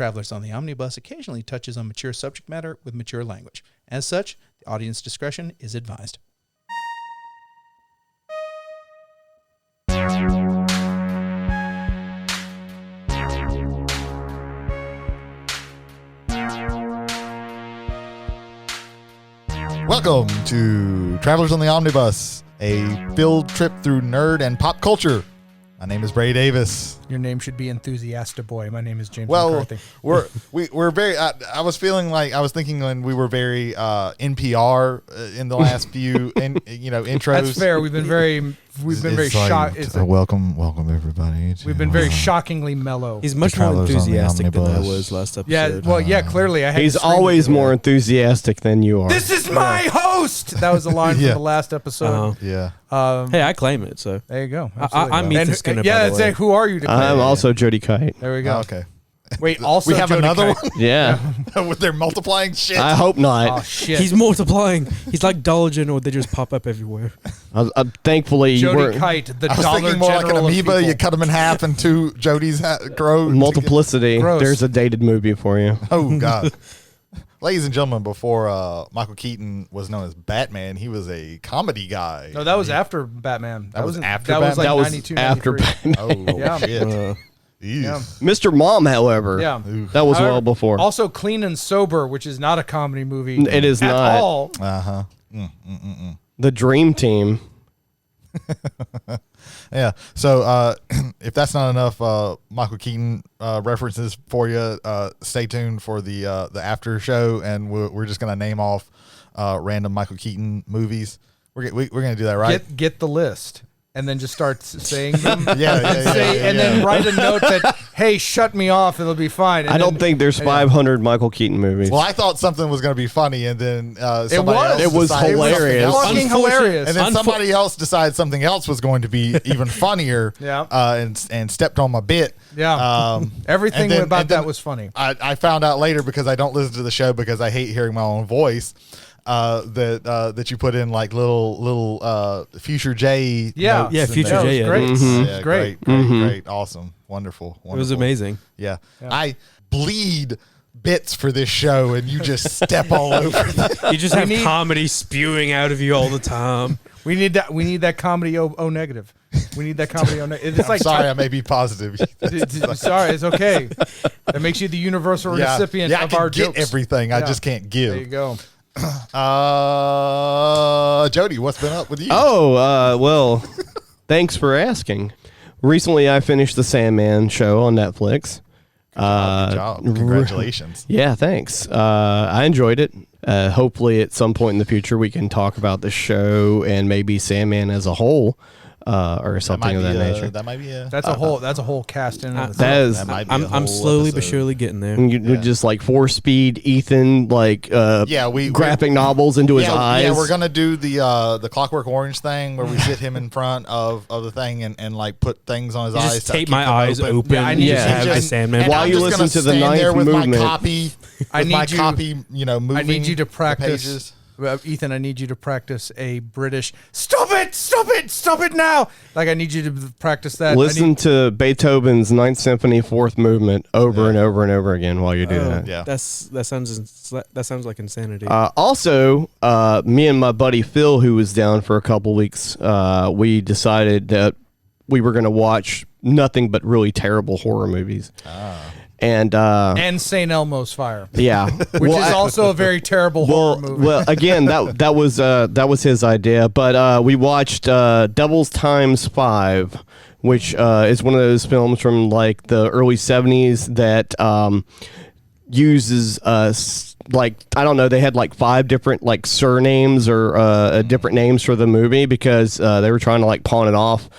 Travelers on the Omnibus occasionally touches on mature subject matter with mature language. As such, the audience discretion is advised. Welcome to Travelers on the Omnibus, a field trip through nerd and pop culture. My name is Brady Davis. Your name should be Enthusiasta Boy. My name is James McCarthy. McCarthy. We're very. I was thinking when we were very NPR in the last few intros. That's fair. We've been very shocked. Welcome everybody. We've been very shockingly mellow. He's much more enthusiastic than I was last episode. Clearly I had. He's always more enthusiastic than you are. This is my host. That was the line from the last episode. Yeah. Hey, I claim it. So there you go. I'm Ethan Skinner. Yeah, that's it. Who are you? I'm also Jody Kite. There we go. Okay. Wait, also we have Jody another Kite. one. Yeah. With their multiplying shit. I hope not. Oh shit. He's multiplying. He's like Dollar General. They just pop up everywhere. Thankfully, Jody Kite, the I was Dollar thinking more like an General of amoeba. people. You cut them in half and two Jody's grow. multiplicity. Gross. There's a dated movie for you. Oh God. Ladies and gentlemen, before Michael Keaton was known as Batman, he was a comedy guy. No, that was after Batman. That was after That was like Batman? That was 92, after 93. Batman. Oh, Yeah. shit. Yeah. Mr. Mom, however, Yeah. that was However, well before. Also, Clean and Sober, which is not a comedy movie. It is at not. all. Uh-huh. The Dream Team. Yeah. So if that's not enough Michael Keaton references for you, stay tuned for the after show, and we're just going to name off random Michael Keaton movies. We're going to do that, right? Get the list. And then just start saying them. Then write a note that, hey, shut me off, it'll be fine. And I don't think there's 500 Michael Keaton movies. Well, I thought something was going to be funny, and then somebody was. else It was decided hilarious. something else. Fucking hilarious. And then somebody else decided something else was going to be even funnier. Yeah. And stepped on my bit. Yeah. Everything and then- about and then that was funny. I found out later, because I don't listen to the show because I hate hearing my own voice. That you put in like little Future J. Yeah. notes Yeah, in Future there. J, It was great. Mhm. Yeah, Great. great, awesome, wonderful. It was amazing. Yeah. I bleed bits for this show, and you just step all over them. You just have comedy spewing out of you all the time. We need that. We need that comedy O negative. We need that comedy O negative. It's I'm sorry, I may be positive. Sorry, it's okay. That makes you the universal recipient I of can our get jokes. everything. I Yeah. just can't There you give. go. Jody, what's been up with you? Well, thanks for asking. Recently, I finished the Sandman show on Netflix. Good job. Congratulations. Yeah, thanks. I enjoyed it. Hopefully, at some point in the future, we can talk about the show and maybe Sandman as a whole, or something of that nature. That might be a. That's a whole cast in. of That is. That might be a I'm whole slowly but episode. surely getting there. Just like 4-speed Ethan, like graphic novels into his eyes. Yeah, we're gonna do the Clockwork Orange thing where we sit him in front of the thing and like put things on his eyes. Just to tape keep my them eyes open. Yeah, I need just you to have the just- Sandman. And While I'm you just listen gonna to the stand ninth there with movement. my copy. I with my need you- copy. Moving. I need you to the practice. pages. Ethan, I need you to practice a British. Stop it now! Like I need you to practice that. Listen to Beethoven's Ninth Symphony, Fourth Movement over and over and over again while you do that. Yeah. That sounds like insanity. Also, me and my buddy Phil, who was down for a couple weeks, we decided that we were going to watch nothing but really terrible horror movies. And St. Elmo's Fire, yeah, which is also a very terrible horror movie. Well, again, that was his idea. But we watched Devil's Times 5, which is one of those films from like the early 70s that uses like, I don't know, they had like 5 different like surnames or different names for the movie because they were trying to like pawn it off.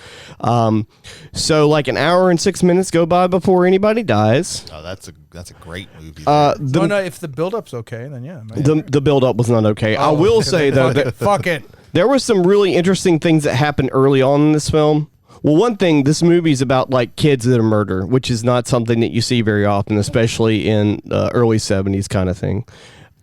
So like an hour and 6 minutes go by before anybody dies. Oh, that's a great movie. No, if the build-up's okay, then yeah. The build-up was not okay. I will say though that Fuck it. there were some really interesting things that happened early on in this film. Well, one thing, this movie's about like kids that are murder, which is not something that you see very often, especially in early 70s kind of thing.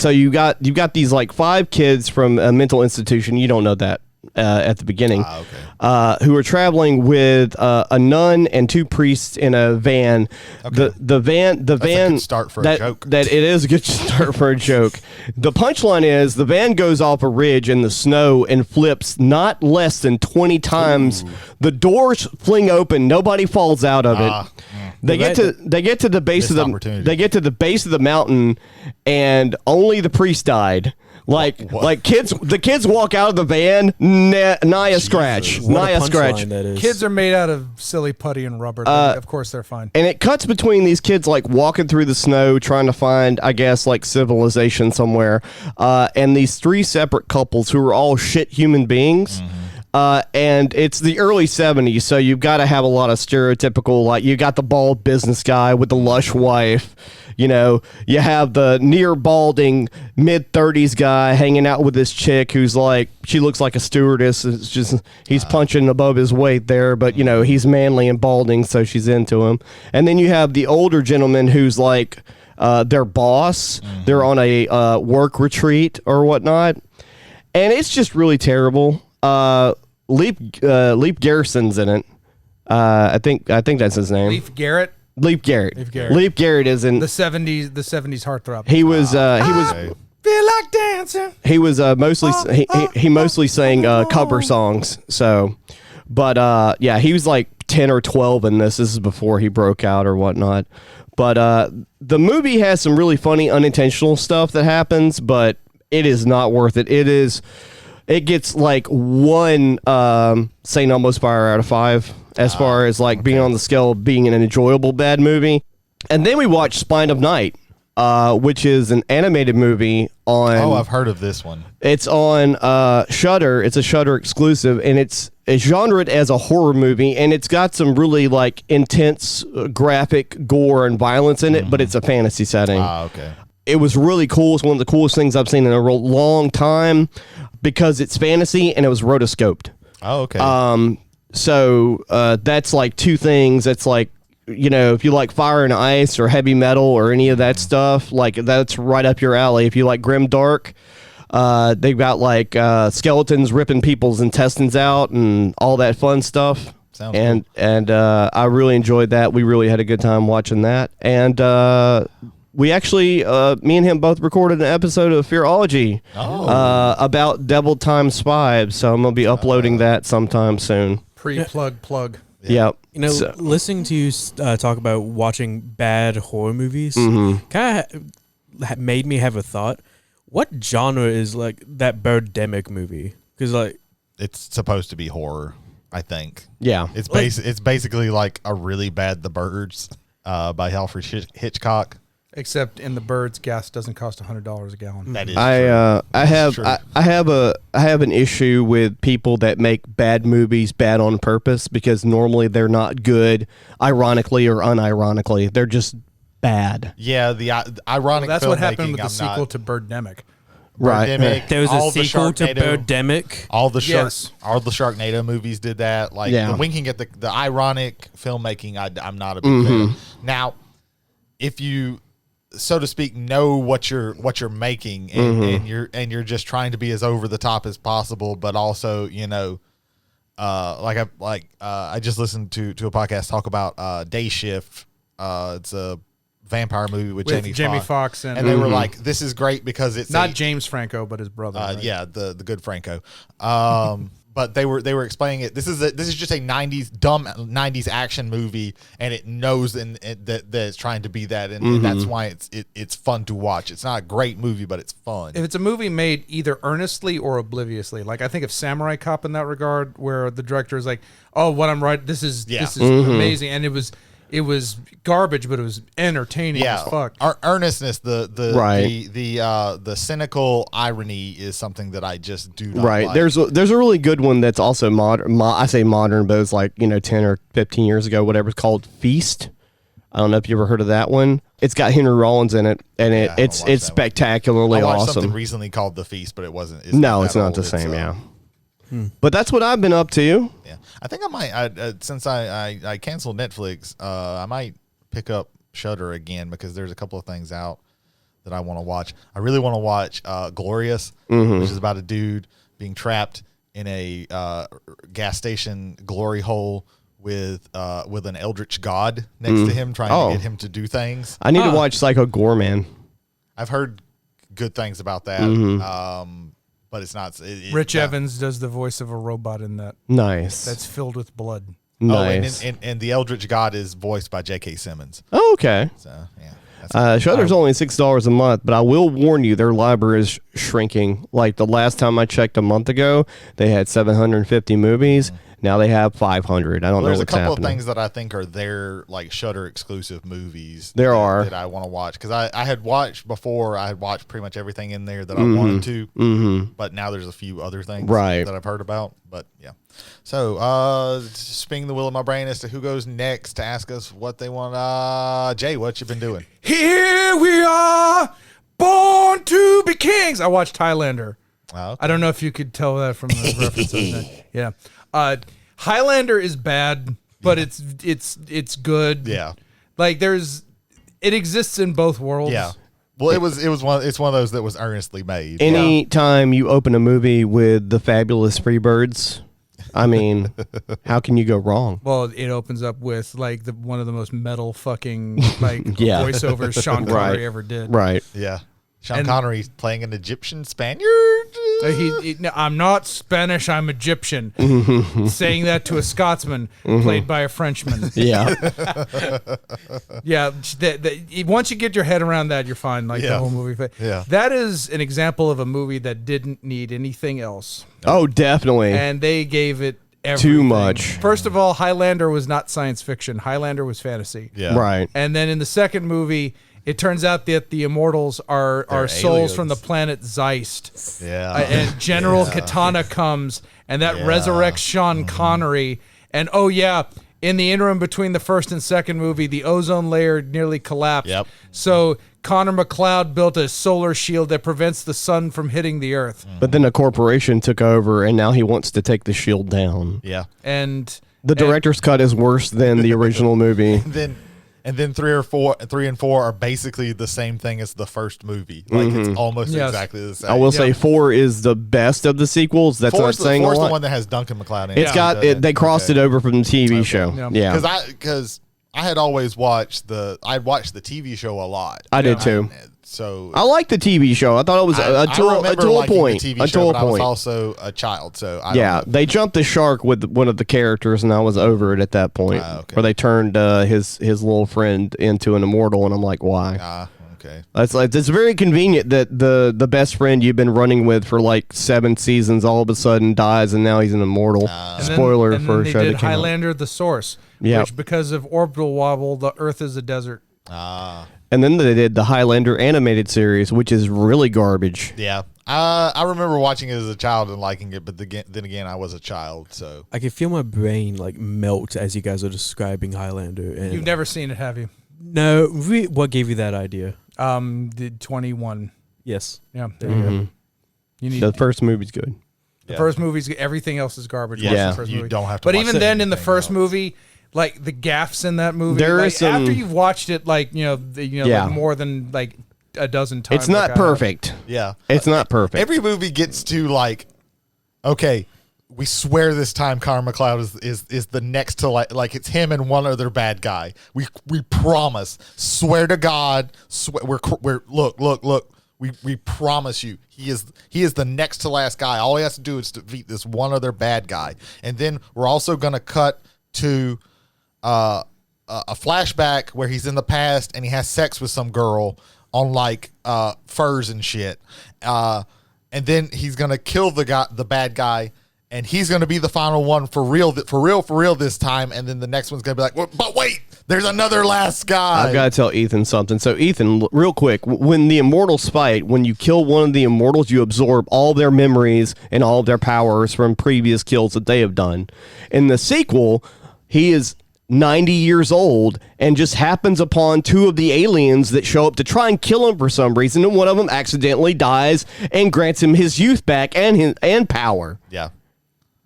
So you got these like 5 kids from a mental institution. You don't know that at the beginning, Okay. who are traveling with a nun and two priests in a van. Okay. The van a good start for a joke. That it is a good start for a joke. The punchline is the van goes off a ridge in the snow and flips not less than 20 times. Ooh. The doors fling open. Nobody falls out of it. They get to the base of the base of the mountain, and only the priest died. Like the kids walk out of the van, nigh a scratch. That is. Kids are made out of silly putty and rubber. Of course they're fine. And it cuts between these kids like walking through the snow trying to find, I guess, like civilization somewhere, and these three separate couples who are all shit human beings. And it's the early 70s, so you've got to have a lot of stereotypical, like you got the bald business guy with the lush wife. You know, you have the near balding mid-30s guy hanging out with this chick who's like, she looks like a stewardess. It's just, he's punching above his weight there, but, you know, he's manly and balding, so she's into him. And then you have the older gentleman who's like their boss. They're on a work retreat or whatnot. And it's just really terrible. Leap Garrison's in it. I think that's his name. Leif Garrett. Leap Garrett. Leap Garrett is in the 70s heartthrob. He was feel like dancing. He was mostly he mostly sang cover songs. So, but yeah, he was like 10 or 12 in this. This is before he broke out or whatnot. But the movie has some really funny unintentional stuff that happens, but it is not worth it. It gets like one St. Elmo's Fire out of 5 as far as like being on the scale of being an enjoyable bad movie. And then we watched Spine of Night, which is an animated movie on... Oh, I've heard of this one. It's on Shudder. It's a Shudder exclusive, and it's genred as a horror movie, and it's got some really like intense graphic gore and violence in it, but it's a fantasy setting. Okay. It was really cool. It's one of the coolest things I've seen in a real long time because it's fantasy and it was rotoscoped. Oh, okay. So that's like two things. That's like, you know, if you like Fire and Ice or heavy metal or any of that stuff, like that's right up your alley. If you like grim dark, they've got like skeletons ripping people's intestines out and all that fun stuff. Sounds cool. And I really enjoyed that. We really had a good time watching that. And we actually, me and him both recorded an episode of Fearology about Devil Times 5. So I'm going to be uploading that sometime soon. Plug. Yeah. You know, listening to you talk about watching bad horror movies kind of made me have a thought. What genre is like that Birdemic movie? Because like it's supposed to be horror, I think. Yeah. It's it's basically like a really bad The Birds by Alfred Hitchcock. Except in The Birds, gas doesn't cost $100 a gallon. That is true. I have an issue with people that make bad movies bad on purpose because normally they're not good, ironically or unironically. They're just bad. Yeah, the ironic. Well, that's what happened with the sequel to Birdemic. Right. There was a sequel to Birdemic. All the Sharknado movies did that. Like the winking at the ironic filmmaking, I'm not a big fan. Now, if you, so to speak, know what you're making, and you're just trying to be as over the top as possible, but also, you know, I just listened to a podcast talk about Day Shift. It's a vampire movie with Jamie Foxx, and they were like, "This is great because it's not James Franco, but his brother." Right? Yeah, the good Franco. But they were explaining it. This is just a dumb 90s action movie, and it knows that it's trying to be that, and that's why it's fun to watch. It's not a great movie, but it's fun. If it's a movie made either earnestly or obliviously, like I think of Samurai Cop in that regard, where the director is like, "Oh, what I'm writing, this is amazing," and it was garbage, but it was entertaining as fuck. Our earnestness, the cynical irony is something that I just do not like. There's a really good one that's also modern. I say modern, but it's like 10 or 15 years ago, whatever. It's called Feast. I don't know if you ever heard of that one. It's got Henry Rollins in it, and it's spectacularly I watched awesome. Something recently called The Feast, but it wasn't. It's not the same. Yeah. But that's what I've been up to. Yeah, I think I might. Since I canceled Netflix, I might pick up Shudder again because there's a couple of things out that I want to watch. I really want to watch Glorious, which is about a dude being trapped in a gas station glory hole with an eldritch god next to him, trying to get him to do things. I need to watch Psycho Gorman. I've heard good things about that. But it's not. Rich Evans does the voice of a robot in that. Nice. That's filled with blood. Nice. And the eldritch god is voiced by J.K. Simmons. Oh, okay. So yeah. Shudder's only $6 a month, but I will warn you, their library is shrinking. Like the last time I checked a month ago, they had 750 movies. Now they have 500. I don't know what's happening. There's a couple of things that I think are their like Shudder exclusive movies. There are that I want to watch because I had watched before. I had watched pretty much everything in there that I wanted to. But now there's a few other things that I've heard about. But yeah. So spinning the wheel in my brain as to who goes next to ask us what they want. Jay, what you been doing? Here we are, born to be kings. I watched Highlander. Okay. I don't know if you could tell that from the references. Yeah. Highlander is bad, but it's good. Yeah. Like it exists in both worlds. Yeah. Well, it's one of those that was earnestly made. Anytime you open a movie with the fabulous Freebirds, I mean, how can you go wrong? Well, it opens up with like one of the most metal fucking like voiceovers Sean Connery ever did. Right. Yeah. Sean And- Connery playing an Egyptian Spaniard. No, I'm not Spanish. I'm Egyptian. Saying that to a Scotsman played by a Frenchman. Yeah. Yeah. Once you get your head around that, you're fine. Like the whole movie. Yeah. That is an example of a movie that didn't need anything else, Oh, definitely. and they gave it everything. Too much. First of all, Highlander was not science fiction. Highlander was fantasy. Yeah. Right. And then in the second movie, it turns out that the immortals are souls aliens. from the planet Zeist. Yeah. And General Katana comes, and that resurrects Sean Connery. And in the interim between the first and second movie, the ozone layer nearly collapsed. Yep. So Connor McLeod built a solar shield that prevents the sun from hitting the earth. But then a corporation took over, and now he wants to take the shield down. Yeah. And The director's cut is worse than the original movie. And then 3 and 4 are basically the same thing as the first movie. Like it's almost exactly the same. I will say 4 is the best of the sequels. That's not saying a Four's lot. the one that has Duncan MacLeod in it. It's got it. They crossed it over from the TV show. Yeah. Yeah, Because I had always watched I'd watched the TV show a lot. I did too. So I liked the TV show. I thought it was I remember to a liking point. the TV show, To a but I was point. also a child, so I Yeah, don't know. they jumped the shark with one of the characters, and I was over it at that point. Okay. Where they turned his little friend into an immortal, and I'm like, why? Okay. It's very convenient that the best friend you've been running with for like 7 seasons all of a sudden dies, and now he's an immortal. Spoiler and for then a they show did that came out. Highlander: The Source, Yeah. which because of orbital wobble, the Earth is a desert. And then they did the Highlander animated series, which is really garbage. Yeah. I remember watching it as a child and liking it, but then again, I was a child, so. I can feel my brain like melt as you guys are describing Highlander. And You've never seen it, have you? no, what gave you that idea? The 21. Yes. Yeah, there you go. You need The first movie's good. the first movie's everything else is garbage. Yeah. Watch Yeah. the first You movie. don't have to But watch even then, in the anything first else. movie, like the gaffes in that movie, There like, is some- after you've watched it, like Yeah. like more than like a dozen times. It's not like I have. perfect. Yeah. It's not perfect. Every movie gets to like, okay, we swear this time Connor McLeod is the next to like it's him and one other bad guy. We promise. Swear to God. We're look. We promise you he is the next to last guy. All he has to do is defeat this one other bad guy, and then we're also gonna cut to a flashback where he's in the past and he has sex with some girl on like furs and shit, and then he's gonna kill the bad guy, and he's gonna be the final one for real this time, and then the next one's gonna be like, but wait, there's another last guy. I've got to tell Ethan something. So, Ethan, real quick, when the immortals fight, when you kill one of the immortals, you absorb all their memories and all of their powers from previous kills that they have done. In the sequel, he is 90 years old and just happens upon 2 of the aliens that show up to try and kill him for some reason, and one of them accidentally dies and grants him his youth back and power. Yeah.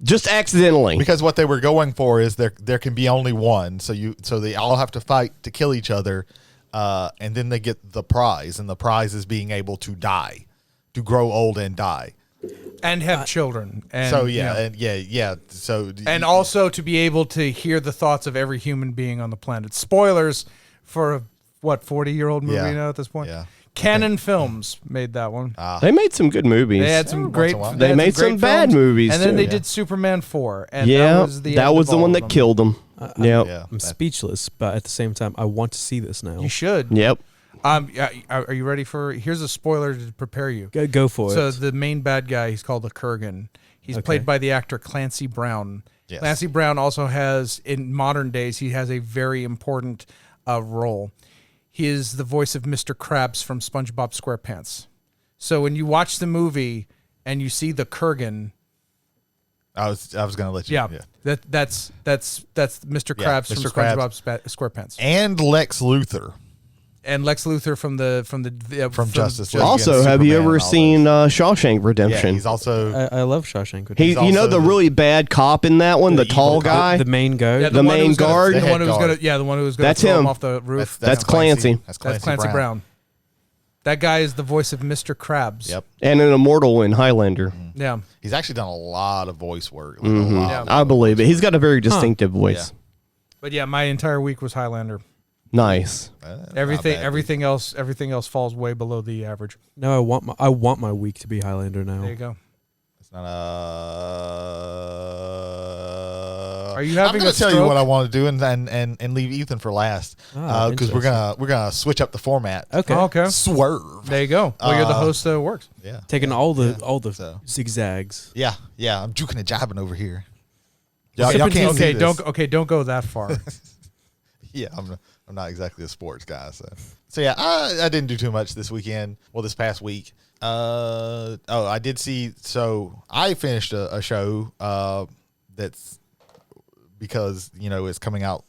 Just accidentally. Because what they were going for is there can be only one, so they all have to fight to kill each other, and then they get the prize, and the prize is being able to die, to grow old and die. and have children. And, So you know, yeah. So and also to be able to hear the thoughts of every human being on the planet. Spoilers for a 40-year-old movie now at this point. Yeah. Canon Films made that one. They made some good movies. They had some great. once in a while. They had made great some bad films, movies, and then too. they Yeah. did Superman 4. And Yeah, that was the that end was of the all one of that them. killed him. Yep. Yeah. I'm speechless, but at the same time, I want to see this now. You should. Yep. Yeah, are you ready for? Here's a spoiler to prepare you. Go for So it. the main bad guy, he's called the Kurgan. He's played by the actor Clancy Brown. Yes. Clancy Brown also has, in modern days, he has a very important role. He is the voice of Mr. Krabs from SpongeBob SquarePants. So when you watch the movie and you see the Kurgan, I was going to let you. that's Mr. Yeah, Krabs from Mr. Krabs. SpongeBob SquarePants, And Lex Luthor and Lex Luthor from Justice League. Also, and have you Superman ever and all seen those. Shawshank Yeah, Redemption? he's also I love Shawshank Redemption. He, he's you know also the the- really bad cop in that one, the evil tall cop. guy. the main guy. Yeah, The one who main was gonna- guard? the The one who was head gonna, guard. yeah, the one who was going to That's throw him him. off the roof. That's Clancy. That's That's Clancy, Clancy Brown. That guy is the voice of Mr. Krabs. Yep. And an immortal in Highlander. Yeah. He's actually done a lot of voice work. Like Yeah. I believe it. He's got a very distinctive voice. But yeah, my entire week was Highlander. Nice. Everything else falls way below the average. No, I want my week to be Highlander now. There you go. It's not Are you having I'm gonna a tell you stroke? what I want to do and leave Ethan for last because we're gonna switch up the format. Okay. Oh, okay. Swerve. There you go. Well, you're the host that works. Yeah. Taking all the So. zigzags. Yeah. I'm juking and jabbing over here. Okay, Y'all can't see this. don't go that far. Yeah, I'm not exactly a sports guy, so yeah, I didn't do too much this weekend. Well, this past week. I did see. So I finished a show that's because it's coming out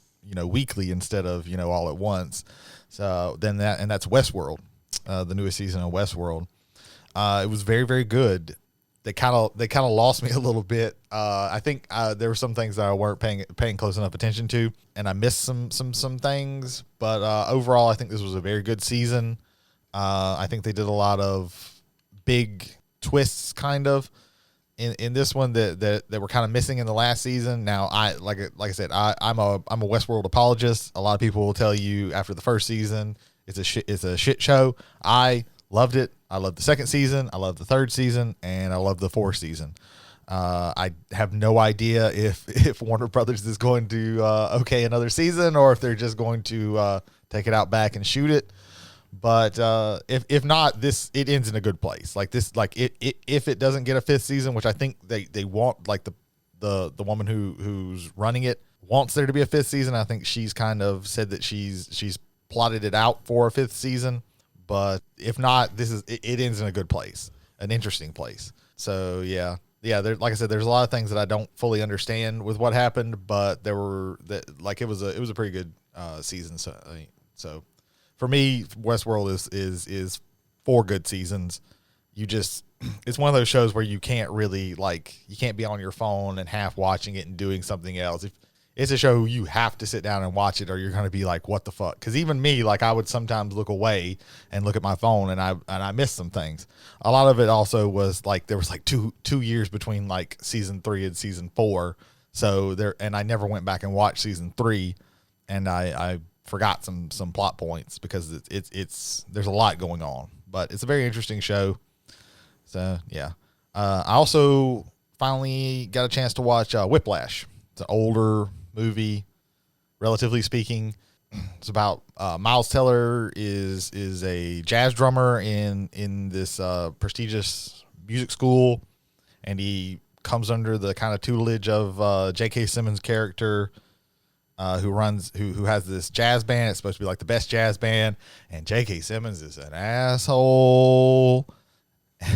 weekly instead of all at once. So then that's Westworld, the newest season of Westworld. It was very, very good. They kind of lost me a little bit. I think there were some things that I weren't paying close enough attention to, and I missed some things. But overall, I think this was a very good season. I think they did a lot of big twists, kind of in this one that were kind of missing in the last season. Now, like I said, I'm a Westworld apologist. A lot of people will tell you after the first season it's a shit show. I loved it. I love the second season. I love the third season, and I love the fourth season. I have no idea if Warner Brothers is going to okay another season or if they're just going to take it out back and shoot it. But if not, it ends in a good place. Like this, if it doesn't get a fifth season, which I think they want, like the woman who's running it wants there to be a fifth season. I think she's kind of said that she's plotted it out for a fifth season. But if not, it ends in a good place, an interesting place. So yeah. Like I said, there's a lot of things that I don't fully understand with what happened, but it was a pretty good season. So for me, Westworld is 4 good seasons. It's one of those shows where you can't really you can't be on your phone and half watching it and doing something else. If it's a show you have to sit down and watch it, or you're going to be like, what the fuck? Because even me, I would sometimes look away and look at my phone, and I missed some things. A lot of it also was there was 2 years between season 3 and season 4. So and I never went back and watched season 3, and I forgot some plot points because it's there's a lot going on, but it's a very interesting show. So yeah, I also finally got a chance to watch Whiplash. It's an older movie, relatively speaking. It's about Miles Teller is a jazz drummer in this prestigious music school, and he comes under the kind of tutelage of J.K. Simmons' character, who has this jazz band. It's supposed to be the best jazz band, and J.K. Simmons is an asshole.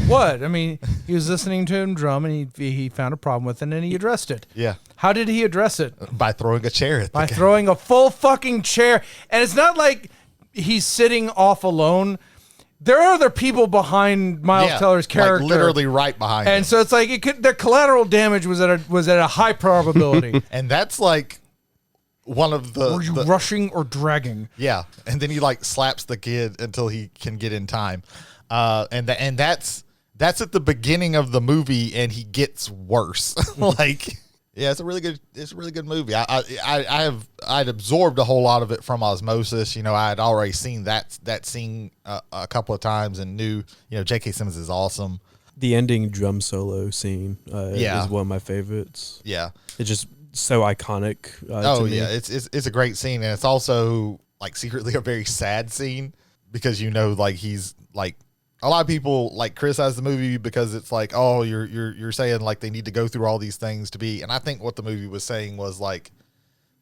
What? I mean, he was listening to him drum, and he found a problem with it, and he addressed it. Yeah. How did he address it? By throwing a chair at the guy. Throwing a full fucking chair. And it's not like he's sitting off alone. There are other people behind Miles Teller's character, literally right behind him. And so it's the collateral damage was at a high probability. And that's one of the. Were you rushing or dragging? Yeah, and then he slaps the kid until he can get in time, and that's that's at the beginning of the movie, and he gets worse. Like, yeah, it's a really good movie. I'd absorbed a whole lot of it from osmosis. You know, I had already seen that scene a couple of times and knew, you know, J.K. Simmons is awesome. The ending drum solo scene is one of my favorites. Yeah. It's just so iconic. Oh, to me. yeah. It's a great scene, and it's also, like, secretly a very sad scene because, you know, like, he's, like, a lot of people like criticize the movie because it's like, oh, you're saying like they need to go through all these things to be, and I think what the movie was saying was like,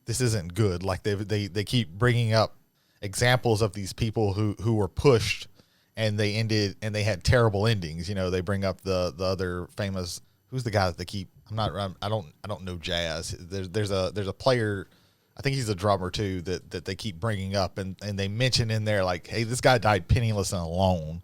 this isn't good. Like they keep bringing up examples of these people who were pushed and they ended and they had terrible endings. You know, they bring up the other famous, who's the guy that they keep, I don't know jazz. There's a player, I think he's a drummer too, that they keep bringing up and they mention in there like, hey, this guy died penniless and alone.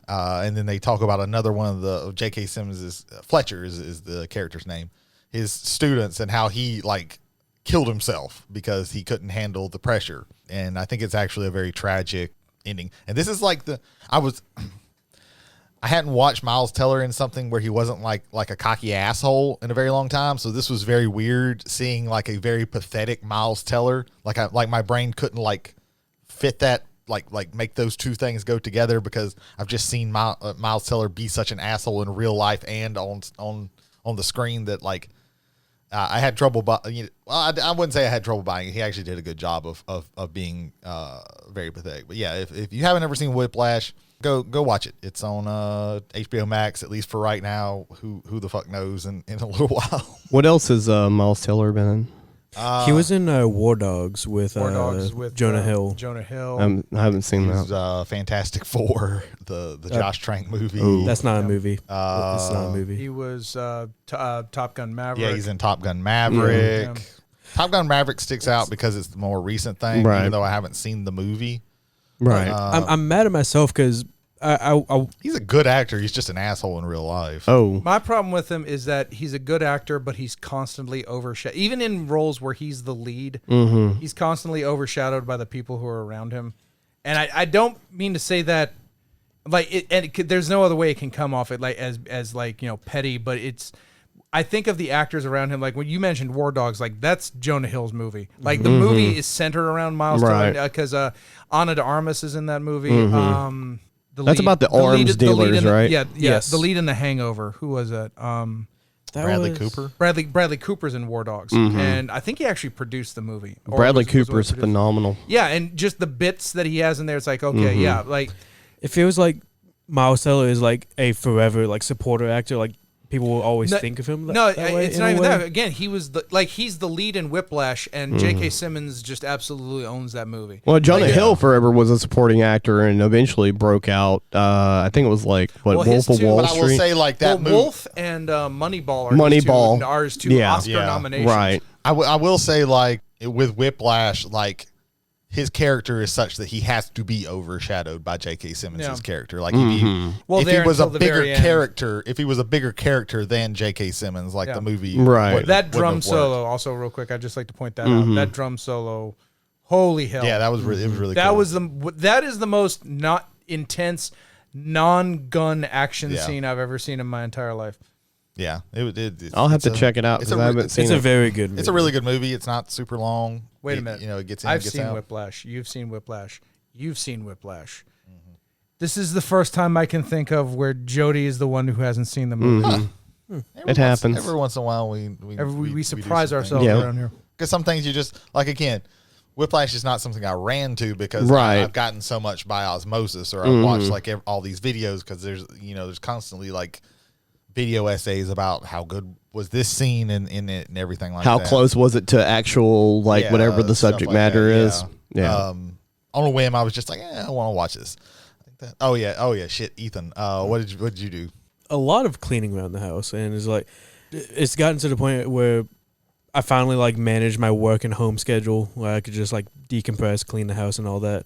And then they talk about another one of the J.K. Simmons' Fletcher is the character's name, his students, and how he like killed himself because he couldn't handle the pressure. And I think it's actually a very tragic ending. And this is like I hadn't watched Miles Teller in something where he wasn't like a cocky asshole in a very long time. So this was very weird seeing like a very pathetic Miles Teller. Like my brain couldn't like fit that. Like make those two things go together because I've just seen Miles Teller be such an asshole in real life and on the screen that like I had trouble. I wouldn't say I had trouble buying it. He actually did a good job of being very pathetic. But yeah, if you haven't ever seen Whiplash, go watch it. It's on HBO Max, at least for right now. Who the fuck knows in a little while. What else has Miles Teller been in? He was in War Dogs with Jonah Hill. Jonah Hill. I haven't seen He was that. Fantastic Four, the Josh Trank movie. Ooh. That's not a movie. That's not a movie. He was Top Gun Maverick. Yeah, he's in Top Gun Maverick. Yeah. Top Gun Maverick sticks out because it's the more recent thing, Right. even though I haven't seen the movie. Right. I'm mad at myself because He's a good actor. He's just an asshole in real life. Oh. My problem with him is that he's a good actor, but he's constantly overshadowed. Even in roles where he's the lead, he's constantly overshadowed by the people who are around him. And I don't mean to say that, like, there's no other way it can come off it like as like, you know, petty, but it's. I think of the actors around him, like when you mentioned War Dogs, like that's Jonah Hill's movie. Like the movie is centered around Miles Teller because Ana de Armas is in that movie. That's about the arms dealers, right? Yeah, Yes. The lead in The Hangover. Who was it? Bradley Cooper. Bradley Cooper's in War Dogs, and I think he actually produced the movie. Or Bradley was Cooper is produced. phenomenal. Yeah, and just the bits that he has in there, it's like okay, yeah, like it feels like Miles Teller is like a forever like supporter actor. Like people will always think of him. That way, it's not even that. Again, he's the lead in Whiplash, and J.K. Simmons just absolutely owns that movie. Well, Jonah Hill forever was a supporting actor and eventually broke out. I think it was like Well, Wolf of Wall But I will Street. say like that movie. Wolf and Moneyball are his two Yeah. Oscar nominations. Right. I will say like with Whiplash, like his character is such that he has to be overshadowed by J.K. Simmons' character. Like if he was a bigger character than J.K. Simmons, like the movie, Right. That drum wouldn't have solo, also real quick, I'd just like to point that out. That drum solo, holy hell! Yeah, that was really, it was really. That cool. that is the most not intense, non-gun action scene I've ever seen in my entire life. Yeah, I'll have to check it out because I haven't seen It's it. a very good movie. It's a really good movie. It's not super long. Wait a minute. You know, it gets in, I've gets seen out. Whiplash. You've seen Whiplash. You've seen Whiplash. This is the first time I can think of where Jody is the one who hasn't seen the movie. It happens. Every once in a while, we surprise do ourselves Yeah. around here. because some things you just like. Again, Whiplash is not something I ran to because Right. I've gotten so much by osmosis, or I watched like all these videos because there's constantly like video essays about how good was this scene in it and everything like How that. close was it to actual, like, Yeah, whatever the stuff subject like matter that, is? Yeah. On a whim, I was just like, I want to watch this. Oh yeah, shit, Ethan. What did you do? a lot of cleaning around the house, and it's gotten to the point where I finally like manage my work and home schedule where I could just like decompress, clean the house, and all that.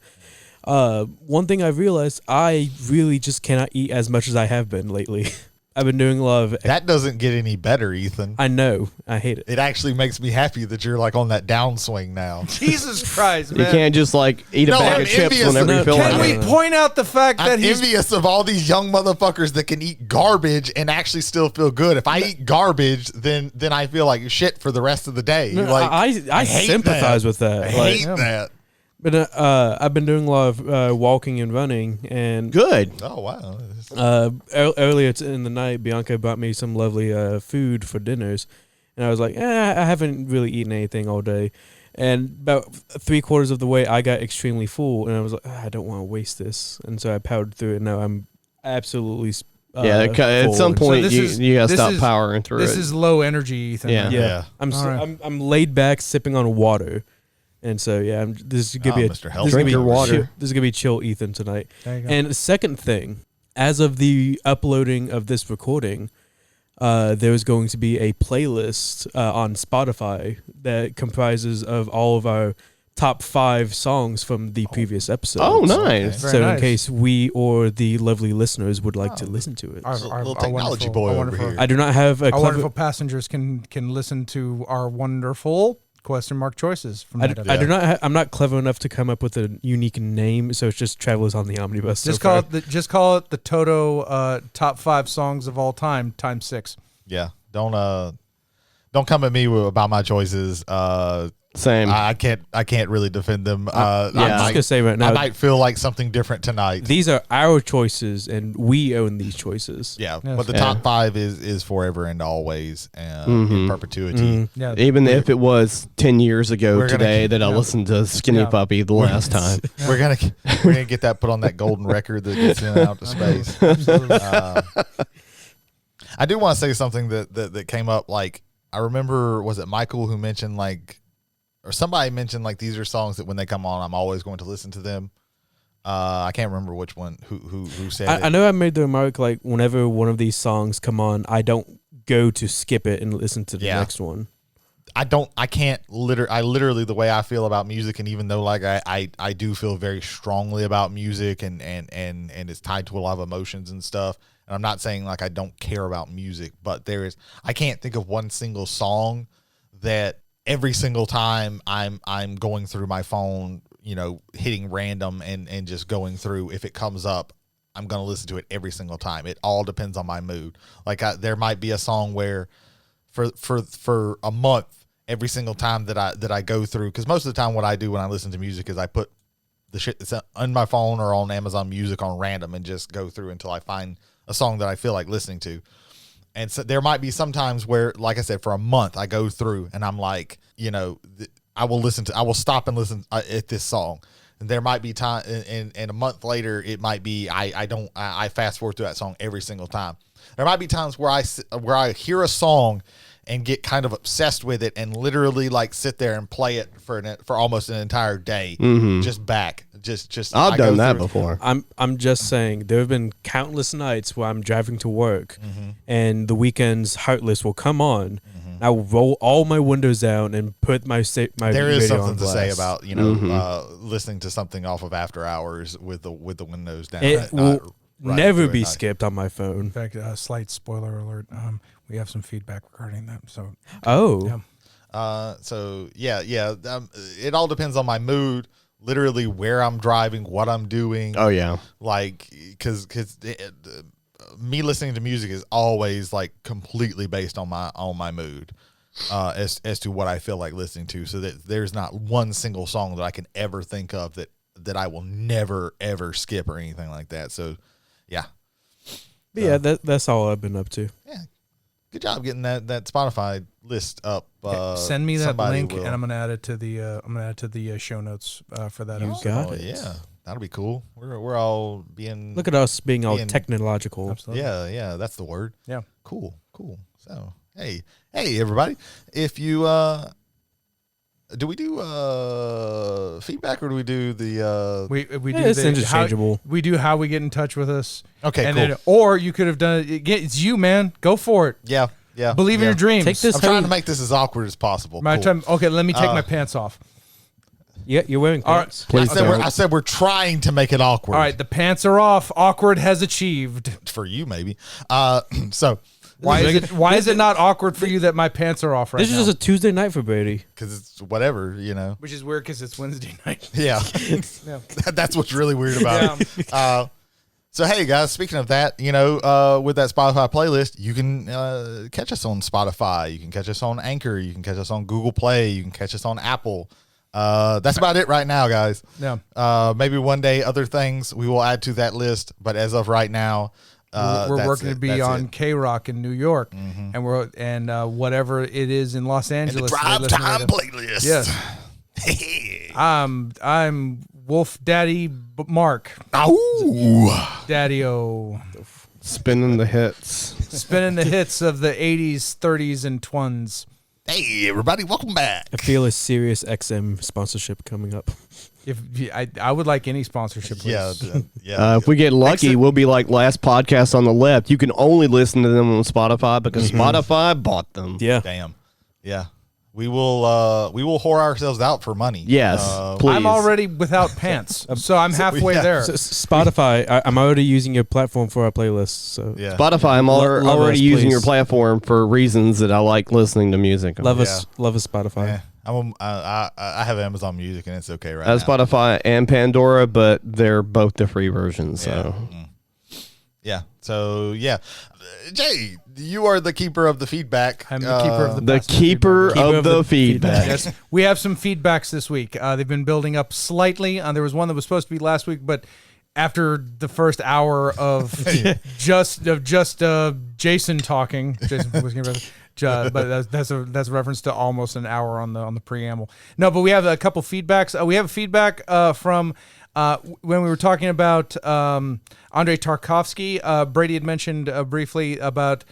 One thing I've realized, I really just cannot eat as much as I have been lately. I've been doing a lot of. That doesn't get any better, Ethan. I know. I hate it. It actually makes me happy that you're like on that downswing now. Jesus Christ, You man. can't just like eat a No, bag I'm of chips envious whenever of- you feel Can like we it. point out the fact that I'm he's envious of all these young motherfuckers that can eat garbage and actually still feel good. If I eat garbage, then I feel like shit for the rest of the day. No, Like I hate sympathize that. with that. I Like, hate that. but I've been doing a lot of walking and running, and Good. Oh wow. earlier in the night, Bianca brought me some lovely food for dinners, and I was like, I haven't really eaten anything all day, and about 3/4 of the way, I got extremely full, and I was like, I don't want to waste this, and so I powered through it. And now I'm absolutely At full. some And point, this you gotta this stop is- powering through this it. is low energy, Ethan. Yeah. yeah, Yeah. All right. I'm laid back sipping on water. And so this is gonna be Mr. this Health. is gonna Drink be your water. chill- This is gonna be chill Ethan tonight. There you go. And the second thing, as of the uploading of this recording, there is going to be a playlist on Spotify that comprises of all of our top 5 songs from the previous episode. Oh, nice. Very So nice. in case we or the lovely listeners would like to listen to it. Our- Little our technology wonderful- boy our over wonderful- here. I do not have a Our clever. wonderful passengers can listen to our wonderful question mark choices from I, that I episode. do not. I'm not clever enough to come up with a unique name, so it's just Travelers on the Omnibus. Just so far. call it the Toto top 5 songs of all time times 6. Yeah. Don't come at me about my choices. Same. I can't really defend them. I'm Yeah. just gonna say right now, I might feel like something different tonight. these are our choices, and we own these choices. Yeah, Yes. but the Yeah. top 5 is forever and always in perpetuity. Yeah. Even if it was 10 years ago We're gonna- today that I yeah. listened to Skinny Yeah. Puppy the last time. We're gonna get that put on that golden record that gets sent out to space. Absolutely. I do want to say something that came up. Like I remember, was it Michael who mentioned or somebody mentioned these are songs that when they come on, I'm always going to listen to them. I can't remember which one who said it. I know I made the remark like whenever one of these songs come on, I don't go to skip it and listen to the Yeah. next one. I literally the way I feel about music, and even though I do feel very strongly about music and it's tied to a lot of emotions and stuff. And I'm not saying I don't care about music, but I can't think of one single song that every single time I'm going through my phone, hitting random and just going through, if it comes up, I'm going to listen to it every single time. It all depends on my mood. There might be a song where for a month, every single time that I go through, because most of the time what I do when I listen to music is I put the shit that's on my phone or on Amazon Music on random and just go through until I find a song that I feel like listening to. And so there might be some times where, like I said, for a month I go through and I'm like, I will stop and listen at this song. And there might be time, and a month later it might be I fast forward through that song every single time. There might be times where I hear a song and get kind of obsessed with it and literally sit there and play it for almost an entire day, just back. Just I've I done go that through- before. I'm just saying there have been countless nights where I'm driving to work and the weekend's Heartless will come on. I will roll all my windows down and put my There is radio something on to say blast. about listening to something off of After Hours with the windows down. It Not will riding never through at be night. skipped on my In phone. fact, slight spoiler alert. We have some feedback regarding that. So Oh, Yeah. So yeah. It all depends on my mood. Literally, where I'm driving, what I'm doing. Oh, yeah. Because me listening to music is always completely based on my mood, as to what I feel like listening to. So that there's not one single song that I can ever think of that I will never ever skip or anything like that. So, yeah. but yeah, that's all I've been up to. Yeah. Good job getting that Spotify list up. send me that somebody link, will. and I'm gonna add it to the show notes for that You episode. got it. Yeah, that'll be cool. We're all being Look at us being all Being- technological. Absolutely. yeah, that's the word. Yeah. Cool. So hey everybody, if you do we do feedback or do we do the We do It's the, interchangeable. we do how we get in touch with us. okay, And cool. then, or you could have done it. It's you, man. Go for it. yeah. Believe in your dreams. Take this I'm trying to make this as awkward as possible. My Cool. time. Okay, let me take my pants off. Yeah, you're wearing All right. pants. Please I said we're trying to make it awkward. All right, the pants are off. Awkward has achieved. For you, maybe. So Why is it not awkward for you that my pants are off right This now? is just a Tuesday night for Brady. because it's whatever, you know. Which is weird because it's Wednesday night. Yeah, Yeah. that's what's really weird about it. So hey guys, speaking of that, you know, with that Spotify playlist, you can catch us on Spotify. You can catch us on Anchor. You can catch us on Google Play. You can catch us on Apple. That's about it right now, guys. Yeah. Maybe one day other things we will add to that list, but as of right now, We're working to be on it. K-Rock in New York, and whatever it is in Los And the Angeles. Drive they listen to Time them. playlist. Yes. I'm Wolf Daddy Mark. Ow. Daddy-o. Spinning the hits. Spinning the hits of the 80s, 30s, and twins. Hey everybody, welcome back. I feel a serious XM sponsorship coming up. If I would like any sponsorship. Yeah, Please. yeah. If we get lucky, we'll be like last podcast on the left. You can only listen to them on Spotify because Spotify bought them. Yeah. Damn. Yeah. We will whore ourselves out for money. Yes, please. I'm already without pants, so I'm halfway there. So, Spotify, I'm already using your platform for our playlist. So Yeah. Spotify, I'm Love already us, using your please. platform for reasons that I like listening to music. love Yeah. us, Spotify. Yeah. I have Amazon Music and it's okay right I now. have Spotify and Pandora, but they're both the free versions. So Yeah. So yeah, Jay, you are the keeper of the feedback. I'm the keeper of the the best keeper feedback. of the feedback. Yes, we have some feedbacks this week. They've been building up slightly. There was one that was supposed to be last week, but after the first hour of just Jason talking, Jason was gonna. But that's a reference to almost an hour on the preamble. No, but we have a couple feedbacks. We have a feedback from when we were talking about Andrei Tarkovsky. Brady had mentioned briefly about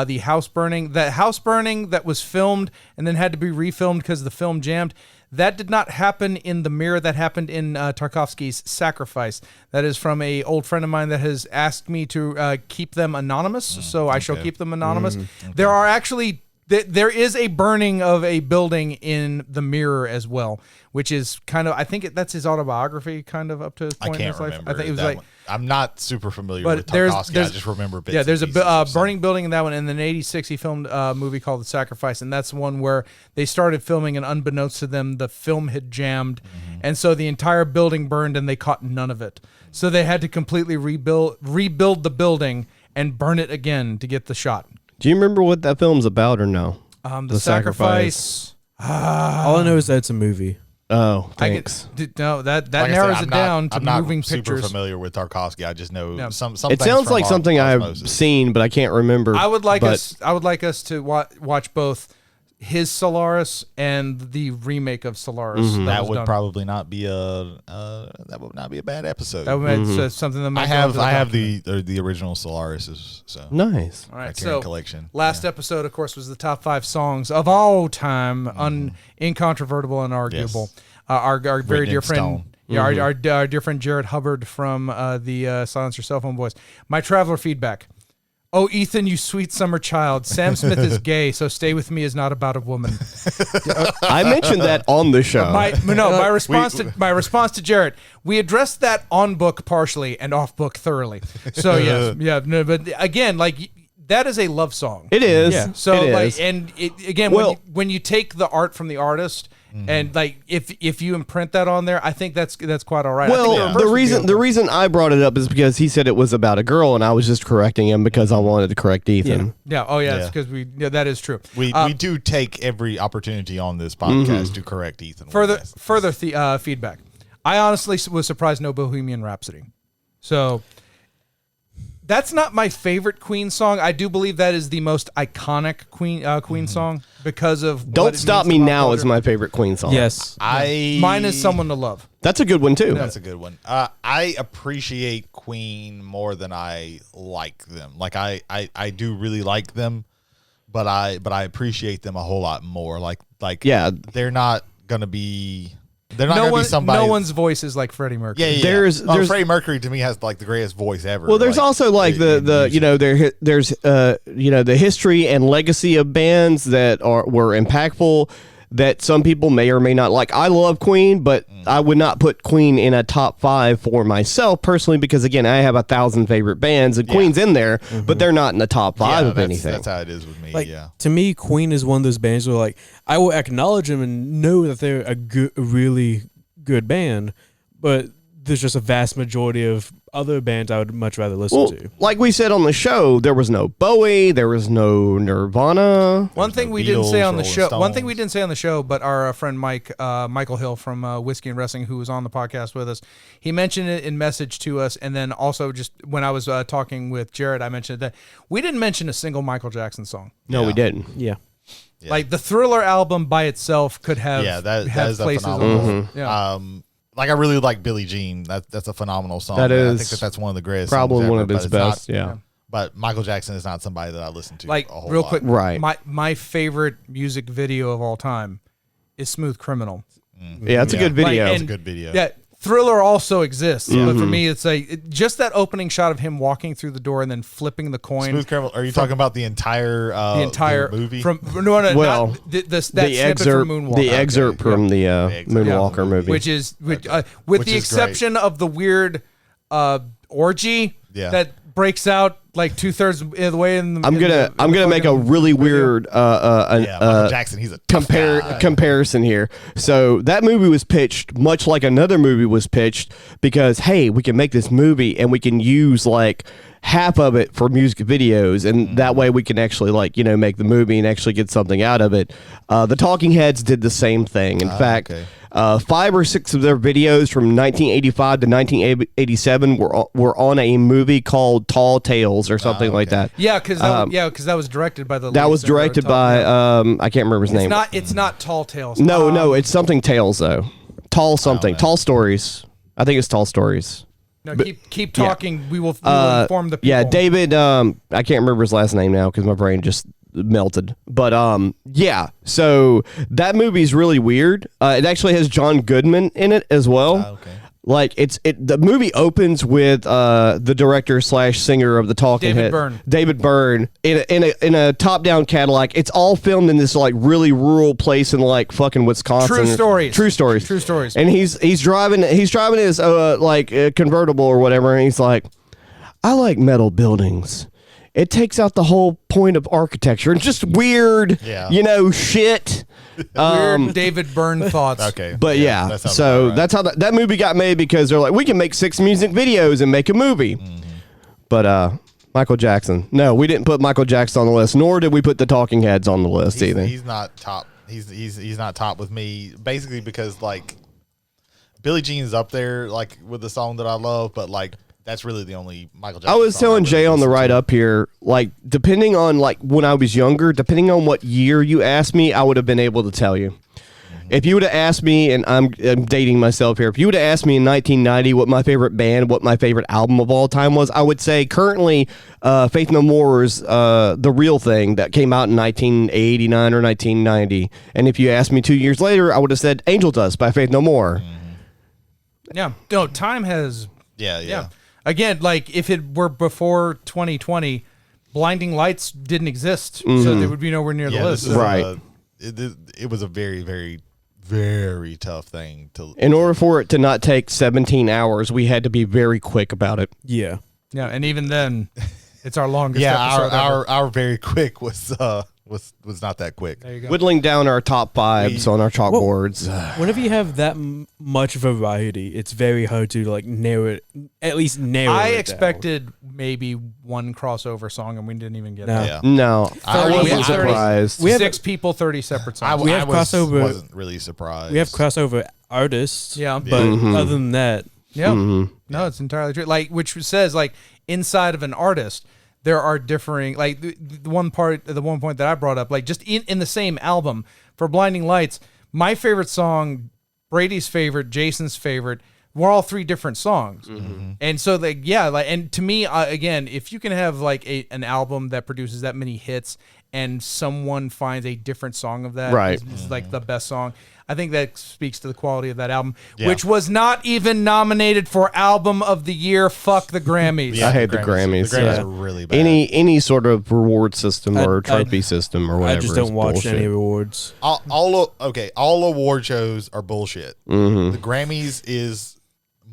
the house burning. That house burning that was filmed and then had to be refilmed because the film jammed. That did not happen in The Mirror. That happened in Tarkovsky's Sacrifice. That is from a old friend of mine that has asked me to keep them anonymous. So I shall keep them anonymous. There are actually... There is a burning of a building in The Mirror as well, which is kind of, I think that's his autobiography kind of up to his point I can't in his life. remember. I think it was that like, one. I'm not super familiar but with there's Tarkovsky. I just remember bits. yeah, there's and pieces a of burning building in that one, and then in '86 he filmed a movie called The Sacrifice, and that's one where they started filming, and unbeknownst to them, the film had jammed, and so the entire building burned, and they caught none of it. So they had to completely rebuild the building and burn it again to get the shot. Do you remember what that film's about or no? The Sacrifice. All I know is that it's a movie. Oh, thanks. No, that Like I said, narrows I'm it not- down to I'm not moving super pictures. familiar with Tarkovsky. I just know No. some It things sounds from like something I've osmosis. seen, but I can't remember. I would like but us to watch both his Solaris and the remake of Solaris. That was would done. probably not be a bad episode. That would be something that might I go have into the the original Solaris, so nice. All right, Criterion so collection. last episode, of course, was the top 5 songs of all time, incontrovertible and arguable. Yes. Our very Written dear in friend, stone. yeah, our dear friend Jared Hubbard from the Silence Your Cell Phone Boys. My traveler feedback. Oh, Ethan, you sweet summer child. Sam Smith is gay, so Stay With Me is not about a woman. I mentioned that on the show. My response to Jarrett, we addressed that on book partially and off book thoroughly. So yes, yeah, no, but again, like that is a love song. It is. Yeah. So it like, is. and it, again, Well- when you take the art from the artist and like if you imprint that on there, I think that's quite all right. I think Well, reverse the would be reason okay. the reason I brought it up is because he said it was about a girl, and I was just correcting him because I wanted to correct Ethan. yeah, oh yeah, it's Yeah. because that is true. We do take every opportunity on this podcast to correct Ethan. Further feedback. I honestly was surprised no Bohemian Rhapsody. So that's not my favorite Queen song. I do believe that is the most iconic Queen song because of what Don't it Stop means Me to Now pop is culture. my favorite Queen song. Yes. Mine is Someone to Love. That's a good one too. That's a good one. I appreciate Queen more than I like them. Like I do really like them, but I appreciate them a whole lot more. Like Yeah. they're not gonna be. They're not gonna be somebody. No one's voice is like Freddie Mercury. Yeah, yeah. There's- Freddie Mercury to me has like the greatest voice ever. Well, there's also like the there's the history and legacy of bands that were impactful. that some people may or may not like. I love Queen, but I would not put Queen in a top 5 for myself personally because, again, I have 1,000 favorite bands, and Queen's in there, but they're not in the top 5 of anything. That's how it is with me, Like, to me, Queen is one of those bands where, like, I will acknowledge them and know that they're a really good band, but there's just a vast majority of other bands I would much rather listen to. Like we said on the show, there was no Bowie, there was no Nirvana. One thing we didn't say on the show, but our friend Michael Hill from Whiskey and Wrestling, who was on the podcast with us, he mentioned it in message to us, and then also just when I was talking with Jared, I mentioned that we didn't mention a single Michael Jackson song. No, we didn't. Yeah. Like the Thriller album by itself could have that is places. Like I really like Billie Jean. That's a phenomenal song. That is. I think that's one of the greatest. Probably songs one ever, of his best. Yeah. But Michael Jackson is not somebody that I listen to. Like a whole real lot. quick, Right. My favorite music video of all time is "Smooth Criminal." Yeah, it's a good video. It's a good video. Yeah, Thriller also exists, but for me, it's like just that opening shot of him walking through the door and then flipping the coin. Smooth Criminal. Are you talking about the entire movie? From Well, not that the snippet excerpt, from Moonwalker. the excerpt from the Moonwalker movie, which is with Which the is exception of the weird orgy that breaks out like 2/3 of the way in the. I'm gonna make a really weird Michael Jackson. He's a tough guy. comparison here. So that movie was pitched much like another movie was pitched because hey, we can make this movie and we can use like half of it for music videos, and that way we can actually make the movie and actually get something out of it. The Talking Heads did the same thing. In fact. Okay. 5 or 6 of their videos from 1985 to 1987 were on a movie called Tall Tales or something like that. Yeah, because that was directed by the. That was directed by I can't remember his name. It's not Tall Tales. No, it's something Tales though. Tall something. Tall Stories. I think it's Tall Stories. No, keep talking. We will inform the people. Yeah, David. I can't remember his last name now because my brain just melted. But yeah. So that movie's really weird. It actually has John Goodman in it as well. Okay. Like the movie opens with the director / singer of the Talking Heads, David Byrne, in a top down Cadillac. It's all filmed in this like really rural place in like fucking Wisconsin. True stories. And he's driving his convertible or whatever, and he's like, I like metal buildings. It takes out the whole point of architecture and just weird, shit. Weird David Byrne thoughts. Okay. But that's how that movie got made because they're like, we can make 6 music videos and make a movie. But Michael Jackson. No, we didn't put Michael Jackson on the list, nor did we put the Talking Heads on the list either. He's not top. He's not top with me, basically because like Billie Jean is up there like with the song that I love, but like that's really the only Michael Jackson. I was telling Jay on the ride up here, like depending on like when I was younger, depending on what year you asked me, I would have been able to tell you. If you would have asked me, and I'm dating myself here, if you would have asked me in 1990 what my favorite band, what my favorite album of all time was, I would say currently Faith No More's The Real Thing that came out in 1989 or 1990. And if you asked me 2 years later, I would have said Angel Dust by Faith No More. Yeah. No, time has... Yeah. Again, like if it were before 2020, Blinding Lights didn't exist, so they would be nowhere near the list. Right. It was a very, very, very tough thing to. In order for it to not take 17 hours, we had to be very quick about it. Yeah. Yeah, and even then, it's our longest. Yeah, episode our very quick was not that quick. There you go. Whittling down our top 5s on our chalkboards. Whenever you have that much variety, it's very hard to like narrow it. At least narrow. I it expected maybe one crossover song, and we didn't even get No. that. Yeah. No, I 30 wasn't surprised. We have 6 people, 30 separate songs. We have crossover. Wasn't really surprised. We have crossover artists. Yeah. But other than that, Yeah. No, it's entirely true. Like, which says like inside of an artist, there are differing, like the one point that I brought up, like just in the same album for Blinding Lights, my favorite song, Brady's favorite, Jason's favorite, were all 3 different songs. And so and to me, again, if you can have like an album that produces that many hits and someone finds a different song of that Right. is like the best song. I think that speaks to the quality of that album, Yeah. which was not even nominated for Album of the Year. Fuck the Grammys. I hate the Grammys. The Grammys Yeah. are really bad. Any sort of reward system or I- trophy system or I whatever. just is don't watch bullshit. any awards. all award shows are bullshit. Mm-hmm. The Grammys is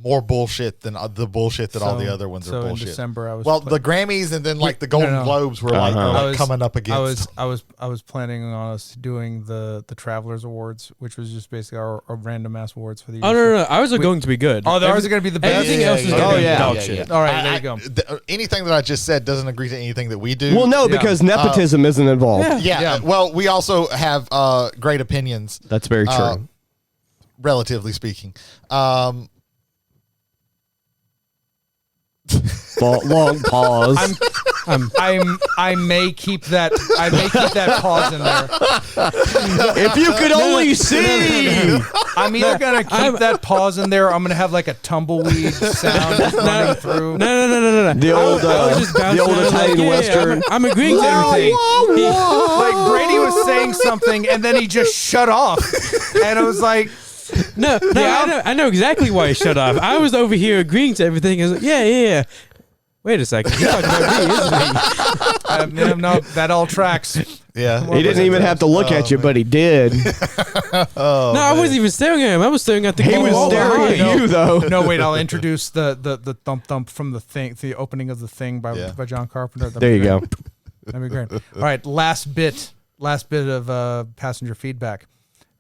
more bullshit than the bullshit that all the other ones so are in bullshit. December, I was the Grammys and then like the Golden no. Globes were like, Uh-huh. are, like, I was- coming up against. I was planning on us doing the Travelers Awards, which was just basically our random ass awards for the year. Oh no! Ours are going to be good. Oh, ours are going to be the best. Everything else is yeah, going to be yeah. dog Yeah, shit. All right, there you go. Anything that I just said doesn't agree to anything that we do. Well, no, Yeah. because nepotism isn't involved. Yeah. Yeah. Well, we also have great opinions, That's very true. relatively speaking. Long pause. I may keep that pause in there. If you could only see. I'm either gonna keep that pause in there. Or I'm gonna have like a tumbleweed sound running through. No. The old, I was just bouncing the old around, like, Italian yeah, Western. I'm agreeing to everything. Like Brady was saying something and then he just shut off, and it was like, No, I know exactly why he shut off. I was over here agreeing to everything. I was like, yeah. Wait a second. You're talking about me, isn't he? no, that all tracks. Yeah. He didn't even have to look at you, but he did. No, I wasn't even staring at him. I was staring at the He wall was staring behind. at you, though. No, wait. I'll introduce the thump thump from the thing, the opening of the thing by John Carpenter. There you go. That'd be great. All right, last bit of passenger feedback.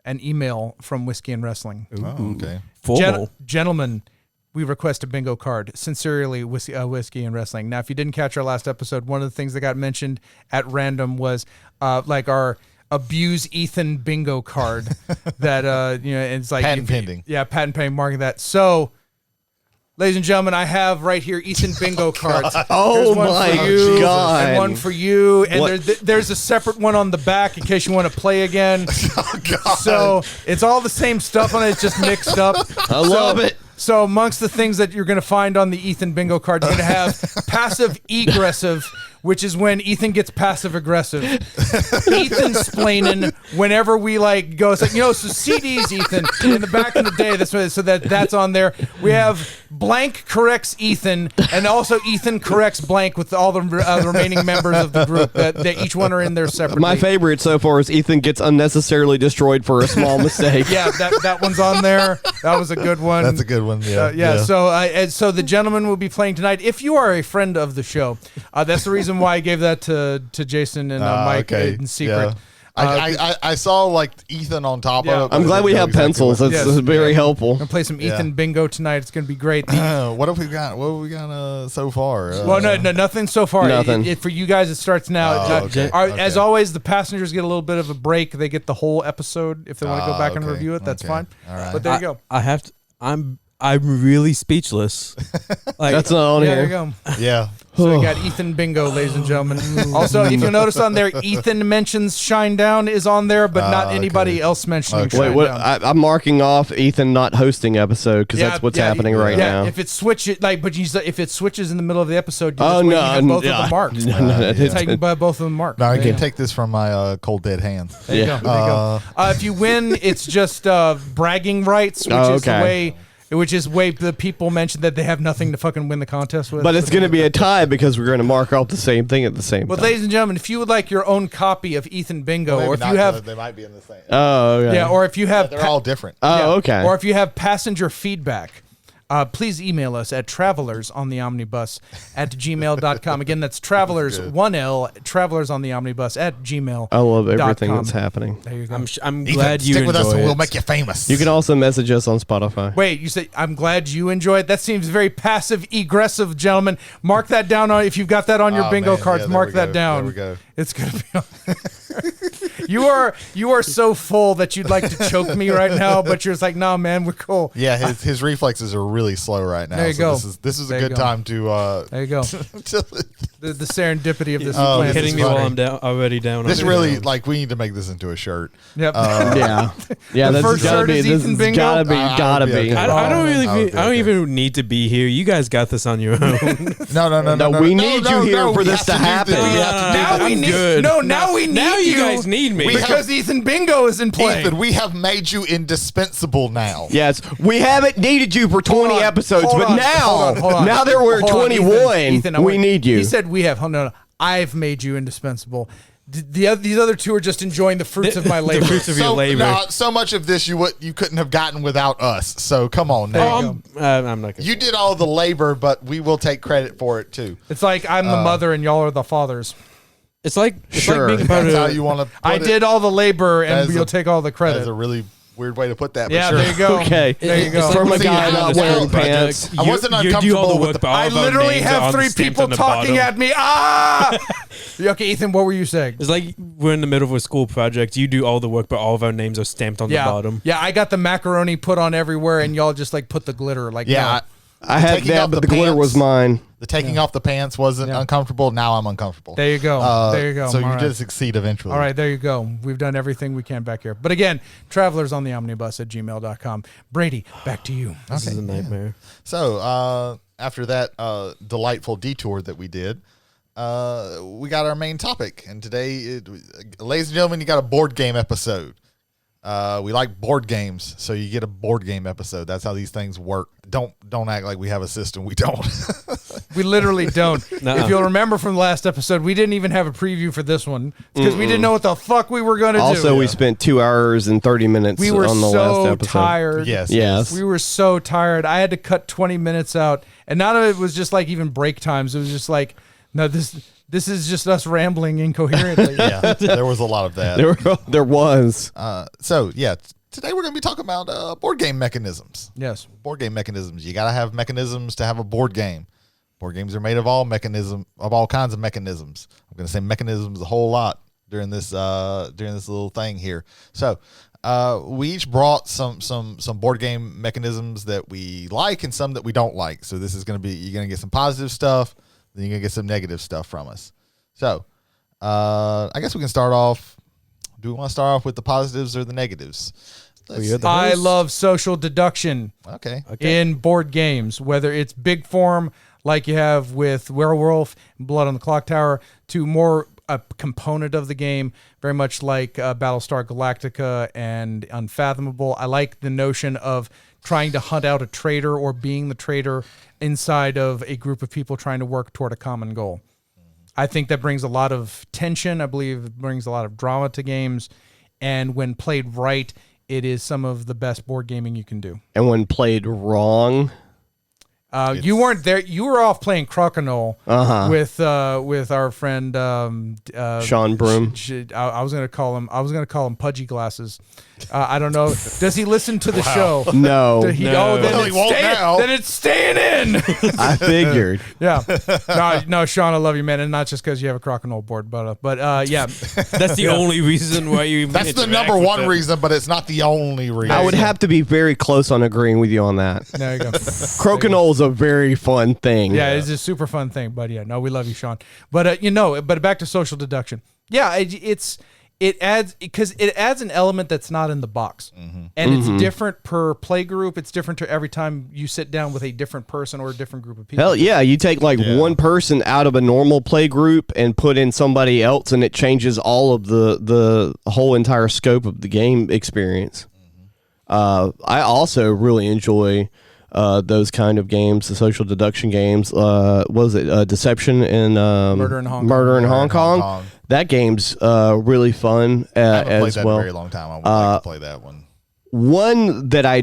An email from Whiskey and Wrestling. Oh, okay. Formal. Gentlemen, we request a bingo card. Sincerely, Whiskey and Wrestling. Now, if you didn't catch our last episode, one of the things that got mentioned at random was like our abuse Ethan bingo card. That it's like Patent pending. Yeah, patent pending. Marking that. So, ladies and gentlemen, I have right here Ethan bingo cards. Oh, There's one my for you, God. and one for you, and What? there's a separate one on the back in case you want to play again. Oh, God. So it's all the same stuff on it. It's just mixed up. I love it. So amongst the things that you're going to find on the Ethan bingo card, you're going to have passive aggressive, which is when Ethan gets passive aggressive. Ethan splaining whenever we like go. It's like, so CDs, Ethan, in the back in the day. That's on there. We have blank corrects Ethan, and also Ethan corrects blank with all the remaining members of the group. That each one are in there separately. My favorite so far is Ethan gets unnecessarily destroyed for a small mistake. Yeah, that one's on there. That was a good one. That's a good one. Yeah. So the gentleman will be playing tonight. If you are a friend of the show, that's the reason why I gave that to Jason and Mike in secret. Yeah. I saw like Ethan on top Yeah. of it. I'm glad we have pencils. That's Yes. very helpful. I'm gonna play some Ethan bingo tonight. It's gonna be great. What have we got? What have we got so far? Well, no, nothing so far. Nothing. For you guys, it starts now. Oh, okay. As always, the passengers get a little bit of a break. They get the whole episode if they want to go back and okay. review it. That's Okay. fine. All right. But there you go. I have to. I'm really speechless. Like, That's not on There you here. go. Yeah. So we got Ethan bingo, ladies and gentlemen. Also, if you'll notice on there, Ethan mentions Shine Down is on there, but not anybody okay. else mentioning Okay. Shine Wait, Down. I'm marking off Ethan not hosting episode because that's what's happening right now. If it switches, if it switches in the middle of the episode, you Oh, just no, you have both no, of them marked. no, Take both of them marked. Now I There can you go. take this from my cold dead hands. There you go. There you go. If you win, it's just bragging rights, which is way the people mention that they have nothing to fucking win the contest with. But it's going to be a tie because we're going to mark off the same thing at the same Well, time. ladies and gentlemen, if you would like your own copy of Ethan Bingo, Maybe or if not, you have, they might be in the same. Oh, okay. or if you have, They're all different. Oh, okay. or if you have passenger feedback, please email us at travelersontheomnibus@gmail.com. Again, that's travelers, 1L, travelersontheomnibus@gmail.com. I love everything that's happening. There you go. I'm Ethan, glad you stick with us enjoy and we'll it. make you famous. You can also message us on Spotify. Wait, you say, I'm glad you enjoy it? That seems very passive-aggressive, gentlemen. Mark that down. If you've got that on your Oh, bingo man, cards, yeah, there mark we that go. down. There we go. It's going to be on. You are so full that you'd like to choke me right now, but you're just like, nah, man, we're cool. Yeah, his reflexes are really slow right now. There you so go. This is a There you good go. time to There you go. to the serendipity of this. Oh, plan. this Kidding is me while funny. I'm down already down. This on really it. like we need to make this into a shirt. Yep. Yeah, yeah. The That's first gotta shirt be. is This Ethan has Bingo? gotta be. I Gotta would be be. okay. I don't really. I would be I don't okay. even need to be here. You guys got this on your own. No. We need you here for we this have to do happen. this. We have to do Now this. we I'm need. good. No, now we need Now you guys need me. because Ethan Bingo is in play. Ethan, we have made you indispensable now. Yes, we haven't needed you for 20 on, episodes, hold but on, now, hold on. now that we're Hold on, 21, Ethan, I we want- need you. He said we have. Hold on, no, I've made you indispensable. These other two are just enjoying the fruits of my labor. The fruits of your So, labor. so much of this you couldn't have gotten without us. So come on now. I'm not gonna. You did all the labor, but we will take credit for it too. It's like I'm the mother and y'all are the fathers. It's like Sure. being a part That's how of. you want to. I did all the labor That and is you'll a- take all the That's credit. a really weird way to put that. But Yeah, sure. there you go. Okay. There you go. From a See, guy I not was wearing out, pants. I wasn't You do all the uncomfortable work, with but all I of our literally names are have on the 3 stamped people on the talking bottom. at me. Ah! Okay, Ethan, what were you saying? It's like we're in the middle of a school project. You do all the work, but all of our names are stamped on the bottom. Yeah, I got the macaroni put on everywhere, and y'all just like put the glitter. Like, Yeah, no. I had taking that, off but the the glitter pants. was mine. The taking off the pants wasn't Yeah. uncomfortable. Now I'm uncomfortable. There you go. There you go. So All you right. did succeed eventually. All right, there you go. We've done everything we can back here. But again, travelers on the omnibus at gmail.com. Brady, back to you. This is a nightmare. So after that delightful detour that we did, we got our main topic, and today, ladies and gentlemen, you got a board game episode. We like board games, so you get a board game episode. That's how these things work. Don't act like we have a system. We don't. We literally don't. Nuh-uh. If you'll remember from the last episode, we didn't even have a preview for this one because we didn't know what the fuck we were going to do. Also, we spent 2 hours and 30 minutes We were on the so last episode. tired. Yes. Yes. We were so tired. I had to cut 20 minutes out. And none of it was just like even break times. It was just like, no, this is just us rambling incoherently. Yeah, there was a lot of that. There was. So yeah, today we're going to be talking about board game mechanisms. Yes. Board game mechanisms. You got to have mechanisms to have a board game. Board games are made of all kinds of mechanisms. I'm going to say mechanisms a whole lot during this little thing here. So we each brought some board game mechanisms that we like and some that we don't like. So this is going to be, you're going to get some positive stuff, then you're going to get some negative stuff from us. So I guess we can start off. Do we want to start off with the positives or the negatives? Let's you're see. the I host. love social deduction Okay. in board games, whether it's big form like you have with Werewolf, Blood on the Clock Tower, to more a component of the game, very much like Battlestar Galactica and Unfathomable. I like the notion of trying to hunt out a traitor or being the traitor inside of a group of people trying to work toward a common goal. I think that brings a lot of tension. I believe it brings a lot of drama to games. And when played right, it is some of the best board gaming you can do. And when played wrong, You weren't there. You were off playing Crokinole with our friend Sean Broom. I was gonna call him Pudgy Glasses. I don't know. Does he listen to the show? No. Did he, No. then, Well, he won't now. then it's staying in. I figured. Yeah. No, Sean, I love you, man, and not just because you have a Crokinole board, but yeah. That's the only reason why you. That's the interact number with one it. reason, but it's not the only reason. I would have to be very close on agreeing with you on that. There you go. Crokinole is a very fun thing. Yeah, it's a super fun thing, but yeah, no, we love you, Sean. But but back to social deduction. Yeah, it adds an element that's not in the box, and it's different per play group. It's different to every time you sit down with a different person or a different group of people. Hell yeah, you take one person out of a normal play group and put in somebody else, and it changes all of the whole entire scope of the game experience. I also really enjoy those kind of games, the social deduction games. What was it Deception and Murder in Hong Kong. Murder in Hong Kong. Kong. That game's really fun I haven't played as that well. in a very long time. I would like to play that one One that I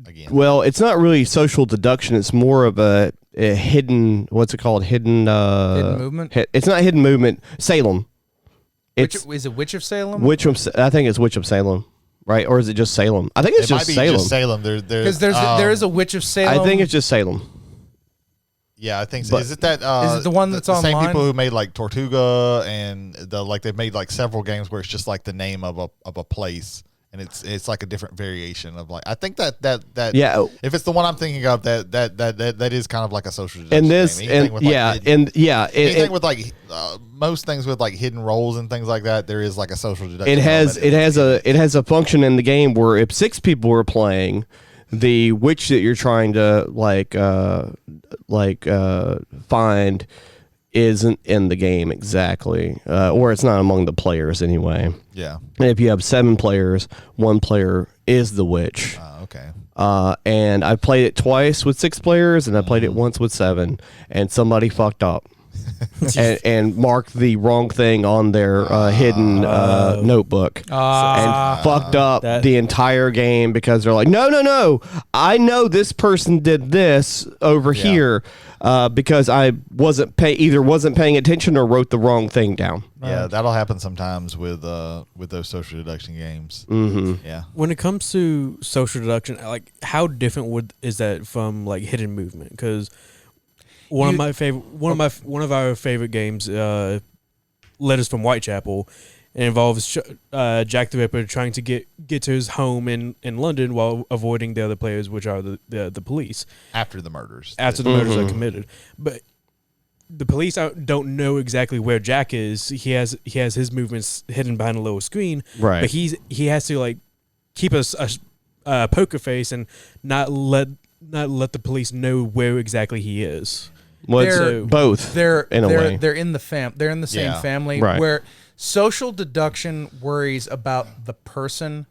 again. well, it's not really social deduction. It's more of a hidden. What's it called? Hidden movement? It's not hidden movement. Salem. Is it Witch of Salem? I think it's Witch of Salem, right? Or is it just Salem? I think it's It might just be Salem. just Salem. Because there is a Witch of Salem. I think it's just Salem. Yeah, I think so. But- Is it that? Is it the one that's the same online? people who made like Tortuga and they've made like several games where it's just like the name of a place and it's like a different variation of like I think that Yeah. if it's the one I'm thinking of that is kind of like a social deduction And this game. Anything and with, like, yeah hidden- and yeah anything it, with like most things with like hidden roles and things like that, there is like a social deduction. it has element it has a function in the game where if 6 people are playing, the witch that you're trying to find isn't in the game exactly, or it's not among the players anyway. Yeah. And if you have 7 players, 1 player is the witch. Okay. And I played it twice with 6 players, and I played it once with 7, and somebody fucked up and marked the wrong thing on their hidden notebook and fucked up the entire game because they're like, no, I know this person did this over here because I wasn't paying attention or wrote the wrong thing down. Yeah, that'll happen sometimes with those social deduction games. Mm-hmm. Yeah. When it comes to social deduction, like how different is that from like hidden movement? Because one of our favorite games, Letters from Whitechapel, it involves Jack the Ripper trying to get to his home in London while avoiding the other players, which are the police. After the murders. After the murders are committed. But the police don't know exactly where Jack is. He has his movements hidden behind a little screen. Right. But he has to like keep a poker face and not let the police know where exactly he is. Well, both. They're in a way. They're in the They're in the same family. Right. Where social deduction worries about the person,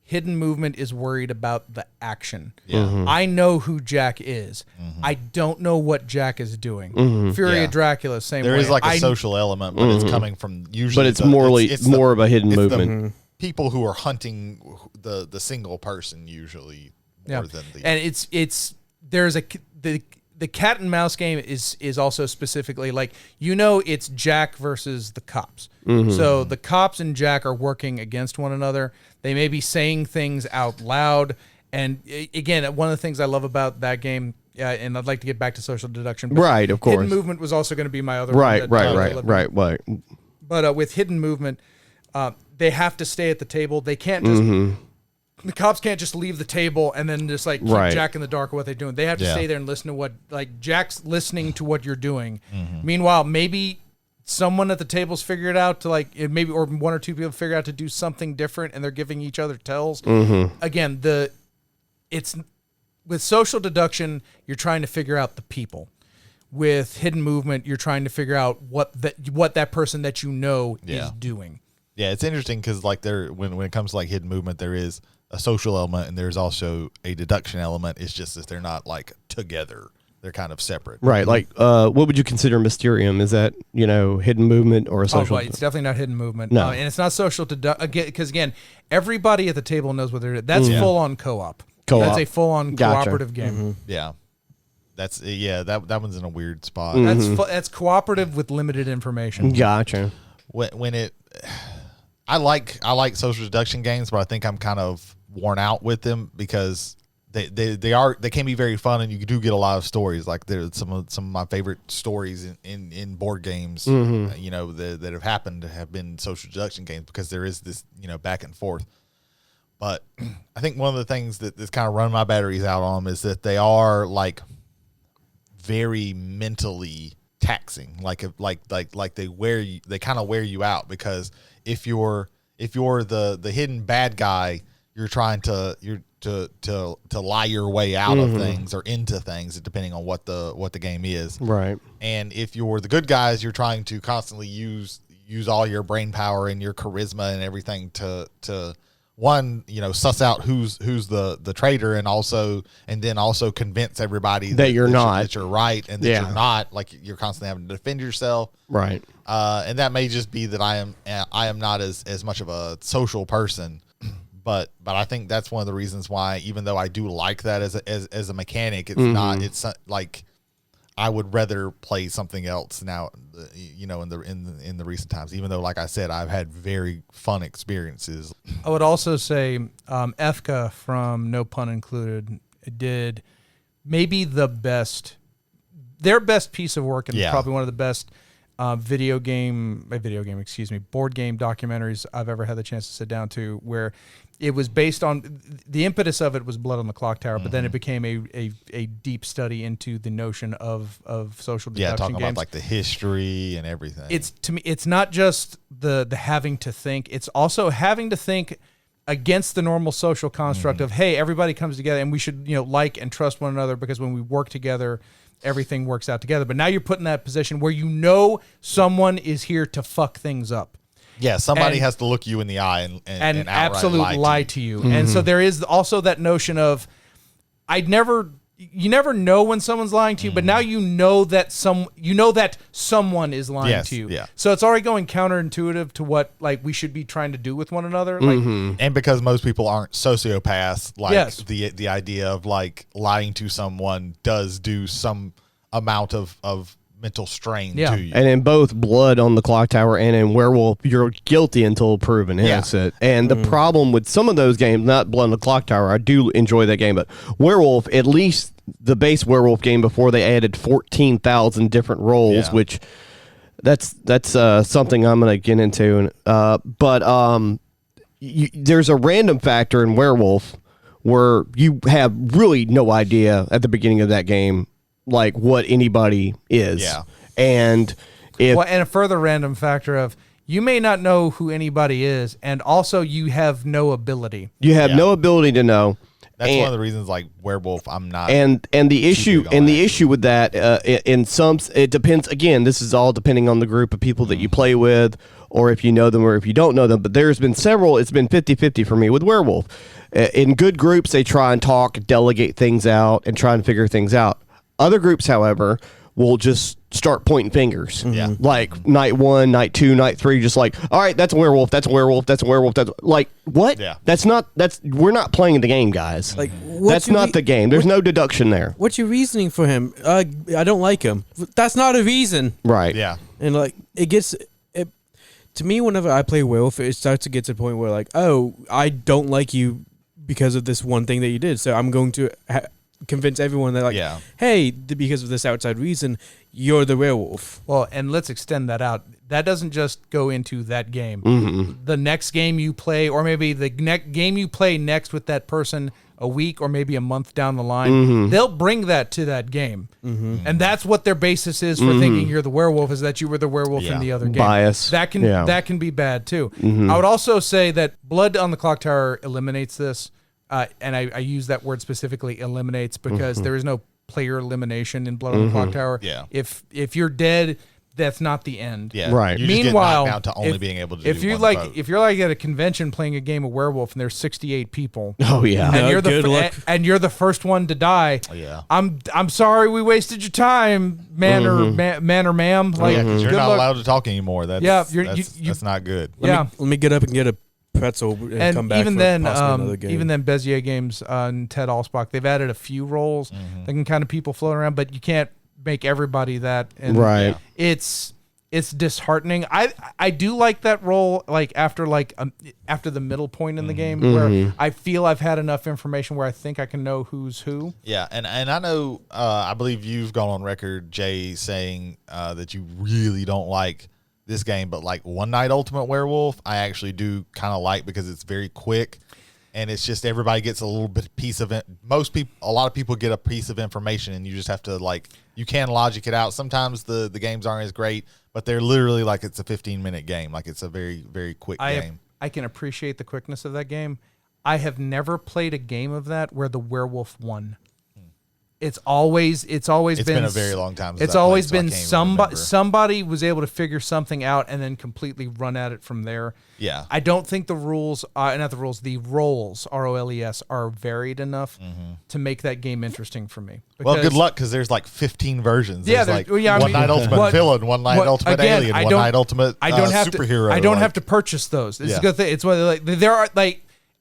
hidden movement is worried about the action. Yeah. Mm-hmm. I know who Jack is. I don't know what Jack is doing. Fury Yeah. of Dracula, same There way. is like a social element, but it's coming from usually. But it's more of a hidden it's movement. The people who are hunting the single person usually more than the. And there's the cat and mouse game is also specifically like, it's Jack versus the cops. So the cops and Jack are working against one another. They may be saying things out loud. And again, one of the things I love about that game, and I'd like to get back to social deduction. But Right, of course. Hidden movement was also going to be my other Right. one. But with hidden movement, they have to stay at the table. They can't just... The cops can't just leave the table and then just like keep Jack in the dark of what they're doing. They have to stay there and listen to what, like, Jack's listening to what you're doing. Meanwhile, maybe someone at the table's figured out to like, or 1 or 2 people figure out to do something different and they're giving each other tells. Again, it's with social deduction, you're trying to figure out the people. With hidden movement, you're trying to figure out what that person that is doing. Yeah, it's interesting because like when it comes to like hidden movement, there is a social element and there's also a deduction element. It's just that they're not like together; they're kind of separate. Right. Like, what would you consider Mysterium? Is that hidden movement or a social? It's definitely not hidden movement. No, and it's not social because again, everybody at the table knows what they're doing. That's full on co-op. That's a full on cooperative game. Yeah. That's that one's in a weird spot. That's cooperative with limited information. Gotcha. I like social deduction games, but I think I'm kind of worn out with them because they can be very fun and you do get a lot of stories. Like there's some of my favorite stories in board games, that have happened to have been social deduction games because there is this back and forth. But I think one of the things that's kind of running my batteries out on them is that they are like very mentally taxing. Like they kind of wear you out because if you're the hidden bad guy, you're trying to lie your way out of things or into things depending on what the game is. Right. And if you're the good guys, you're trying to constantly use all your brain power and your charisma and everything to one, suss out who's the traitor and then also convince everybody that you're not, that you're right and that you're not, like you're constantly having to defend yourself. Right. And that may just be that I am not as much of a social person, but I think that's one of the reasons why, even though I do like that as a mechanic, it's not, it's like I would rather play something else now, in the recent times, even though, like I said, I've had very fun experiences. I would also say EFKA from No Pun Included did maybe their best piece of work and probably one of the best board game documentaries I've ever had the chance to sit down to, where it was based on the impetus of it was Blood on the Clock Tower, but then it became a deep study into the notion of social deduction talking games. about like the history and everything. It's, to me, it's not just the having to think, it's also having to think against the normal social construct of, hey, everybody comes together and we should, like and trust one another, because when we work together, everything works out together. But now you're put in that position where someone is here to fuck things up. Yeah, somebody has to look you in the eye and outright absolutely lie to you. And so there is also that notion of, you never know when someone's lying to you, but now you know that someone is lying to you. Yeah. So it's already going counterintuitive to what we should be trying to do with one another. And because most people aren't sociopaths, Yes. the idea of lying to someone does do some amount of mental strain to you. And in both Blood on the Clock Tower and in Werewolf, you're guilty until proven innocent. And the problem with some of those games, not Blood on the Clock Tower, I do enjoy that game, but Werewolf, at least the base Werewolf game before they added 14,000 different roles, which that's something I'm going to get into. But there's a random factor in Werewolf where you have really no idea at the beginning of that game what anybody is. Yeah. And and a further random factor of, you may not know who anybody is, and also you have no ability. You have no ability to know. That's one of the reasons, Werewolf, I'm not. And the issue with that, in some, it depends. Again, this is all depending on the group of people that you play with, or if you know them, or if you don't know them. But there's been several. It's been 50-50 for me with Werewolf. In good groups, they try and talk, delegate things out, and try and figure things out. Other groups, however, will just start pointing fingers. Yeah. Like night 1, night 2, night 3, just all right, that's a werewolf, that's a werewolf, that's a werewolf, that's what? Yeah. We're not playing the game, guys. That's not the game. There's no deduction there. What's your reasoning for him? I don't like him. That's not a reason. Right. Yeah. And to me, whenever I play werewolf, it starts to get to the point where I don't like you because of this one thing that you did. So I'm going to convince everyone that hey, because of this outside reason, you're the werewolf. Well, and let's extend that out. That doesn't just go into that game. The next game you play, or maybe the game you play next with that person a week or maybe a month down the line, they'll bring that to that game. And that's what their basis is for thinking you're the werewolf, is that you were the werewolf in the other game. Bias. That can be bad too. I would also say that Blood on the Clock Tower eliminates this. And I use that word specifically, eliminates, because there is no player elimination in Blood on the Clock Tower. Yeah. If you're dead, that's not the end. Yeah. Right. You just Meanwhile, get knocked down to only being able to if do you're one vote. if you're at a convention playing a game of Werewolf and there's 68 people, Oh yeah. and you're good luck. and you're the first one to die, Yeah. I'm sorry we wasted your time, man or ma'am. Yeah, because you're good not luck. allowed to talk anymore. That's, that's not good. Let me get up and get a pretzel and come back. Even for then, possibly another game. even then, Bezier Games and Ted Allsbach, they've added a few roles. They can kind of people floating around, but you can't make everybody that. And Right. It's disheartening. I do like that role, after the middle point in the game, where I feel I've had enough information where I think I can know who's who. Yeah, and I know, I believe you've gone on record, Jay, saying that you really don't like this game, but One Night Ultimate Werewolf, I actually do kind of like, because it's very quick, and it's just everybody gets a little bit piece of it. A lot of people get a piece of information, and you just have to you can logic it out. Sometimes the games aren't as great, but they're literally it's a 15-minute game. It's a very, very quick game. I can appreciate the quickness of that game. I have never played a game of that where the werewolf won. It's been a very long time since It's I always played, so I been can't even remember. somebody was able to figure something out and then completely run at it from there. Yeah. I don't think the roles, the roles, ROLES, are varied enough to make that game interesting for me. Well, good luck, because there's 15 versions. Yeah, There's One Night Ultimate Villain, One Night Ultimate Alien, One Night Ultimate Superhero. I don't have to purchase those. It's a good thing. It's what there are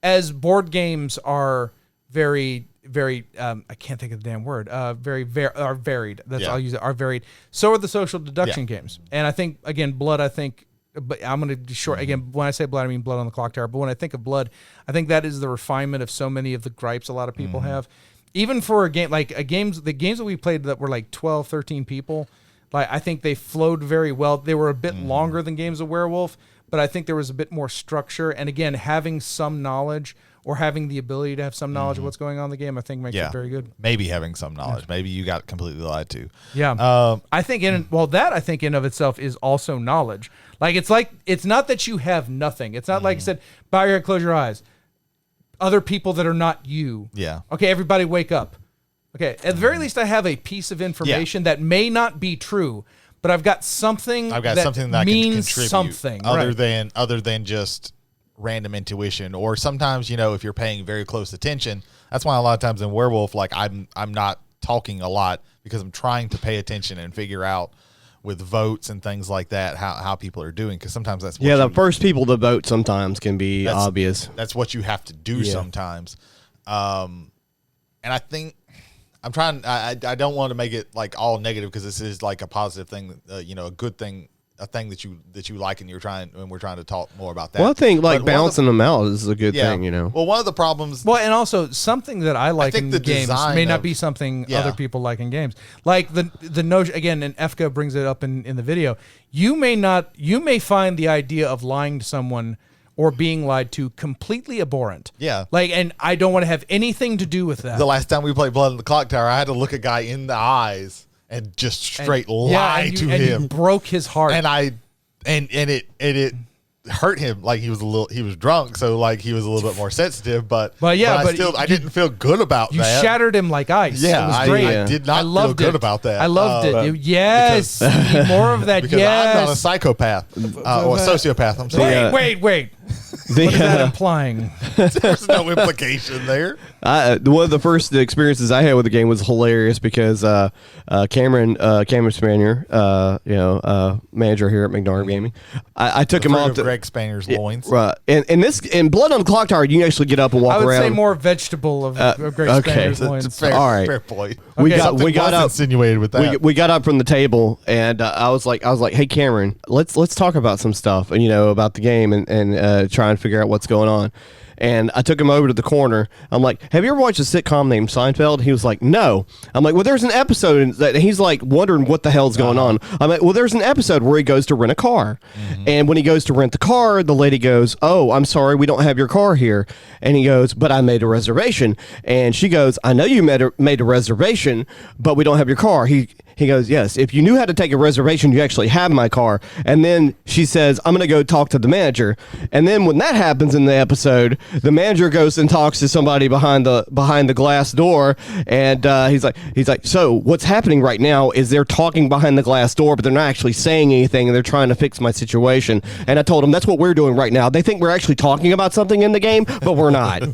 as board games are very I can't think of the damn word. Are varied. I'll use it. Are varied. So are the social deduction games. And I think Blood. But I'm going to be short again. When I say Blood, I mean Blood on the Clock Tower. But when I think of Blood, I think that is the refinement of so many of the gripes a lot of people have. Even for a game the games that we played that were 12, 13 people. Like I think they flowed very well. They were a bit longer than games of Werewolf, but I think there was a bit more structure. And again, having some knowledge or having the ability to have some knowledge of what's going on in the game, I think makes it very good. Maybe having some knowledge. Maybe you got completely lied to. Yeah. I think that I think in of itself is also knowledge. Like it's not that you have nothing. It's not like I said, bow your head, close your eyes. Other people that are not you. Yeah. Okay, everybody wake up. Okay, at the very least I have a piece of information that may not be true, but I've got something that means can contribute something other than just random intuition. Or sometimes, if you're paying very close attention, that's why a lot of times in Werewolf, like I'm not talking a lot because I'm trying to pay attention and figure out with votes and things like that how people are doing, because sometimes that's what the first people to vote sometimes can be obvious. That's what you have to do sometimes. And I think I'm trying. I don't want to make it like all negative, because this is like a positive thing, a good thing, a thing that you like, and we're trying to talk more about that. Well, I think balancing them out is a good thing, Well, one of the problems. Well, and also something that I like in the games may not be something other people like in games. Like the notion, again, and Efka brings it up in the video. You may find the idea of lying to someone or being lied to completely abhorrent. Yeah. And I don't want to have anything to do with that. The last time we played Blood in the Clock Tower, I had to look a guy in the eyes and just straight lie to him. You broke his heart. And it hurt him. Like he was drunk, so like he was a little bit more sensitive, but I didn't feel good about that. You shattered him like ice. Yeah, it was great. I did not feel good about that. I loved it. Yes, more of that. Because yes, I'm not a psychopath or a sociopath. I'm sorry. Wait. What is that implying? There's no implication there. One of the first experiences I had with the game was hilarious because Cameron Spanier, manager here at McDonald Gaming, I took him off to Greg Spanier's loins. Right, in Blood on the Clock Tower, you can actually get up and walk around. I would say more vegetable of Greg Spanier's loins. All right, fair point. We got up insinuated with that. We got up from the table, and I was like, hey Cameron, let's talk about some stuff, about the game and try and figure out what's going on. And I took him over to the corner. I'm like, have you ever watched a sitcom named Seinfeld? He was like, no. I'm like, well, there's an episode that he's like wondering what the hell's going on. I'm like, well, there's an episode where he goes to rent a car. And when he goes to rent the car, the lady goes, oh, I'm sorry, we don't have your car here. And he goes, but I made a reservation. And she goes, I know you made a reservation, but we don't have your car. He goes, yes, if you knew how to take a reservation, you actually have my car. And then she says, I'm going to go talk to the manager. And then when that happens in the episode, the manager goes and talks to somebody behind the glass door. And he's like, so what's happening right now is they're talking behind the glass door, but they're not actually saying anything, and they're trying to fix my situation. And I told him, that's what we're doing right now. They think we're actually talking about something in the game, but we're not.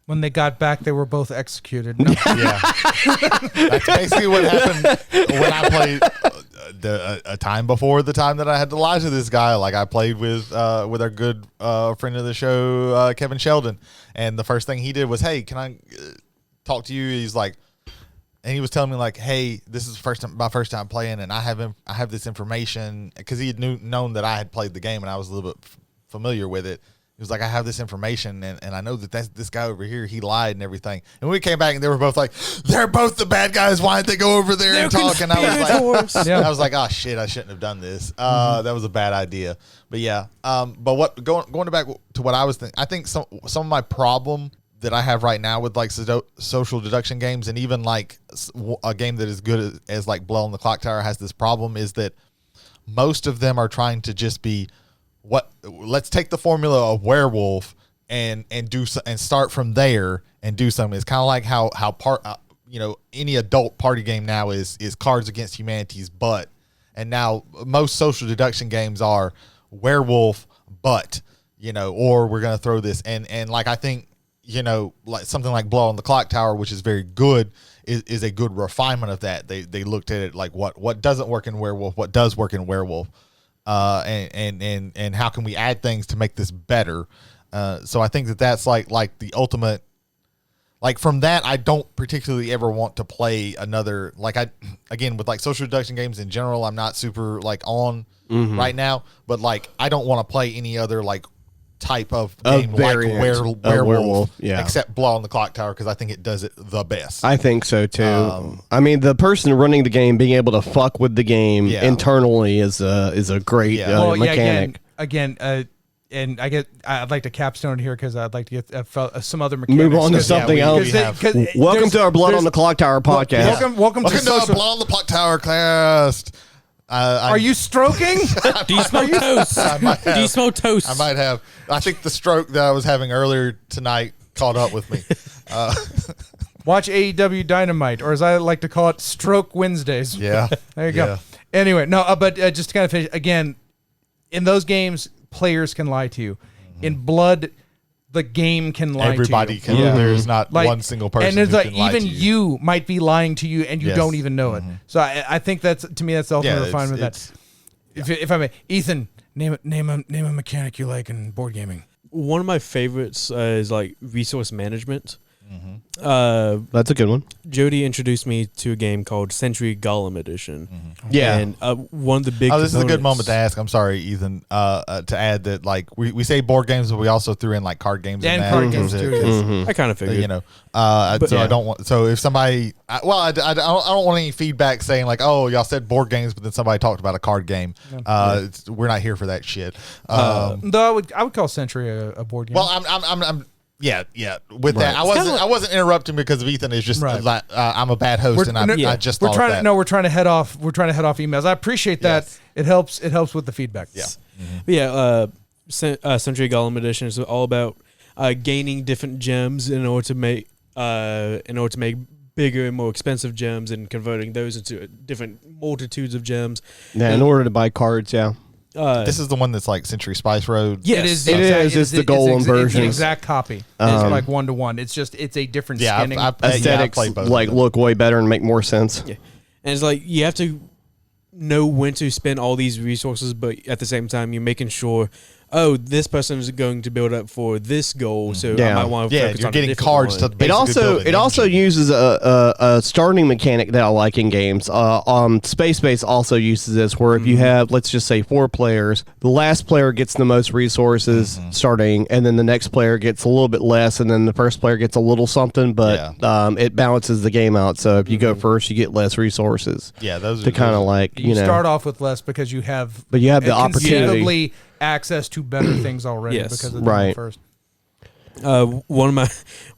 When they got back, they were both executed. No. Yeah, that's basically what happened when I played a time before the time that I had to lie to this guy. Like I played with our good friend of the show, Kevin Sheldon, and the first thing he did was, "Hey, can I talk to you?" He's like, and he was telling me like, "Hey, this is my first time playing, and I have this information," because he had known that I had played the game and I was a little bit familiar with it. He was like, I have this information, and I know that's this guy over here, he lied and everything. And we came back, and they were both like, they're both the bad guys. Why didn't they go over there and talk? And I was like, oh, shit, I shouldn't have done this. That was a bad idea. But, yeah. But going back to what I was thinking, I think some of my problem that I have right now with, like, social deduction games, and even, like, a game that is good as like, Blood on the Clock Tower has this problem, is that most of them are trying to just be, let's take the formula of Werewolf and start from there and do something. It's kind of like how any adult party game now is Cards Against Humanity's butt, and now most social deduction games are Werewolf but or we're gonna throw this and like I think like something like Blood on the Clock Tower, which is very good, is a good refinement of that. They looked at it like what doesn't work in Werewolf, what does work in Werewolf. And how can we add things to make this better? So I think that's like the ultimate. Like from that, I don't particularly ever want to play another. Like again with like social deduction games in general, I'm not super like on right now. But like I don't want to play any other like type of game like variant, werewolf, yeah. except Blood on the Clock Tower, because I think it does it the best. I think so too. I mean, the person running the game being able to fuck with the game internally is a great mechanic. And I'd like to capstone it here because I'd like to get some other mechanics. Move on to something else. Welcome to our Blood on the Clock Tower podcast. Welcome to our Blood on the Clock Tower class. Are you stroking? Do you smell toast? Do you smell toast? I might have. I think the stroke that I was having earlier tonight caught up with me. Watch AEW Dynamite, or as I like to call it, Stroke Wednesdays. Yeah. There you go. Anyway, but just to kind of finish, again, in those games, players can lie to you. In Blood, the game can lie Everybody to you. can. There's not one single person and it's who like can lie even to you. you might be lying to you and you don't even know it. So I think that's the ultimate refinement of that. If I may, Ethan, name a mechanic you like in board gaming. One of my favorites is like resource management. That's a good one. Jody introduced me to a game called Century Golem Edition. Yeah. And one of the big this is a good moment to ask. I'm sorry, Ethan, to add that like we say board games, but we also threw in like card games and card games too. I kind of figured. I don't want. So if somebody, I don't want any feedback saying like, oh, y'all said board games, but then somebody talked about a card game. We're not here for that shit. Though I would call Century a board game. Well, I'm. Yeah. With that, I wasn't interrupting because of Ethan. Is just like I'm a bad host, I just thought that. We're trying to head off. We're trying to head off emails. I appreciate that. Yes. It helps with the feedback. Yeah. Century Golem Edition is all about gaining different gems in order to make bigger and more expensive gems and converting those into different multitudes of gems. Yeah, in order to buy cards. Yeah. This is the one that's like Century Spice Road. Yes, it is. It's the Golem version. It's an exact copy. It's like 1-to-1. It's a different skinning. Aesthetics look way better and make more sense. Yeah. And it's like you have to know when to spend all these resources, but at the same time you're making sure, this person is going to build up for this goal, so I might want to focus on you're getting cards to it also uses a starting mechanic that I like in games. Space Base also uses this, where if you have, let's just say, 4 players, the last player gets the most resources starting, and then the next player gets a little bit less, and then the first player gets a little something, but it balances the game out. So if you go first, you get less resources. Yeah, those to kind of like you start off with less because you have, but you have the opportunity. Access to better things already because of the first. One of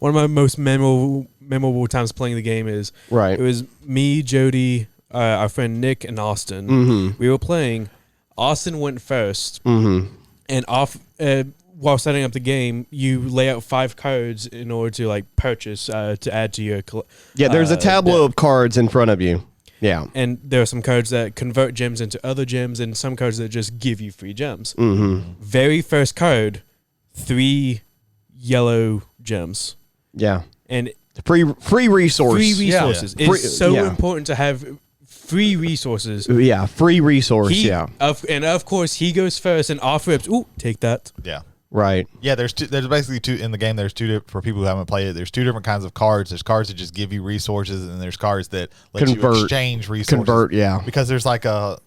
my most memorable times playing the game is it was me, Jody, our friend Nick, and Austin. We were playing. Austin went first, and while setting up the game, you lay out 5 cards in order to like purchase to add to your. There's a tableau of cards in front of you. Yeah. And there are some cards that convert gems into other gems and some cards that just give you free gems. Very first card, 3 yellow gems. Yeah. And free resource. Free resources. Yeah. It's so important to have free resources. Yeah, free resource, and of course, he goes first and off rips. Ooh, take that. Yeah. Right. Yeah, there's basically 2 in the game. There's 2 for people who haven't played it. There's 2 different kinds of cards. There's cards that just give you resources, and there's cards that let you exchange resources. Because there's like a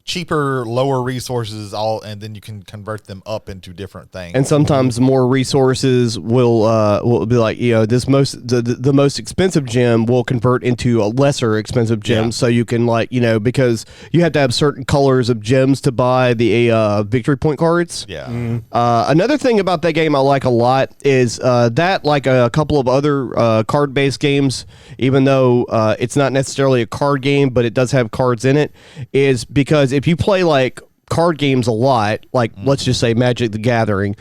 cheaper, lower resources, and then you can convert them up into different things. And sometimes more resources will be like, this the most expensive gem will convert into a lesser expensive gem, so you can because you have to have certain colors of gems to buy the victory point cards. Yeah. Another thing about that game I like a lot is that, like a couple of other card-based games, even though it's not necessarily a card game, but it does have cards in it, is because if you play like card games a lot, like let's just say Magic the Gathering,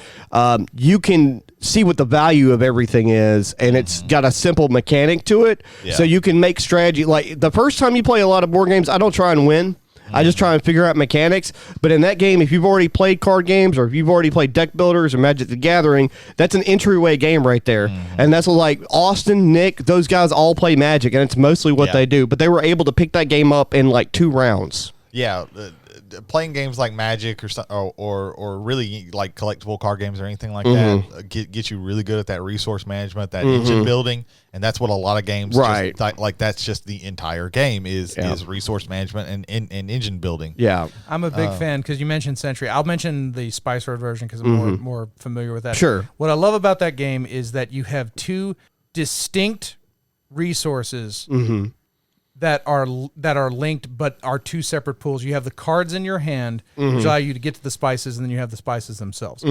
you can see what the value of everything is, and it's got a simple mechanic to it, so you can make strategy. Like the first time you play a lot of board games, I don't try and win. I just try and figure out mechanics. But in that game, if you've already played card games, or if you've already played deck builders or Magic the Gathering, that's an entryway game right there. And that's what, like, Austin, Nick, those guys all play Magic, and it's mostly what they do. But they were able to pick that game up in like 2 rounds. Yeah, playing games like Magic or really like collectible card games or anything like that get you really good at that resource management, that engine building, and that's what a lot of games like that's just the entire game is resource management and engine building. Yeah, I'm a big fan because you mentioned Century. I'll mention the Spice Road version because I'm more familiar with that. Sure. What I love about that game is that you have two distinct resources that are linked but are two separate pools. You have the cards in your hand, which allow you to get to the spices, and then you have the spices themselves.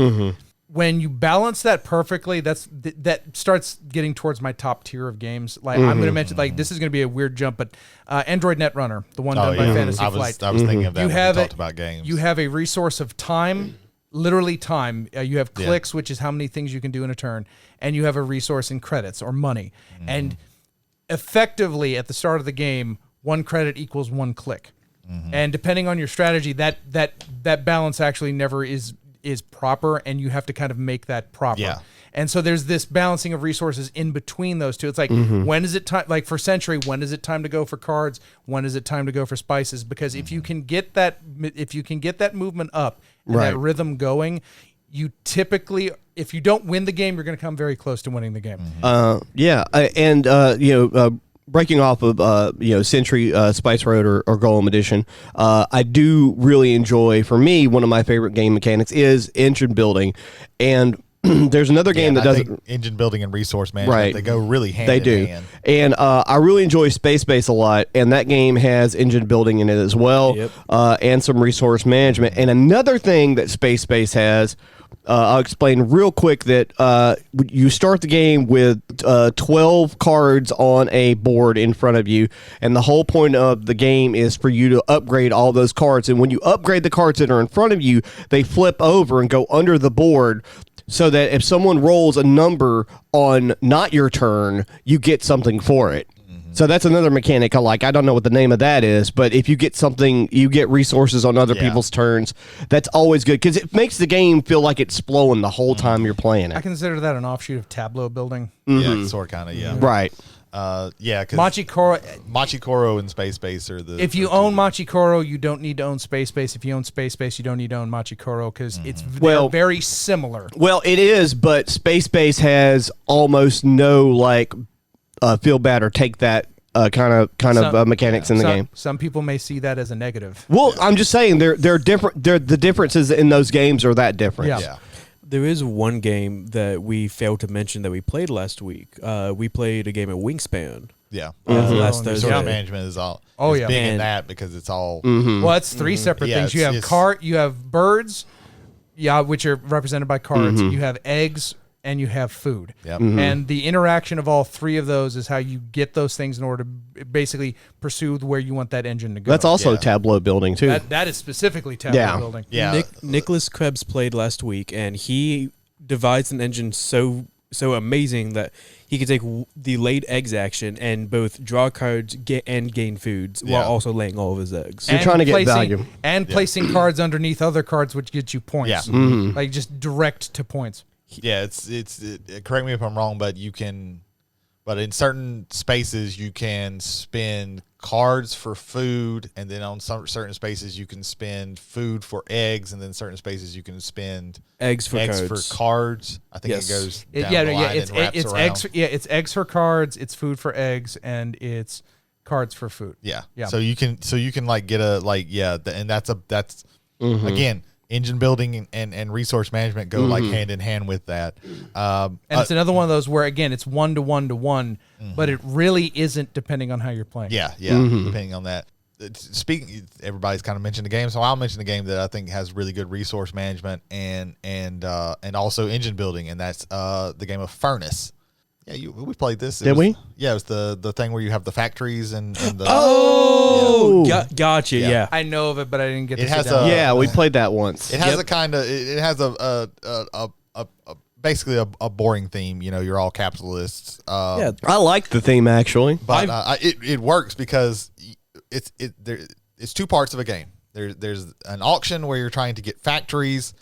When you balance that perfectly, that starts getting towards my top tier of games. Like I'm going to mention, like this is going to be a weird jump, but Android Netrunner, the one done by Fantasy Flight. I was thinking of that when we talked about games. You have a resource of time, literally time. You have clicks, which is how many things you can do in a turn, and you have a resource in credits or money. And effectively, at the start of the game, 1 credit equals 1 click. And depending on your strategy, that balance actually never is proper, and you have to kind of make that proper. Yeah. And so there's this balancing of resources in between those two. It's like, when is it time, like for Century, when is it time to go for cards? When is it time to go for spices? Because if you can get that movement up and that rhythm going, you typically, if you don't win the game, you're going to come very close to winning the game. Breaking off of Century Spice Road or Golem Edition, I do really enjoy. For me, one of my favorite game mechanics is engine building, and there's another game that does engine building and resource management. Right. They go really hand in hand. And I really enjoy Space Base a lot, and that game has engine building in it as well, and some resource management. And another thing that Space Base has, I'll explain real quick that you start the game with 12 cards on a board in front of you, and the whole point of the game is for you to upgrade all those cards. And when you upgrade the cards that are in front of you, they flip over and go under the board, so that if someone rolls a number on not your turn, you get something for it. So that's another mechanic I like. I don't know what the name of that is, but if you get something, you get resources on other people's turns. That's always good because it makes the game feel like it's flowing the whole time you're playing it. I consider that an offshoot of tableau building. Yeah, sort of, kind of, Right. Because Machikoro and Space Base are the. If you own Machikoro, you don't need to own Space Base. If you own Space Base, you don't need to own Machikoro because they're very similar. Well, it is, but Space Base has almost no feel bad or take that kind of mechanics in the game. Some people may see that as a negative. Well, I'm just saying they're different. The differences in those games are that different. Yeah. There is one game that we failed to mention that we played last week. We played a game of Wingspan. Yeah. Last Thursday. Resource management is all. Big in that because it's all. Well, it's 3 separate things. You have you have birds, which are represented by cards. You have eggs, and you have food. Yep. And the interaction of all 3 of those is how you get those things in order to basically pursue where you want that engine to go. That's also tableau building too. That is specifically tableau building. Yeah. Nicholas Krebs played last week, and he divides an engine so amazing that he can take the laid eggs action and both draw cards and gain foods while also laying all of his eggs. You're trying to get value. And placing cards underneath other cards, which gets you points. Yeah. Like just direct to points. Yeah, it's correct me if I'm wrong, but in certain spaces you can spend cards for food, and then on some certain spaces you can spend food for eggs, and then certain spaces you can spend eggs for cards. I think it goes down the line and wraps it's around. it's eggs for cards, it's food for eggs, and it's cards for food. Yeah. So you can get and that's again. Engine building and resource management go hand in hand with that. And it's another one of those where, again, it's 1 to 1 to 1, but it really isn't depending on how you're playing. Yeah, depending on that. Everybody's kind of mentioned the game, so I'll mention the game that I think has really good resource management and also engine building, and that's the game of Furnace. Yeah, we played this. Did we? Yeah, it was the thing where you have the factories and the. Gotcha. Yeah, I know of it, but I didn't get. We played that once. It has it has a basically a boring theme. You're all capitalists. I like the theme actually, but it works because it's 2 parts of a game. There's an auction where you're trying to get factories.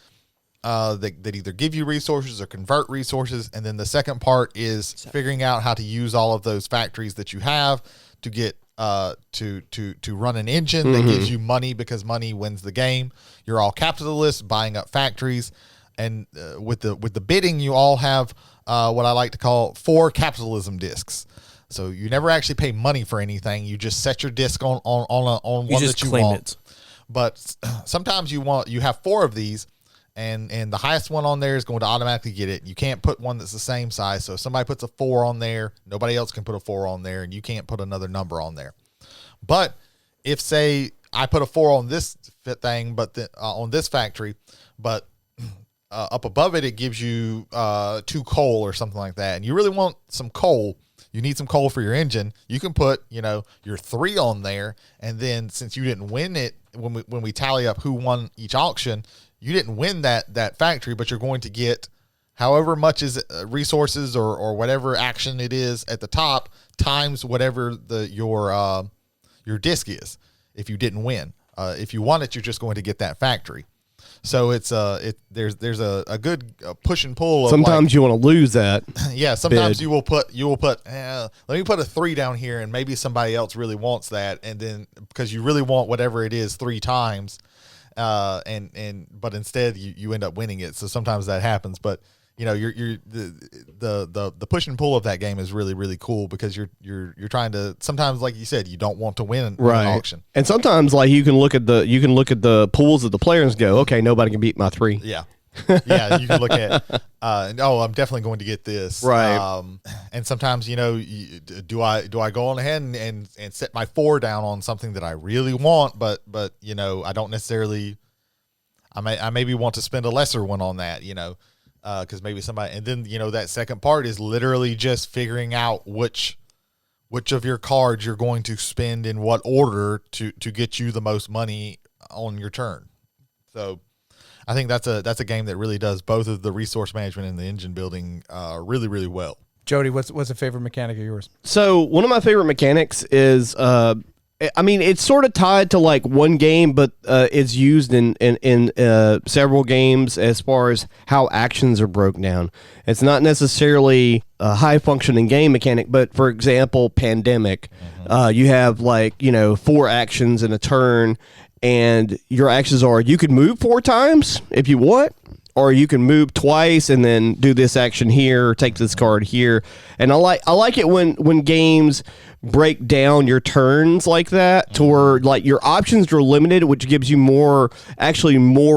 That either give you resources or convert resources, and then the second part is figuring out how to use all of those factories that you have to get to run an engine that gives you money because money wins the game. You're all capitalists buying up factories, and with the bidding, you all have what I like to call 4 capitalism discs. So you never actually pay money for anything. You just set your disc on one that you want. It. But sometimes you have 4 of these, and the highest one on there is going to automatically get it. You can't put one that's the same size. So if somebody puts a 4 on there, nobody else can put a 4 on there, and you can't put another number on there. But if, say, I put a 4 on this thing, but on this factory, but up above it, it gives you 2 coal or something like that, and you really want some coal. You need some coal for your engine. You can put, your 3 on there, and then since you didn't win it, when we tally up who won each auction, you didn't win that factory, but you're going to get however much is resources or whatever action it is at the top times whatever your disc is. If you didn't win, if you won it, you're just going to get that factory. So there's a good push and pull. Sometimes you want to lose that. Yeah. Sometimes you will put let me put a 3 down here, and maybe somebody else really wants that, and then because you really want whatever it is 3 times, but instead you end up winning it. So sometimes that happens, but the push and pull of that game is really, really cool because you're trying to, sometimes, like you said, you don't want to win an auction. And sometimes like you can look at the pools of the players and go, okay, nobody can beat my 3. Yeah. Yeah, you can look at I'm definitely going to get this. Right. And sometimes, do I go on ahead and set my 4 down on something that I really want, but I don't necessarily, I maybe want to spend a lesser one on that, because maybe somebody, and then that second part is literally just figuring out which of your cards you're going to spend in what order to get you the most money on your turn. So I think that's a game that really does both of the resource management and the engine building really, really well. Jody, what's a favorite mechanic of yours? So one of my favorite mechanics is it's sort of tied to like one game, but it's used in several games as far as how actions are broken down. It's not necessarily a high functioning game mechanic, but for example, Pandemic, you have 4 actions in a turn, and your actions are you can move 4 times if you want, or you can move twice and then do this action here, or take this card here. And I like it when games break down your turns like that, to where like your options are limited, which gives you more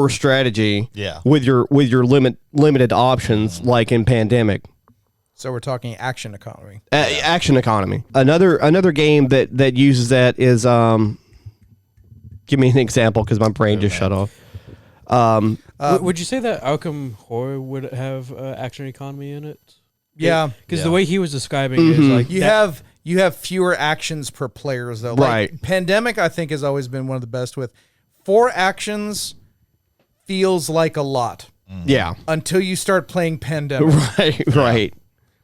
strategy. Yeah. With your limited options, like in Pandemic. So we're talking action economy. Action economy. Another game that uses that is give me an example because my brain just shut off. Would you say that Arkham Horror would have action economy in it? Yeah, because the way he was describing it is like you have fewer actions per players though. Right. Like, Pandemic, I think, has always been one of the best with 4 actions. Feels like a lot. Yeah. Until you start playing Pandemic. Right.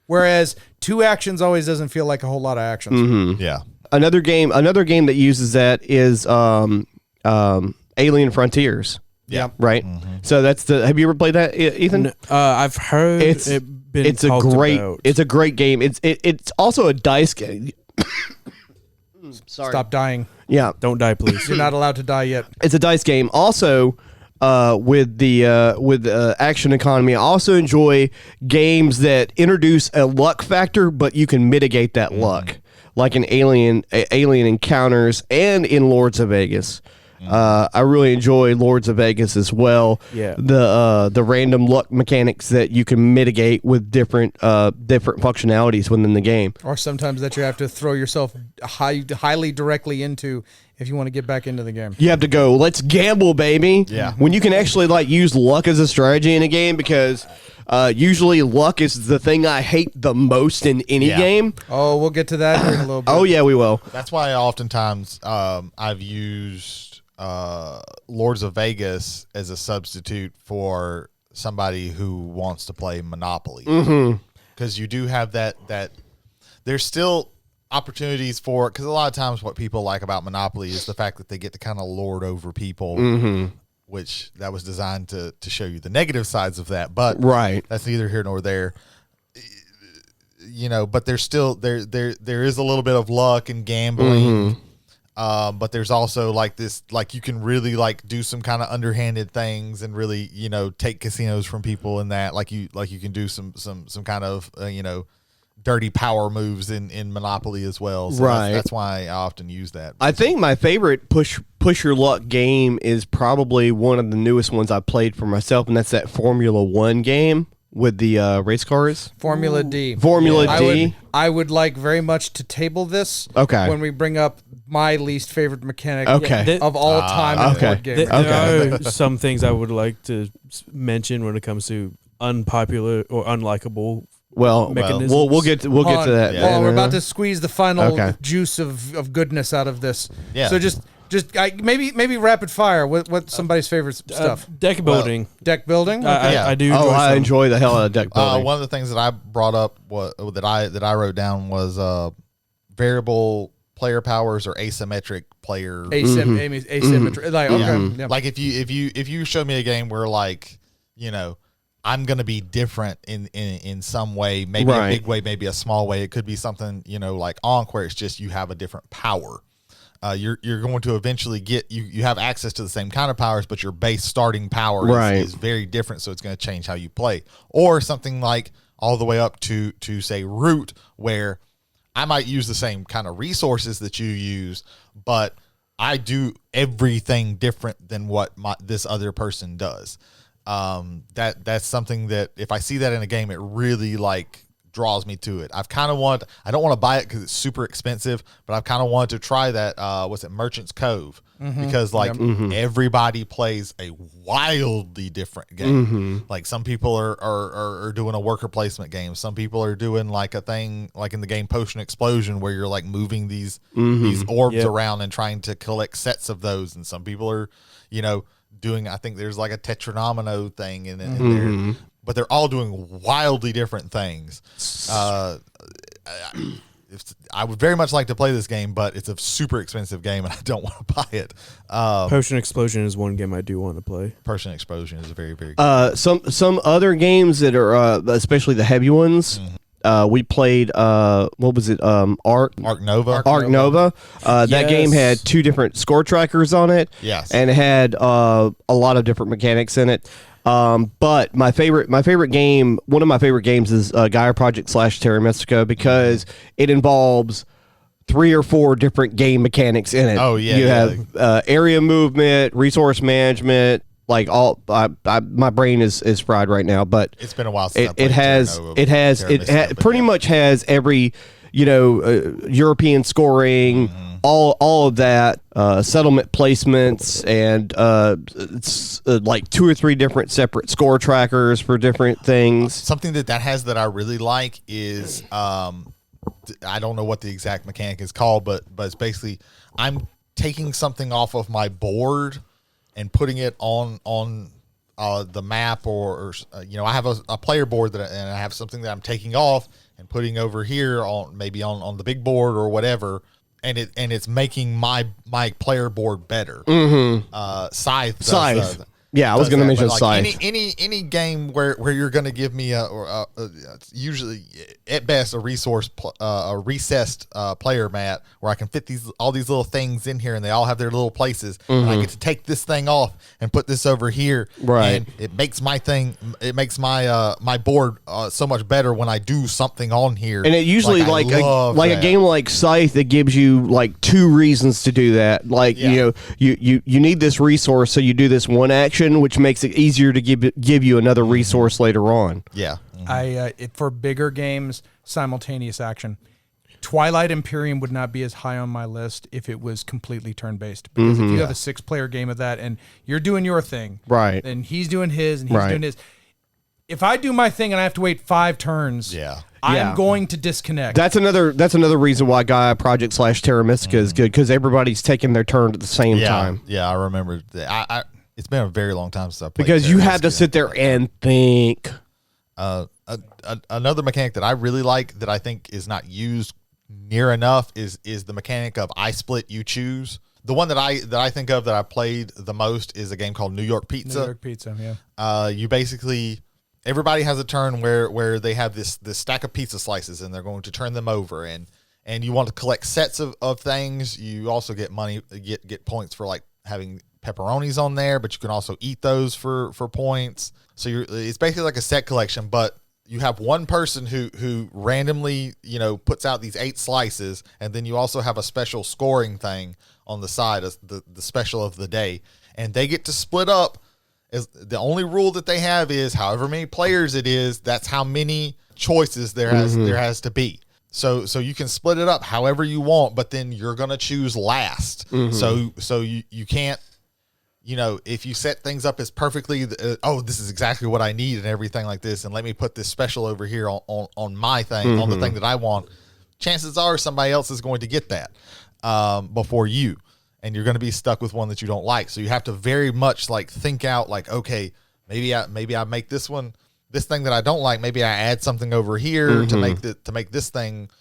Whereas 2 actions always doesn't feel like a whole lot of actions. Mm-hmm. Yeah. Another game that uses that is Alien Frontiers. Yeah. Right. Mm-hmm. So that's have you ever played that, Ethan? I've heard it's a great game. It's also a dice game. Sorry. Stop dying. Yeah. Don't die, please. You're not allowed to die yet. It's a dice game. Also, with action economy, I also enjoy games that introduce a luck factor, but you can mitigate that luck, like in Alien Encounters and in Lords of Vegas. I really enjoy Lords of Vegas as well. Yeah. The random luck mechanics that you can mitigate with different functionalities within the game. Or sometimes that you have to throw yourself highly directly into if you want to get back into the game. You have to go, let's gamble, baby. Yeah. When you can actually use luck as a strategy in a game, because usually luck is the thing I hate the most in any game. Oh, we'll get to that here in a little bit. Oh yeah, we will. That's why oftentimes I've used Lords of Vegas as a substitute for somebody who wants to play Monopoly, because you do have that there's still opportunities for, because a lot of times what people like about Monopoly is the fact that they get to kind of lord over people, which that was designed to show you the negative sides of that, but right, that's neither here nor there. but there's still there is a little bit of luck and gambling. But there's also like this, like you can really like do some kind of underhanded things and really, take casinos from people and that, like you can do some kind of, dirty power moves in Monopoly as well. So right. That's why I often use that. I think my favorite push your luck game is probably one of the newest ones I played for myself, and that's that Formula One game with the race cars. Formula D. Formula D. I would like very much to table this. Okay. When we bring up my least favorite mechanic Okay. of all time in board games. There are some things I would like to mention when it comes to unpopular or unlikable mechanisms. we'll get to that. Yeah. Well, we're about to squeeze the final Okay. juice of goodness out of this. Yeah. So just maybe rapid fire. What somebody's favorite stuff? Deck building. Deck building. Okay. I do. Oh, Enjoy I some. enjoy the hell out of deck building. One of the things that I brought up that I wrote down was variable player powers or asymmetric player. Asymmetry. Like okay. Yeah. Like if you show me a game where like I'm gonna be different in some way, maybe a big way, maybe a small way. It could be something like Ankh, where it's just you have a different power. You're going to eventually get you have access to the same kind of powers, but your base starting power is very different, so it's going to change how you play. Or something like all the way up to say root, where I might use the same kind of resources that you use, but I do everything different than what this other person does. That's something that if I see that in a game, it really like draws me to it. I don't want to buy it because it's super expensive, but I've kind of wanted to try that. Merchant's Cove, because everybody plays a wildly different game. Like some people are doing a worker placement game. Some people are doing like a thing like in the game Potion Explosion, where you're like moving these orbs around and trying to collect sets of those. And some people are, doing, I think there's like a Tetranomino thing in there. But they're all doing wildly different things. I would very much like to play this game, but it's a super expensive game, and I don't want to buy it. Potion Explosion is one game I do want to play. Potion Explosion is a very, very good some other games that are especially the heavy ones. We played what was it? Arc Nova. Arc Nova. That game had 2 different score trackers on it. Yes. And it had a lot of different mechanics in it. But my favorite game, one of my favorite games is Gaia Project / Terra Mystica, because it involves 3 or 4 different game mechanics in it. Oh yeah. You have area movement, resource management, like all. My brain is fried right now, but it's been a while since it pretty much has every European scoring. All of that, settlement placements, and it's like 2 or 3 different separate score trackers for different things. Something that has that I really like is I don't know what the exact mechanic is called, but it's basically I'm taking something off of my board and putting it on the map, or I have a player board and I have something that I'm taking off and putting over here on the big board or whatever. And it's making my player board better. Scythe. Yeah, I was going to mention Scythe. Any game where you're going to give me usually at best a recessed player mat where I can fit all these little things in here, and they all have their little places, and I get to take this thing off and put this over here, and it makes my board so much better when I do something on here. And it usually like a game like Scythe that gives you like 2 reasons to do that. Like you need this resource, so you do this one action, which makes it easier to give you another resource later on. Yeah. For bigger games, simultaneous action. Twilight Imperium would not be as high on my list if it was completely turn-based. Because if you have a 6-player game of that and you're doing your thing, right, and he's doing his and he's doing his. If I do my thing and I have to wait 5 turns, I'm going to disconnect. That's another reason why Gaia Project / Terra Mystica is good, because everybody's taking their turn at the same time. Yeah, I remember that. It's been a very long time since I played. Because you have to sit there and think. Another mechanic that I really like that I think is not used near enough is the mechanic of I split, you choose. The one that I think of that I played the most is a game called New York Pizza. New York Pizza, yeah. You basically everybody has a turn where they have this stack of pizza slices and they're going to turn them over, and you want to collect sets of things. You also get money, get points for like having pepperonis on there, but you can also eat those for points. So it's basically like a set collection, but you have one person who randomly, puts out these 8 slices, and then you also have a special scoring thing on the side as the special of the day, and they get to split up. As the only rule that they have is however many players it is, that's how many choices there has to be. So you can split it up however you want, but then you're gonna choose last. So you can't. If you set things up as perfectly, this is exactly what I need and everything like this, and let me put this special over here on my thing, on the thing that I want, chances are somebody else is going to get that before you, and you're going to be stuck with one that you don't like. So you have to very much like think out, like, okay, maybe I make this thing that I don't like, maybe I add something over here to make this thing,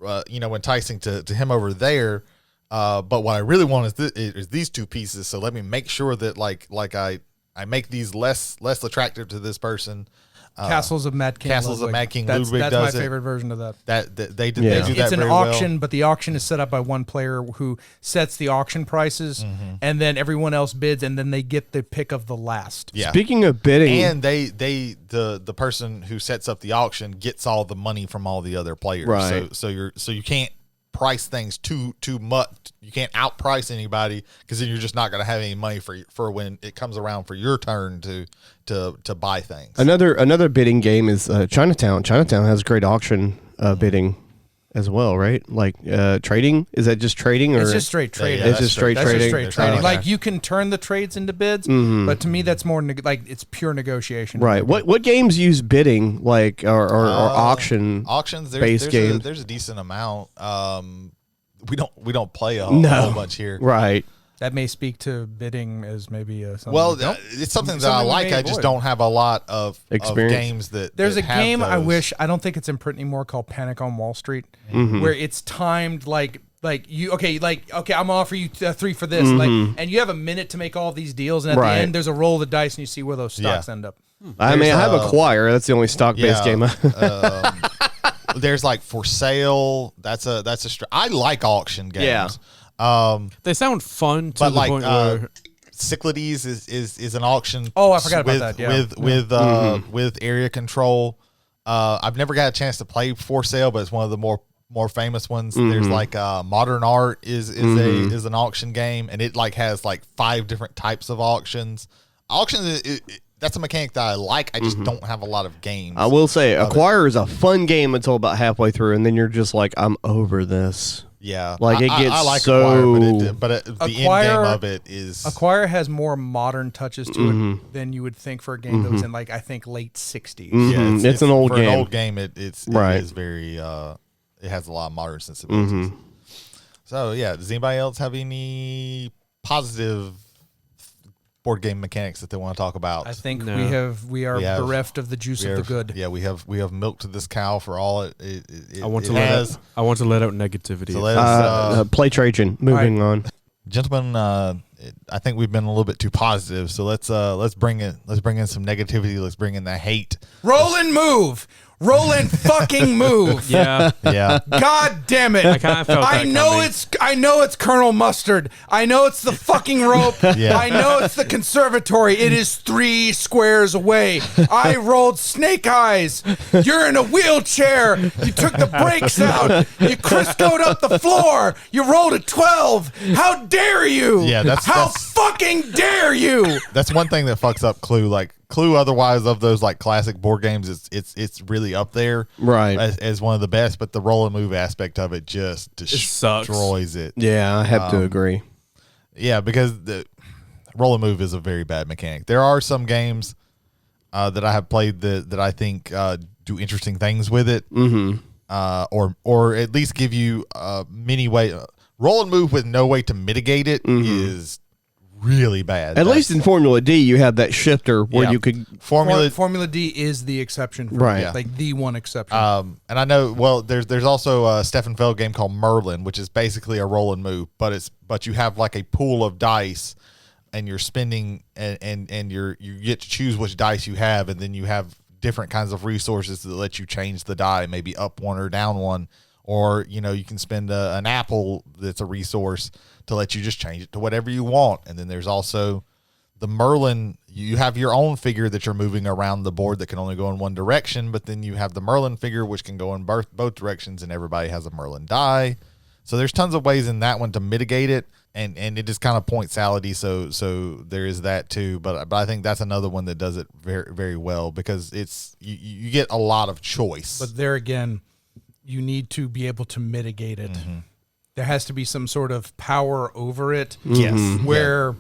enticing to him over there. But what I really want is these 2 pieces. So let me make sure that like I make these less attractive to this person. Castles of Mad King. Ludwig that's does my it. favorite version of that. They do that. It's an very auction, well. but the auction is set up by one player who sets the auction prices, and then everyone else bids, and then they get the pick of the last. Yeah. Speaking of bidding, and the person who sets up the auction gets all the money from all the other players. Right. So you can't price things too much. You can't outprice anybody, because then you're just not going to have any money for when it comes around for your turn to buy things. Another bidding game is Chinatown. Chinatown has great auction bidding as well, right? Like trading. Is that just trading, or it's just straight trading? It's just straight That's trading. just straight trading. Okay. Like you can turn the trades into bids, but to me that's more like it's pure negotiation. Right. What games use bidding, like or auctions? There's games. there's a decent amount. We don't play a whole bunch here. Right. That may speak to bidding as maybe something. It's something that I like. I just don't have a lot of games that. There's a have game those. I don't think it's in print anymore, called Panic on Wall Street, where it's timed like you I'm gonna offer you 3 for this, and you have a minute to make all these deals, and at the end there's a roll of the dice and you see where those stocks end up. I have Acquire. That's the only stock-based game. There's like For Sale. I like auction games. Yeah. They sound fun to But the like point where Cyclades is an auction. Oh, I forgot about that. Yeah. With area control. I've never got a chance to play For Sale, but it's one of the more famous ones. There's like Modern Art is an auction game, and it like has like 5 different types of auctions. Auctions that's a mechanic that I like. I just don't have a lot of games. I will say, Acquire is a fun game until about halfway through, and then you're just like, I'm over this. Yeah, like it gets I like so. Acquire, but the end game of it is Acquire has more modern touches to it than you would think for a game that was in like I think late '60s. Yeah, it's an old for game. An old game, it is very. It has a lot of modern sensibilities. So yeah, does anybody else have any positive board game mechanics that they want to talk about? I think we are bereft of the juice of the good. Yeah, we have milked this cow for all it I want to has. let out negativity. So let us, play Trajan. Moving on, gentlemen. I think we've been a little bit too positive. So let's bring in some negativity. Let's bring in the hate. Roll and move. Roll and fucking move. Yeah. Yeah. God damn it. I kind of felt that I know it's Colonel Mustard. I know it's the fucking rope. Yeah. I know it's the conservatory. It is 3 squares away. I rolled snake eyes. You're in a wheelchair. You took the brakes out. You Crisco'd up the floor. You rolled a 12. How dare you? Yeah, How fucking dare you? That's one thing that fucks up Clue. Like Clue, otherwise of those like classic board games, it's really up there, right, as one of the best. But the roll and move aspect of it just destroys it. Yeah, I have to agree. Yeah, because the roll and move is a very bad mechanic. There are some games that I have played that I think do interesting things with it, or at least give you many way. Roll and move with no way to mitigate it is really bad. At least in Formula D, you have that shifter where you could Formula D is the exception, like the one exception. And I know. Well, there's also a Stefan Feld game called Merlin, which is basically a roll and move, but you have like a pool of dice, and you're spending and you get to choose which dice you have, and then you have different kinds of resources that let you change the die, maybe up one or down one, or you know, you can spend an apple that's a resource to let you just change it to whatever you want. And then there's also the Merlin. You have your own figure that you're moving around the board that can only go in one direction, but then you have the Merlin figure which can go in both directions, and everybody has a Merlin die. So there's tons of ways in that one to mitigate it, and it is kind of point salady. So there is that too. But I think that's another one that does it very, very well, because it's you get a lot of choice. But there again, you need to be able to mitigate it. Mm-hmm. There has to be some sort of power over it. Yes. Where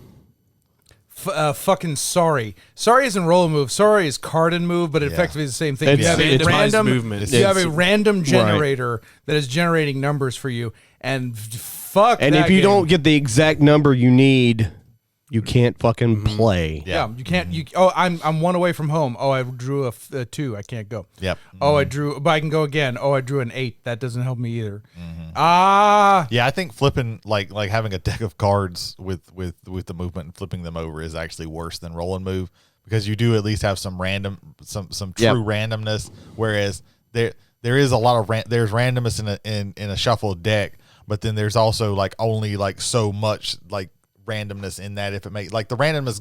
fucking Sorry isn't roll and move. Sorry is card and move, but it effectively is the same thing. It's, you have a random movement. You have a random generator that is generating numbers for you, and fuck. And that if you game. don't get the exact number you need, you can't fucking play. Yeah, you can't. I'm one away from home. Oh, I drew a 2. I can't go. Yep. Oh, I drew, but I can go again. Oh, I drew an 8. That doesn't help me either. Yeah, I think flipping like having a deck of cards with the movement and flipping them over is actually worse than roll and move, because you do at least have some true randomness. Whereas there is a lot of there's randomness in a shuffled deck, but then there's also like only like so much like randomness in that. If it makes like the randomness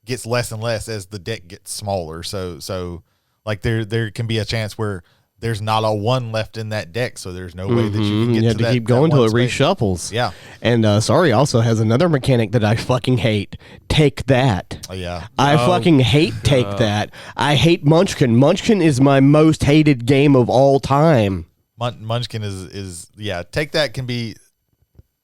gets less and less as the deck gets smaller, so like there can be a chance where there's not a 1 left in that deck, so there's no way that you can get you have to keep going till it reshuffles. Yeah. And Sorry also has another mechanic that I fucking hate. Take that. Oh, yeah. I fucking hate Take That. I hate Munchkin. Munchkin is my most hated game of all time. Munchkin is Take That can be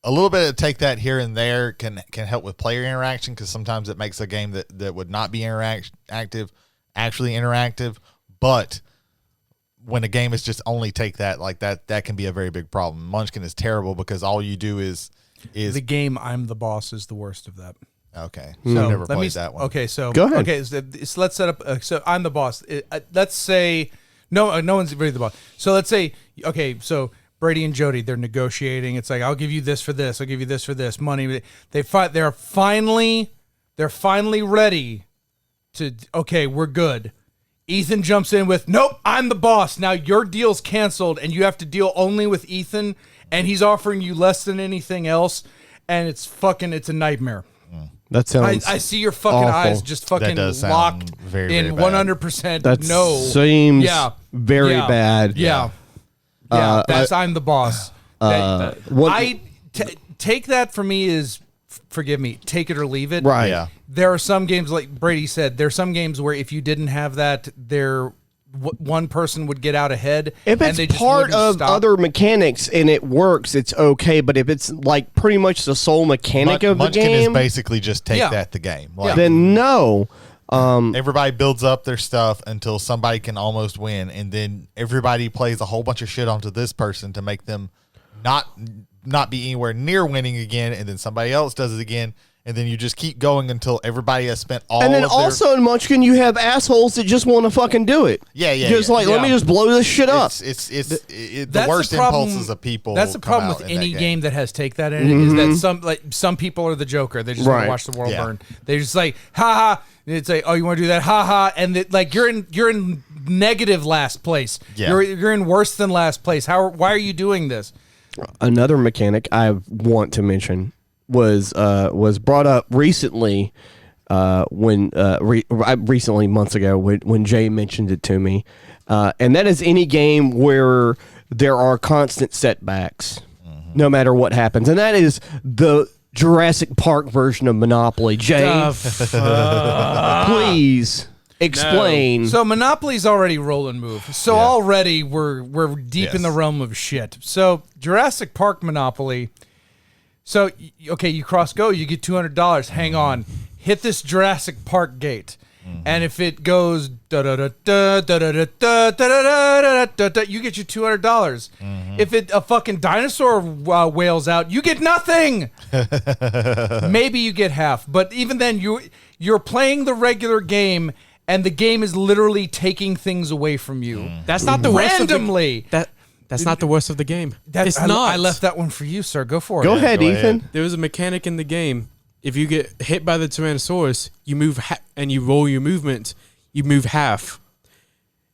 a little bit of Take That here and there can help with player interaction, because sometimes it makes a game that would not be interactive actually interactive. But when a game is just only Take That, like that can be a very big problem. Munchkin is terrible because all you do is the game I'm the Boss is the worst of that. Okay. So I've never played that one. Okay, so go ahead. Okay, so let's set up. So I'm the boss. Let's say no one's really the boss. So let's say so Brady and Jody, they're negotiating. It's like, I'll give you this for this. I'll give you this for this money. They're finally ready to. Okay, we're good. Ethan jumps in with, nope, I'm the boss. Now your deal's canceled, and you have to deal only with Ethan, and he's offering you less than anything else, and it's a nightmare. That sounds I see your fucking awful. eyes just fucking sound locked very, in very bad. 100% that no. seems very bad. Yeah. I'm the boss. Take That for me is, forgive me, take it or leave it. Right. Yeah. There are some games, like Brady said, there are some games where if you didn't have that, one person would get out ahead. If and they it's just part wouldn't of stop. other mechanics and it works, it's okay. But if it's like pretty much the sole mechanic of the Munchkin game, is basically just Take That the game. Like, then no. everybody builds up their stuff until somebody can almost win, and then everybody plays a whole bunch of shit onto this person to make them not be anywhere near winning again, and then somebody else does it again, and then you just keep going until everybody has spent all. And then of also in Munchkin, you have assholes that just want to fucking do it. Let me just blow this shit up. It's the worst impulses of people. That's the problem with any game that has Take That in it, is that some people are the Joker. They just want to watch the world burn. They just like, ha ha. It's like, oh, you want to do that, ha ha, and you're in negative last place. Yeah. You're in worse than last place. Why are you doing this? Another mechanic I want to mention was brought up recently recently months ago when Jay mentioned it to me, and that is any game where there are constant setbacks, no matter what happens, and that is the Jurassic Park version of Monopoly. Jay, please explain. No. So Monopoly's already roll and move. So already we're deep in the realm of shit. So Jurassic Park Monopoly. So okay, you cross go, you get $200. Hang on, hit this Jurassic Park gate, and if it goes da da da da da da da da da da da, you get your $200. If a fucking dinosaur wails out, you get nothing. Maybe you get half, but even then, you're playing the regular game, and the game is literally taking things away from you. That's not the worst randomly. That's not the worst of the game. It's not. I left that one for you, sir. Go for it. Go ahead, Ethan. There was a mechanic in the game. If you get hit by the Tyrannosaurus, you move and you roll your movement. You move half.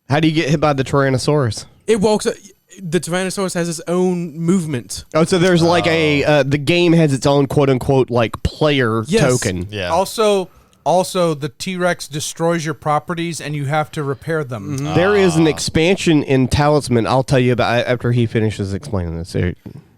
How do you get hit by the Tyrannosaurus? It walks. The Tyrannosaurus has its own movement. Oh, so there's like the game has its own quote unquote like player token. Yeah. Also, the T-Rex destroys your properties, and you have to repair them. Mm-hmm. There is an expansion in Talisman. I'll tell you about after he finishes explaining this.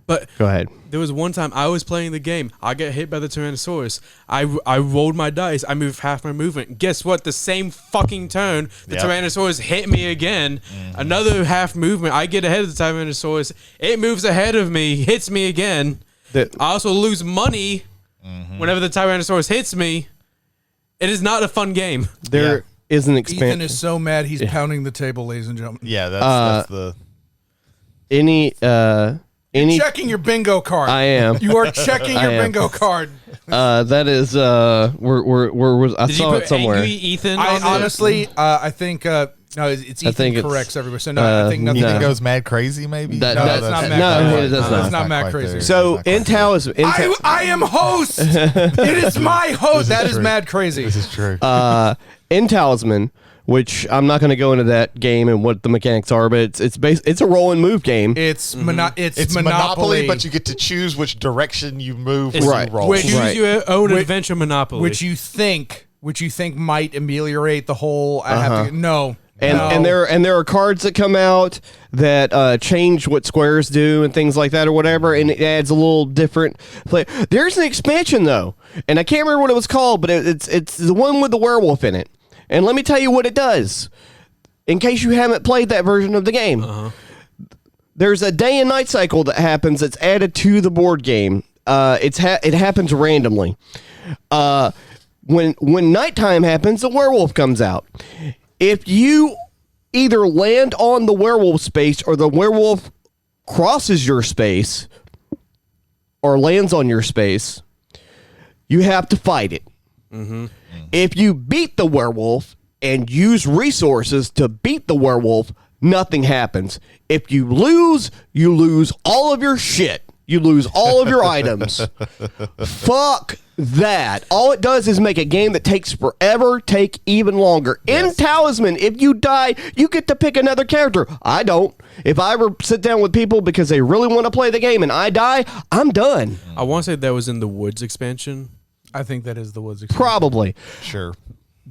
But Go ahead. there was one time I was playing the game. I get hit by the Tyrannosaurus. I rolled my dice. I moved half my movement. Guess what? The same fucking turn, the Tyrannosaurus hit me again. Another half movement. I get ahead of the Tyrannosaurus. It moves ahead of me, hits me again. I also lose money whenever the Tyrannosaurus hits me. It is not a fun game. There is an expansion. Ethan is so mad he's pounding the table, ladies and gentlemen. Yeah, that's the... You're checking your bingo card. I am. You are checking your bingo card. That is I Did saw you it put somewhere. Angry Ethan I on there? honestly, I think no, it's Ethan think it's, corrects everywhere. So no, I think nothing. Ethan goes mad crazy, maybe? That- No, that's that's not no, mad crazy. that's not. That's not mad quite crazy. there. So It's not in quite Talisman, I am host. It is my host. That is true. mad crazy. This is true. in Talisman, which I'm not going to go into that game and what the mechanics are, but it's a roll and move game. It's it's Monopoly, but you get to choose which direction you move when Right. you roll. Which- Choose Right. your own Which- adventure Monopoly. which you think might ameliorate the whole. I have to no. And no. there are cards that come out that change what squares do and things like that or whatever, and it adds a little different play. There's an expansion though, and I can't remember what it was called, but it's the one with the werewolf in it. And let me tell you what it does, in case you haven't played that version of the game. There's a day and night cycle that happens that's added to the board game. It happens randomly. When nighttime happens, the werewolf comes out. If you either land on the werewolf space or the werewolf crosses your space or lands on your space, you have to fight it. If you beat the werewolf and use resources to beat the werewolf, nothing happens. If you lose all of your shit. You lose all of your items. Fuck that. All it does is make a game that takes forever take even longer. In Talisman, if you die, you get to pick another character. I don't. If I ever sit down with people because they really want to play the game and I die, I'm done. I want to say that was in the Woods expansion. I think that is the Woods expansion. Probably. Sure.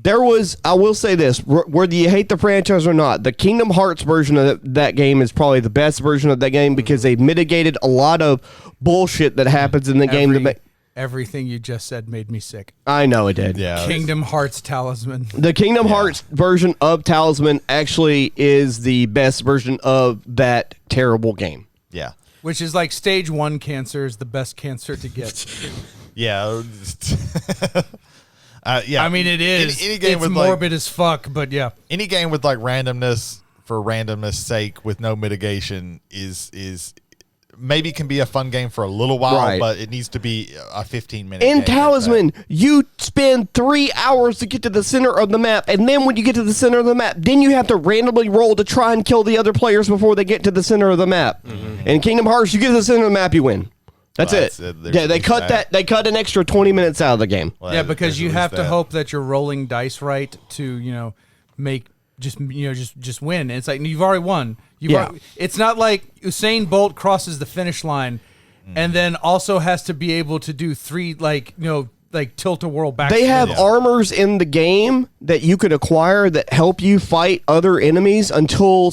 There was, I will say this, whether you hate the franchise or not, the Kingdom Hearts version of that game is probably the best version of that game because they've mitigated a lot of bullshit that happens in the game. Everything you just said made me sick. I know it did. Yeah. Kingdom Hearts Talisman. The Kingdom Hearts version of Talisman actually is the best version of that terrible game. Yeah. Which is like stage 1 cancer is the best cancer to get. Yeah. Yeah. I mean, it is. Any game it's with morbid as fuck, but yeah. any game with like randomness for randomness sake with no mitigation is maybe can be a fun game for a little while, Right. but it needs to be a 15-minute In game. Talisman, you spend 3 hours to get to the center of the map, and then when you get to the center of the map, then you have to randomly roll to try and kill the other players before they get to the center of the map. In Kingdom Hearts, you get to the center of the map, you win. That's Well, it. that's it. There's Yeah, they at least cut that. They cut an extra 20 minutes out of the game. Well, Yeah, because there's you at have least to that. hope that you're rolling dice right to, make just win. And it's like you've already won. It's not like Usain Bolt crosses the finish line and then also has to be able to do 3 like tilt-a-whirl back. They have armors in the game that you could acquire that help you fight other enemies until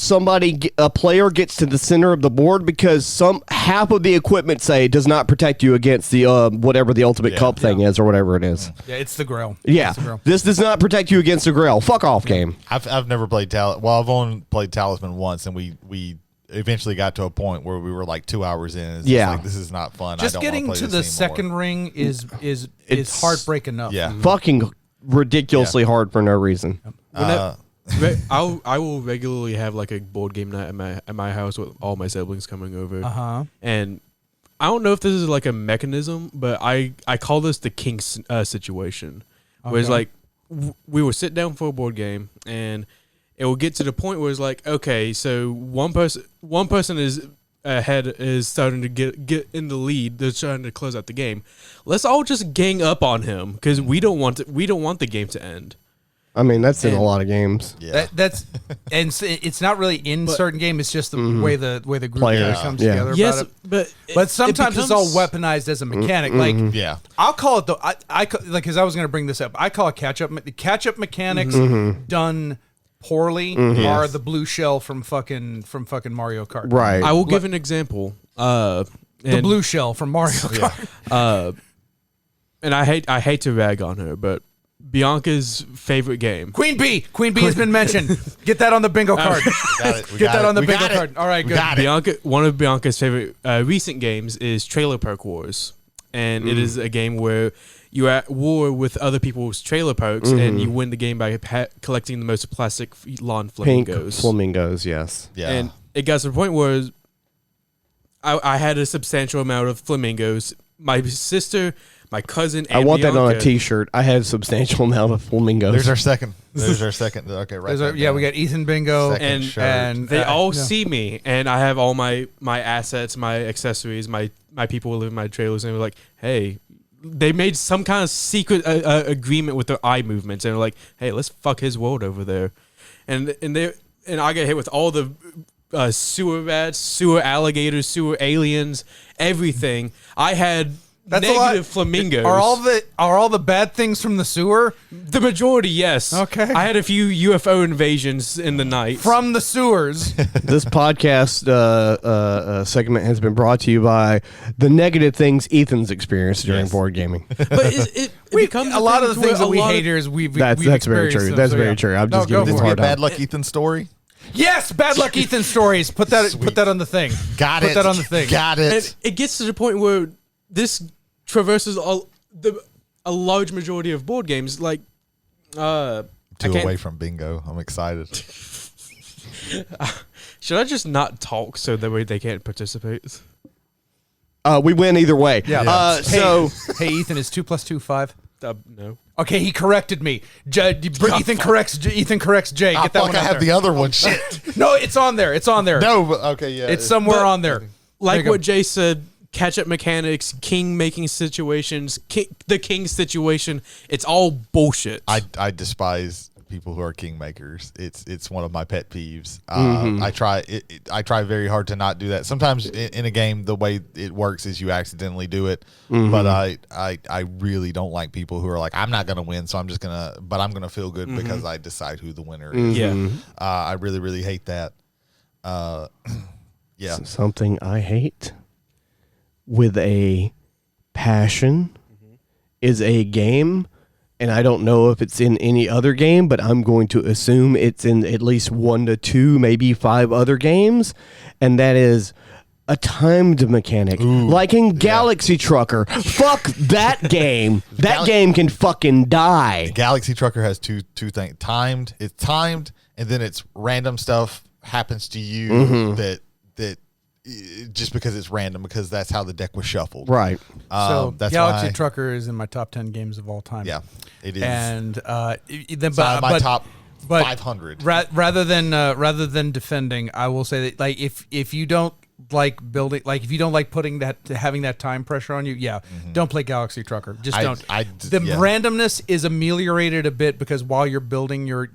a player gets to the center of the board because half of the equipment does not protect you against the whatever the ultimate cup thing is or whatever it is. Yeah, it's the Grail. Yeah, It's the Grail. this does not protect you against the Grail. Fuck off, game. I've never played I've only played Talisman once, and we eventually got to a point where we were like 2 hours in. It's just Yeah. like, this is not fun. Just I don't wanna getting play to this the anymore. second ring is It's- heartbreak enough. Yeah. Fucking ridiculously hard for no reason. I will regularly have like a board game night at my house with all my siblings coming over. And I don't know if this is like a mechanism, but I call this the king situation, where it's like we will sit down for a board game and it will get to the point where it's like, okay, so one person is ahead, is starting to get in the lead. They're trying to close out the game. Let's all just gang up on him because we don't want the game to end. I mean, that's in a lot of games. Yeah. It's not really in certain game. It's just the way the group Players. comes Yeah. together. Yes, about it. But sometimes it's all weaponized as a mechanic. Like Yeah. I'll call it though. I like because I was going to bring this up. I call it catch up. The catch up mechanics done poorly are the blue shell from fucking Mario Kart. Right. I will give an example. The blue shell from Mario Kart. And I hate to rag on her, but Bianca's favorite game. Queen Bee has been mentioned. Get that on the bingo card. Get that on the bingo card. All right, good. Bianca, one of Bianca's favorite recent games is Trailer Park Wars, and it is a game where you're at war with other people's trailer parks, and you win the game by collecting the most plastic lawn flamingos. Pink flamingos, yes. Yeah. And it got to the point where I had a substantial amount of flamingos. My sister, my cousin, and I want Bianca, that on a T-shirt. I had a substantial amount of flamingos. There's our second. Okay, right. We got Ethan Bingo Second shirt. and They all see me, and I have all my assets, my accessories, my people who live in my trailers, and they're like, hey, they made some kind of secret agreement with their eye movements, and they're like, hey, let's fuck his world over there, and I get hit with all the sewer rats, sewer alligators, sewer aliens, everything. I had negative flamingos. Are all the bad things from the sewer? The majority, yes. Okay. I had a few UFO invasions in the night. From the sewers. This podcast segment has been brought to you by the negative things Ethan's experienced during board gaming. But it becomes a lot of the things that we hate here is we've That's very true. That's very true. I'm just giving This you a be a hard bad time. luck Ethan story. Yes, bad luck Ethan stories. Put that on the thing. Got it. Put that on the thing. Got it. And it gets to the point where this traverses a large majority of board games. Like, Two away from bingo. I'm excited. should I just not talk so that way they can't participate? We win either way. Yeah. So Hey, Ethan, is 2 + 2 5? No. Okay, he corrected me. Ethan corrects Jay. Get that one I out have there. the other one. Shit. No, it's on there. It's on there. No, but okay, yeah. It's somewhere on there. Like There you what go. Jay said, catch-up mechanics, king-making situations, the king situation, it's all bullshit. I despise people who are kingmakers. It's one of my pet peeves. I try very hard to not do that. Sometimes in a game, the way it works is you accidentally do it. But I really don't like people who are like, I'm not gonna win, so I'm gonna feel good because I decide who the winner is. Yeah. I really really hate that. Yeah. something I hate with a passion is a game. And I don't know if it's in any other game, but I'm going to assume it's in at least 1 to 2, maybe 5 other games. And that is a timed mechanic. Like in Galaxy Trucker. Fuck that game. That game can fucking die. Galaxy Trucker has two things. It's timed, and then it's random stuff happens to you that just because it's random, because that's how the deck was shuffled. Right. So That's Galaxy why, Trucker is in my top 10 games of all time. Yeah, it is. And My top 500. Rather than defending, I will say that like if you don't like building, like if you don't like having that time pressure on you, don't play Galaxy Trucker. Just don't. The randomness is ameliorated a bit because while you're building your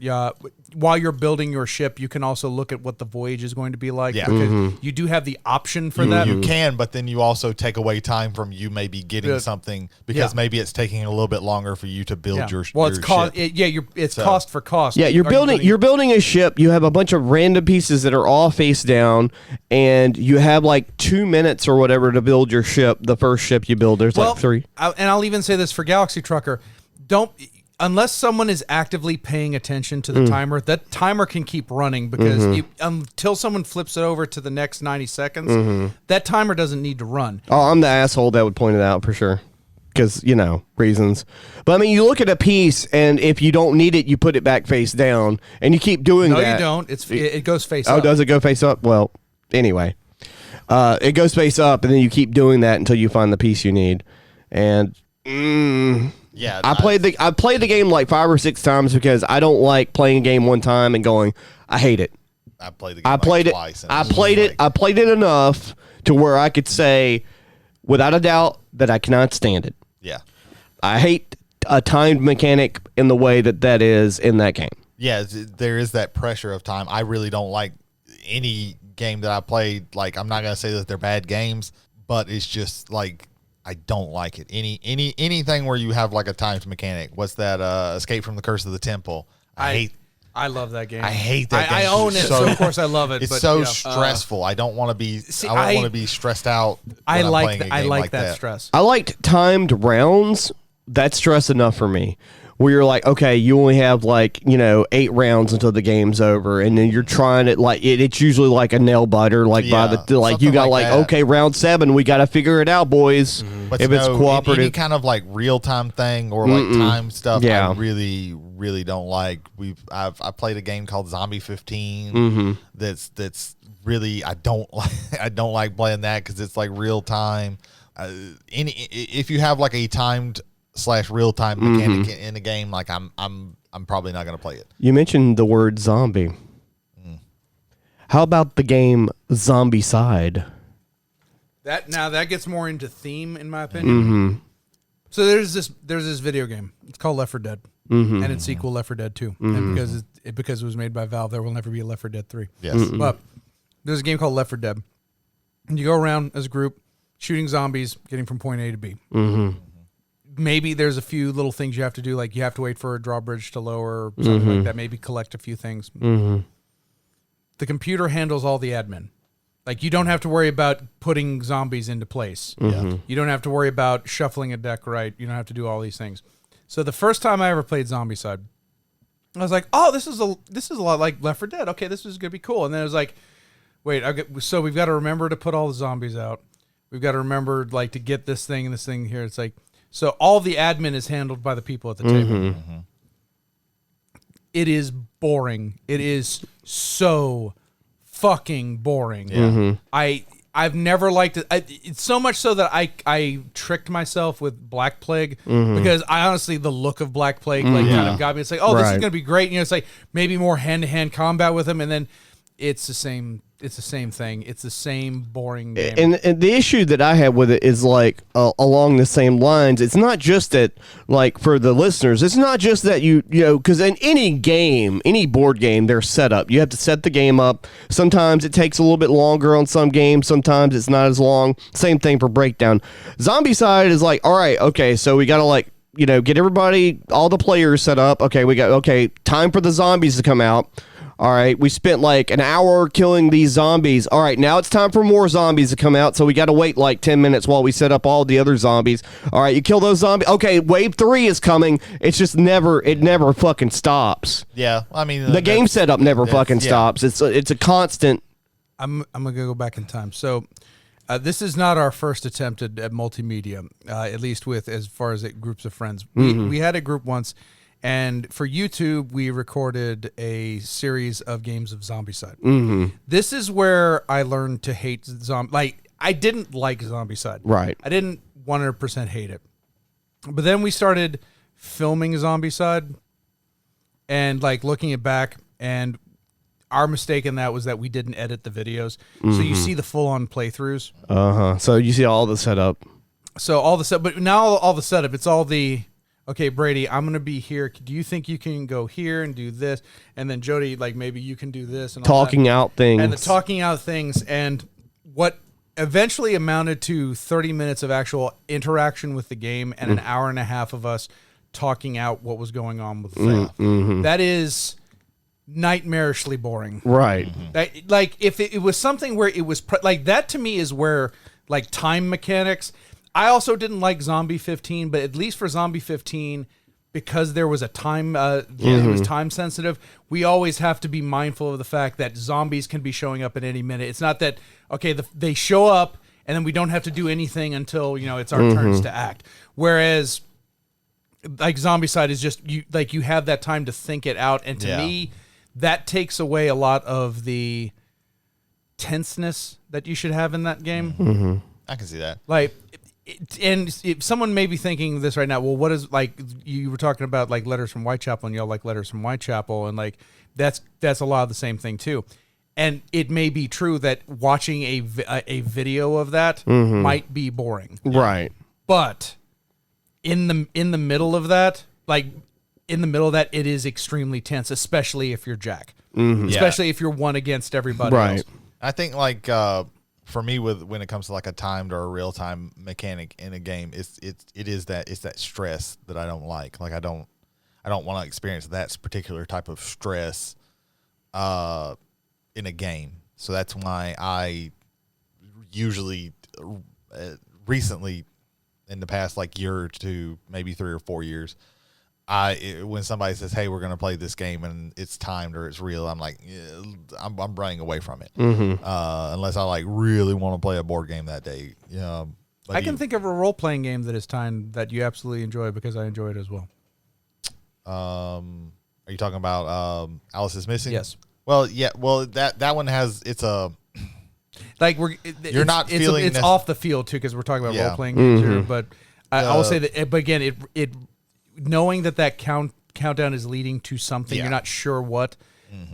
ship, you can also look at what the voyage is going to be like. Yeah. Because you do have the option for that. You can, but then you also take away time from you maybe getting something because maybe it's taking a little bit longer for you to build your well, it's your cost. ship. It's cost for cost. Yeah, you're building a ship. You have a bunch of random pieces that are all face down, and you have like 2 minutes or whatever to build your ship. The first ship you build, there's like 3. And I'll even say this for Galaxy Trucker: unless someone is actively paying attention to the timer, that timer can keep running because until someone flips it over to the next 90 seconds, that timer doesn't need to run. Oh, I'm the asshole that would point it out for sure. Because, reasons. But, I mean, you look at a piece, and if you don't need it, you put it back face down, and you keep doing that. No, you don't. It goes face up. Oh, does it go face up? Well, anyway. It goes face up, and then you keep doing that until you find the piece you need. And, Yeah, I played the game like 5 or 6 times because I don't like playing a game one time and going, I hate it. I played the game twice. I played it enough to where I could say, without a doubt, that I cannot stand it. Yeah. I hate a timed mechanic in the way that is in that game. Yeah, there is that pressure of time. I really don't like any game that I played. Like, I'm not gonna say that they're bad games, but it's just like I don't like it. Anything where you have like a timed mechanic. What's that? Escape from the Curse of the Temple. I love that game. I hate that game. I own it, so of course I love it. It's but, so stressful. I don't want to be. I don't want to be stressed out. I when I'm like playing a game like that stress. I liked timed rounds. That's stress enough for me. Where you're like, okay, you only have like 8 rounds until the game's over, and then you're trying it like it's usually like a nail biter. Like by the you got like okay, round 7, we got to figure it out, boys. But if it's cooperative, any kind of like real time thing or like time stuff, Yeah. I really don't like. I played a game called Zombie 15. That's really I don't like. I don't like playing that because it's like real time. If you have like a timed / real time mechanic in the game, like I'm probably not going to play it. You mentioned the word zombie. How about the game Zombicide? That gets more into theme, in my opinion. So there's this video game. It's called Left 4 Dead, and its sequel Left 4 Dead 2. And because it was made by Valve, there will never be a Left 4 Dead 3. Yes, but there's a game called Left 4 Dead, and you go around as a group shooting zombies, getting from point A to B. Maybe there's a few little things you have to do, like you have to wait for a drawbridge to lower or something like that. Maybe collect a few things. The computer handles all the admin. Like, you don't have to worry about putting zombies into place. You don't have to worry about shuffling a deck right. You don't have to do all these things. So the first time I ever played Zombicide, I was like, oh, this is a lot like Left 4 Dead. Okay, this is going to be cool. And then it was like, wait, so we've got to remember to put all the zombies out. We've got to remember like to get this thing and this thing here. It's like, so all the admin is handled by the people at the table. It is boring. It is so fucking boring. I've never liked it. It's so much so that I tricked myself with Black Plague because I honestly, the look of Black Plague kind of got me. It's like, oh, this is going to be great. It's like maybe more hand-to-hand combat with him, and then it's the same. It's the same thing. It's the same boring game. And the issue that I have with it is like along the same lines. It's not just that, like, for the listeners, it's not just that you know, because in any game, any board game, there's setup. You have to set the game up. Sometimes it takes a little bit longer on some games. Sometimes it's not as long. Same thing for Breakdown. Zombicide is like, all right, okay, so we got to like, get everybody, all the players set up. Okay, time for the zombies to come out. All right, we spent like an hour killing these zombies. All right, now it's time for more zombies to come out, so we got to wait like 10 minutes while we set up all the other zombies. All right, you kill those zombies. Okay, wave 3 is coming. It's just never fucking stops. Yeah, I mean the game setup never fucking stops. It's a constant. I'm gonna go back in time. So this is not our first attempt at multimedia, at least with as far as groups of friends. We had a group once. And for YouTube, we recorded a series of games of Zombicide. This is where I learned to hate Like, I didn't like Zombicide. Right. I didn't 100% hate it. But then we started filming Zombicide and, like, looking it back. And our mistake in that was that we didn't edit the videos. So you see the full-on playthroughs. So you see all the setup. So all the setup. But now all the setup, it's all the... Okay, Brady, I'm going to be here. Do you think you can go here and do this? And then Jody, like, maybe you can do this. And all talking that. Out things. And the talking out things. And what eventually amounted to 30 minutes of actual interaction with the game and an hour and a half of us talking out what was going on with the thing. That is nightmarishly boring. Right. Like, if it was something where it was... like, that to me is where, like, time mechanics... I also didn't like Zombie 15, but at least for Zombie 15, because there was a time, it was time sensitive, we always have to be mindful of the fact that zombies can be showing up at any minute. It's not that, okay, they show up and then we don't have to do anything until, it's our turns to act. Whereas, like, Zombicide is just, you have that time to think it out. And to me, that takes away a lot of the tenseness that you should have in that game. I can see that. Like... And if someone may be thinking this right now, well, what is, like, you were talking about, like, Letters from Whitechapel, and y'all like Letters from Whitechapel, and, like, that's a lot of the same thing too. And it may be true that watching a video of that might be boring. Right. But in the middle of that, it is extremely tense, especially if you're Jack. Mm-hmm. Especially if you're one against everybody Right. else. I think for me when it comes to like a timed or a real time mechanic in a game, it's that stress that I don't like. Like I don't want to experience that particular type of stress in a game. So that's why I usually recently in the past like year or two, maybe 3 or 4 years, when somebody says, "Hey, we're going to play this game," and it's timed or it's real, I'm like, yeah, I'm running away from it, unless I like really want to play a board game that day. I can think of a role playing game that is timed that you absolutely enjoy because I enjoy it as well. Are you talking about Alice is Missing? Yes. Well, yeah. Well, that one has Like You're not feeling it's off the field too because we're talking about Yeah. role playing games here. But I will say that, but again, it knowing that countdown is leading to something Yeah. you're not sure what.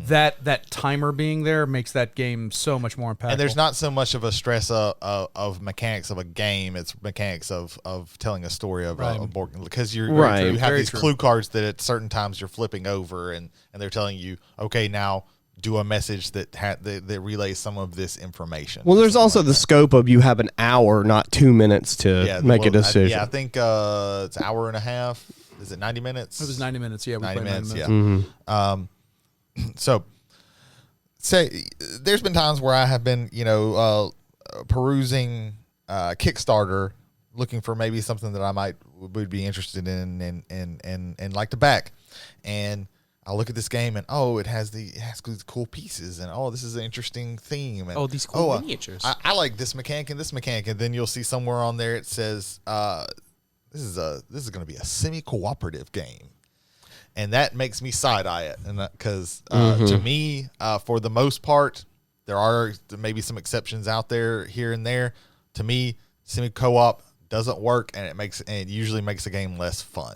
That timer being there makes that game so much more impactful. and there's not so much of a stress of mechanics of a game. It's mechanics of telling a story of a board, because you Right. have Very these true. clue cards that at certain times you're flipping over and they're telling you, okay, now do a message that relays some of this information. Well, there's also the scope of you have an hour, not 2 minutes to make a decision. I think it's an hour and a half. Is it 90 minutes? It was 90 minutes. Yeah, we 90 played minutes. 90 minutes. Yeah. So, say there's been times where I have been, perusing Kickstarter, looking for maybe something that would be interested in and like to back, and I look at this game and it has these cool pieces and this is an interesting theme and these cool miniatures. I like this mechanic and this mechanic, and then you'll see somewhere on there it says this is going to be a semi-cooperative game. And that makes me side-eye it, and because to me, for the most part, there are maybe some exceptions out there here and there. To me, semi-co-op doesn't work, and it usually makes a game less fun.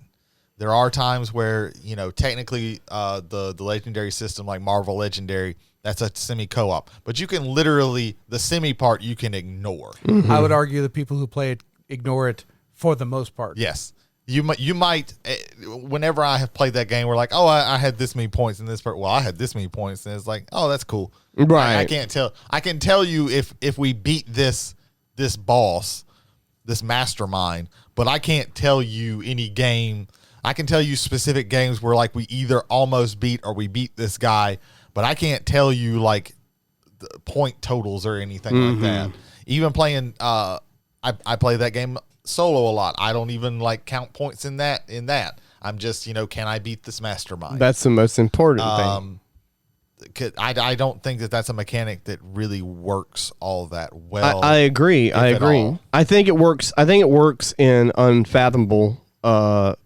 There are times where technically the legendary system like Marvel Legendary, that's a semi-co-op, but you can literally the semi part you can ignore. I would argue the people who play it ignore it for the most part. Yes. You might, whenever I have played that game, we're like, I had this many points in this part. Well, I had this many points, and it's like, that's cool. Right. I can't tell. I can tell you if we beat this boss, this mastermind, but I can't tell you any game. I can tell you specific games where like we either almost beat or we beat this guy, but I can't tell you like the point totals or anything like that. Even playing, I play that game solo a lot. I don't even like count points in that. I'm just, can I beat this mastermind? That's the most important thing. I don't think that's a mechanic that really works all that well. I agree. I agree. all. I think it works. I think it works in Unfathomable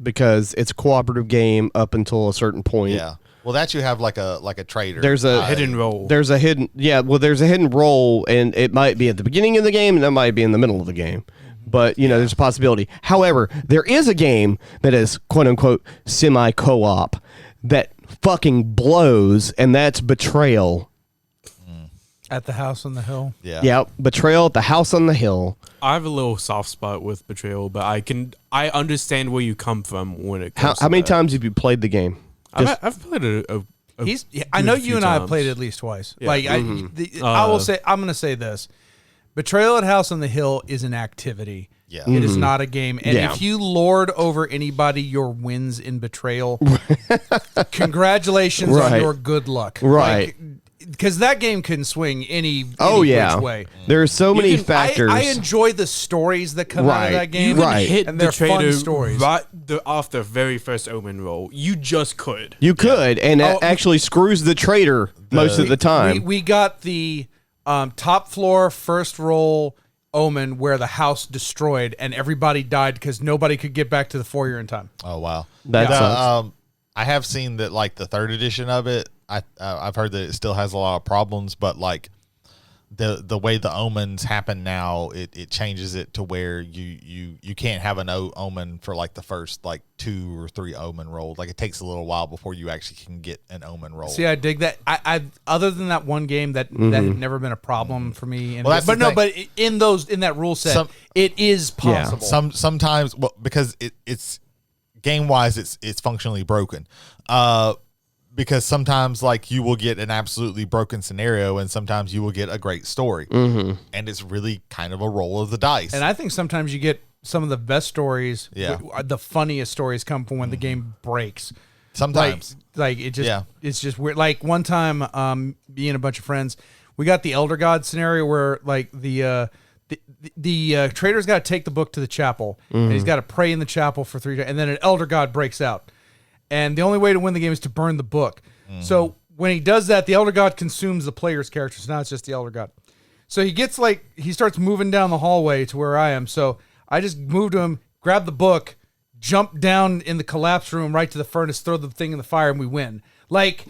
because it's a cooperative game up until a certain point. Yeah. Well, that you have like a trader. There's a hidden role. There's a hidden there's a hidden role, and it might be at the beginning of the game and it might be in the middle of the game. But, there's a possibility. However, there is a game that is, quote unquote, semi co-op that fucking blows, and that's Betrayal. At the house on the hill. Yeah. Yeah, Betrayal at the House on the Hill. I have a little soft spot with Betrayal, but I understand where you come from when it comes How to many that. times have you played the game? I've played it I know good you few and I have times. played it at least twice. Yeah. Like I will say, I'm going to say this: Betrayal at House on the Hill is an activity. Yeah. It is not a game. And Yeah. if you lord over anybody your wins in Betrayal, congratulations on Right. your good luck. Right. Because that game can swing any which way. There are so many can- factors. I enjoy the stories that come out Right. of that game. You can Right. hit And the they're fun trader stories. right off the very first Omen roll. You just could. You could, and Oh, it actually screws the trader most of the time. We got the top floor first roll Omen where the house destroyed and everybody died because nobody could get back to the foyer in time. Oh wow. That sucks. I have seen that like the third edition of it. I've heard that it still has a lot of problems, but like the way the omens happen now, it changes it to where you can't have an omen for like the first like 2 or 3 omen rolls. Like it takes a little while before you actually can get an omen roll. See, I dig that. I other than that one game that had never been a problem for me. Well, but in that rule set, it is possible. Sometimes, well, because it's game wise, it's functionally broken. Because sometimes, like, you will get an absolutely broken scenario, and sometimes you will get a great story, and it's really kind of a roll of the dice. And I think sometimes you get some of the best stories. Yeah. The funniest stories come from when the game breaks. Sometimes, like it just it's just weird. Like one time, me and a bunch of friends, we got the Elder God scenario where like the trader's got to take the book to the chapel, and he's got to pray in the chapel for 3 days, and then an Elder God breaks out. And the only way to win the game is to burn the book. So when he does that, the Elder God consumes the player's characters. Now it's just the Elder God. So he starts moving down the hallway to where I am. So I just moved to him, grabbed the book, jumped down in the collapse room right to the furnace, throw the thing in the fire, and we win. Like,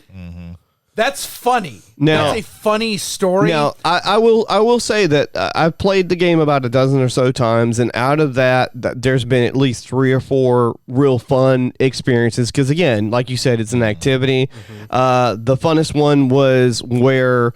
that's funny. Now, that's a funny story. Now, I will say that I've played the game about a dozen or so times, and out of that there's been at least 3 or 4 real fun experiences. Because again, like you said, it's an activity. The funnest one was where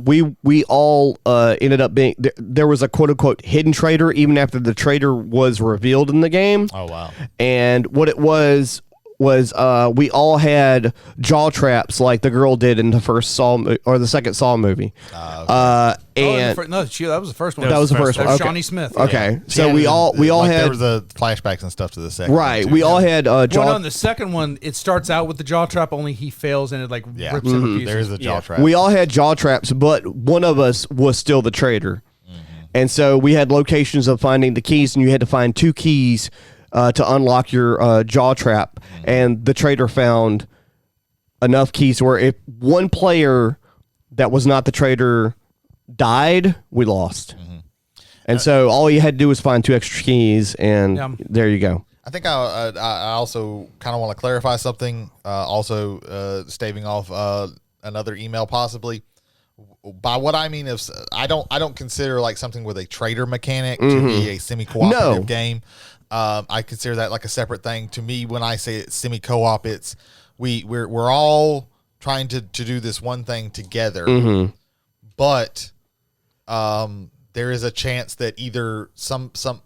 we all ended up being there was a quote unquote hidden traitor even after the traitor was revealed in the game. Oh wow! And what it was we all had jaw traps like the girl did in the first Saw or the second Saw movie. that was the first one. That was the first one. That was Okay. Shawnee Smith. Okay, so we all like had there was the flashbacks and stuff to the second. right. one, too. We all had Well, jaw. no, in the second one, it starts out with the jaw trap, only he fails and it like rips him to pieces. There is a jaw trap. We all had jaw traps, but one of us was still the traitor, and so we had locations of finding the keys, and you had to find 2 keys to unlock your jaw trap, and the traitor found enough keys where if one player that was not the traitor died, we lost. And so all you had to do was find 2 extra keys, and there you go. I think I also kind of want to clarify something. Also, staving off another email possibly. By what I mean is, I don't consider like something with a traitor mechanic to be a semi-cooperative game. I consider that like a separate thing. To me, when I say it's semi-co-op, it's we're all trying to do this one thing together, but there is a chance that either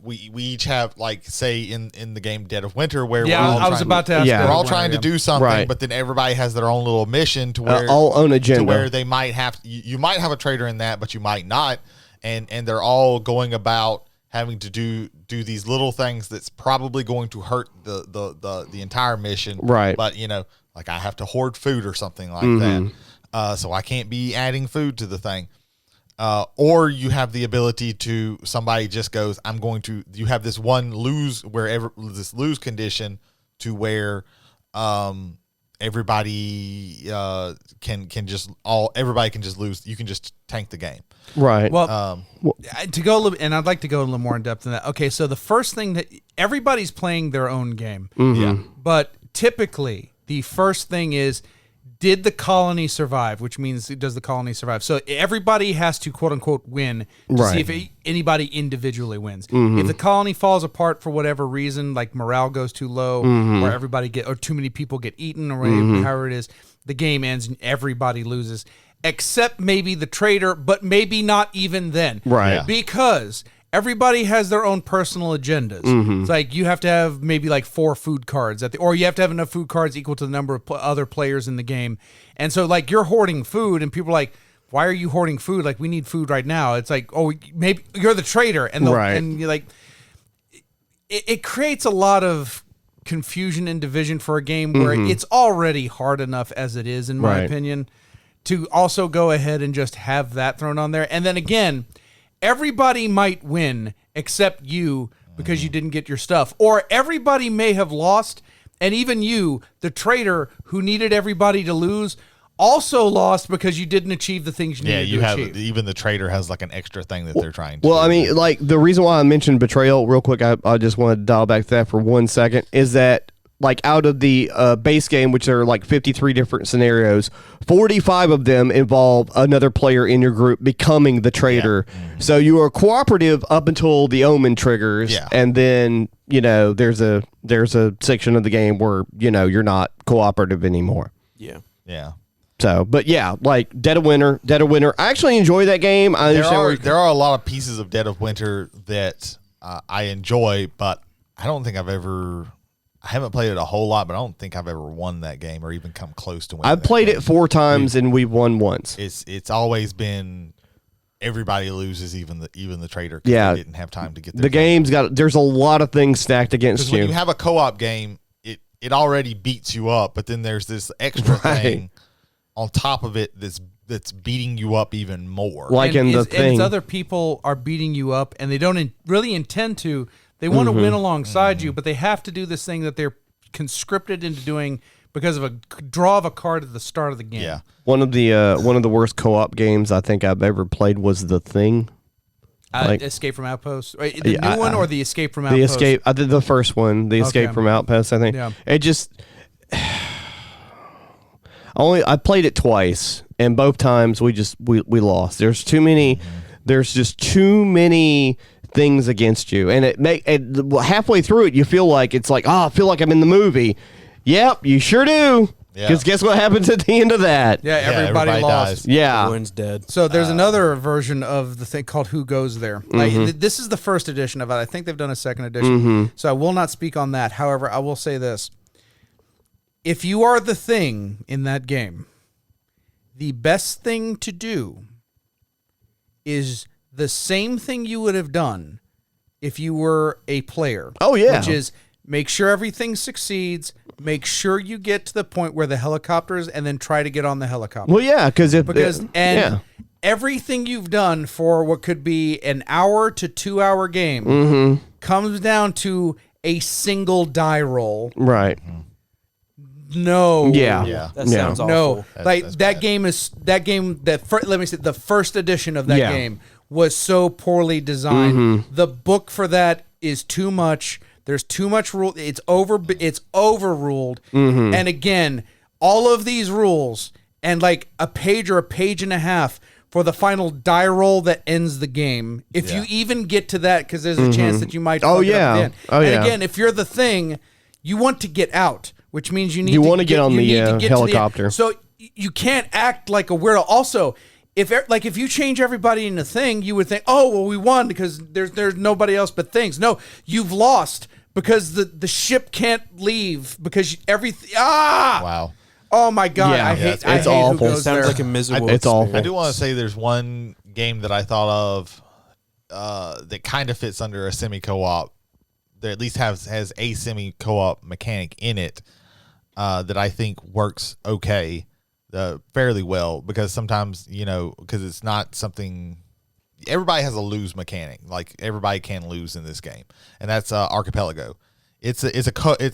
we each have, like, say in the game Dead of Winter, where we're all trying to do something, right. but then everybody has their own little mission to where all own agenda, to where they might have you might have a traitor in that, but you might not, and they're all going about having to do these little things that's probably going to hurt the entire mission, right? But like I have to hoard food or something like that, so I can't be adding food to the thing. Or you have the ability to, somebody just goes, you have this one lose condition to where everybody can just lose. You can just tank the game. Right. Well, to go a little, and I'd like to go a little more in depth than that. Okay, so the first thing that everybody's playing their own game, but typically the first thing is, did the colony survive? Which means, does the colony survive? So everybody has to quote unquote win to see if anybody individually wins. If the colony falls apart for whatever reason, like morale goes too low, or too many people get eaten, or however it is, the game ends and everybody loses, except maybe the traitor, but maybe not even then, right? Because everybody has their own personal agendas. It's like you have to have maybe like 4 food cards or you have to have enough food cards equal to the number of other players in the game. And so like you're hoarding food and people are like, why are you hoarding food? Like we need food right now. It's like, oh, maybe you're the traitor. And and you're like, it creates a lot of confusion and division for a game where it's already hard enough as it is, in my opinion, to also go ahead and just have that thrown on there. And then again, everybody might win except you because you didn't get your stuff. Or everybody may have lost, and even you, the traitor who needed everybody to lose, also lost because you didn't achieve the things you needed to achieve. Even the traitor has like an extra thing that they're trying to do. I mean, like the reason why I mentioned betrayal real quick, I just want to dial back to that for 1 second, is that like out of the base game, which are like 53 different scenarios, 45 of them involve another player in your group becoming the traitor. Yeah. Mm-hmm. So you are cooperative up until the omen triggers, and then there's a section of the game where you're not cooperative anymore. Yeah. So, but yeah, like Dead of Winter. I actually enjoy that game. There are a lot of pieces of Dead of Winter that I enjoy, but I don't think I haven't played it a whole lot, but I don't think I've ever won that game or even come close to winning. I've played it 4 times and we've won once. It's always been everybody loses, even the traitor. They didn't have time to get the game's there's a lot of things stacked against you. When you have a co-op game, it already beats you up, but then there's this extra thing on top of it that's beating you up even more. Like in the thing. And other people are beating you up, and they don't really intend to. They want to win alongside you, but they have to do this thing that they're conscripted into doing because of a draw of a card at the start of the game. Yeah. One of the worst co-op games I think I've ever played was The Thing. Escape from Outpost. The new one or the Escape from Outpost? The Escape. I did the first one. The Escape from Outpost. I think. Yeah. It just. I played it twice, and both times we lost. There's too many. There's just too many things against you, and halfway through it, you feel like I feel like I'm in the movie. Yep, you sure do. Because guess what happens at the end of that? Yeah, everybody lost. Dies. Yeah, everyone's dead. So there's another version of the thing called Who Goes There. This is the first edition of it. I think they've done a second edition. So I will not speak on that. However, I will say this: if you are the thing in that game, the best thing to do is the same thing you would have done if you were a player. Oh, yeah. Which is make sure everything succeeds, make sure you get to the point where the helicopter is, and then try to get on the helicopter. Well, yeah, because everything you've done for what could be an hour to 2 hour game comes down to a single die roll. Right. No. Yeah. That sounds awful. No. That's that game is let me say the first edition of that game was so poorly designed. The book for that is too much. There's too much rule. It's overruled. And again, all of these rules and like a page or a page and a half for the final die roll that ends the game. If you even get to that, because there's a chance that you might. Fuck it up at the end. Again, if you're the thing, you want to get out, which means you want to get on the helicopter. So you can't act like a weirdo. Also, if you change everybody in a thing, you would think, oh well, we won because there's nobody else but things. No, you've lost because the ship can't leave because everything. Wow. Oh my God! I hate. It's awful. It sounds like a miserable. It's awful. I do want to say there's one game that I thought of that kind of fits under a semi co-op. That at least has a semi co-op mechanic in it that I think works okay. Fairly well, because sometimes because it's not something everybody has a lose mechanic. Like everybody can lose in this game, and that's Archipelago. It's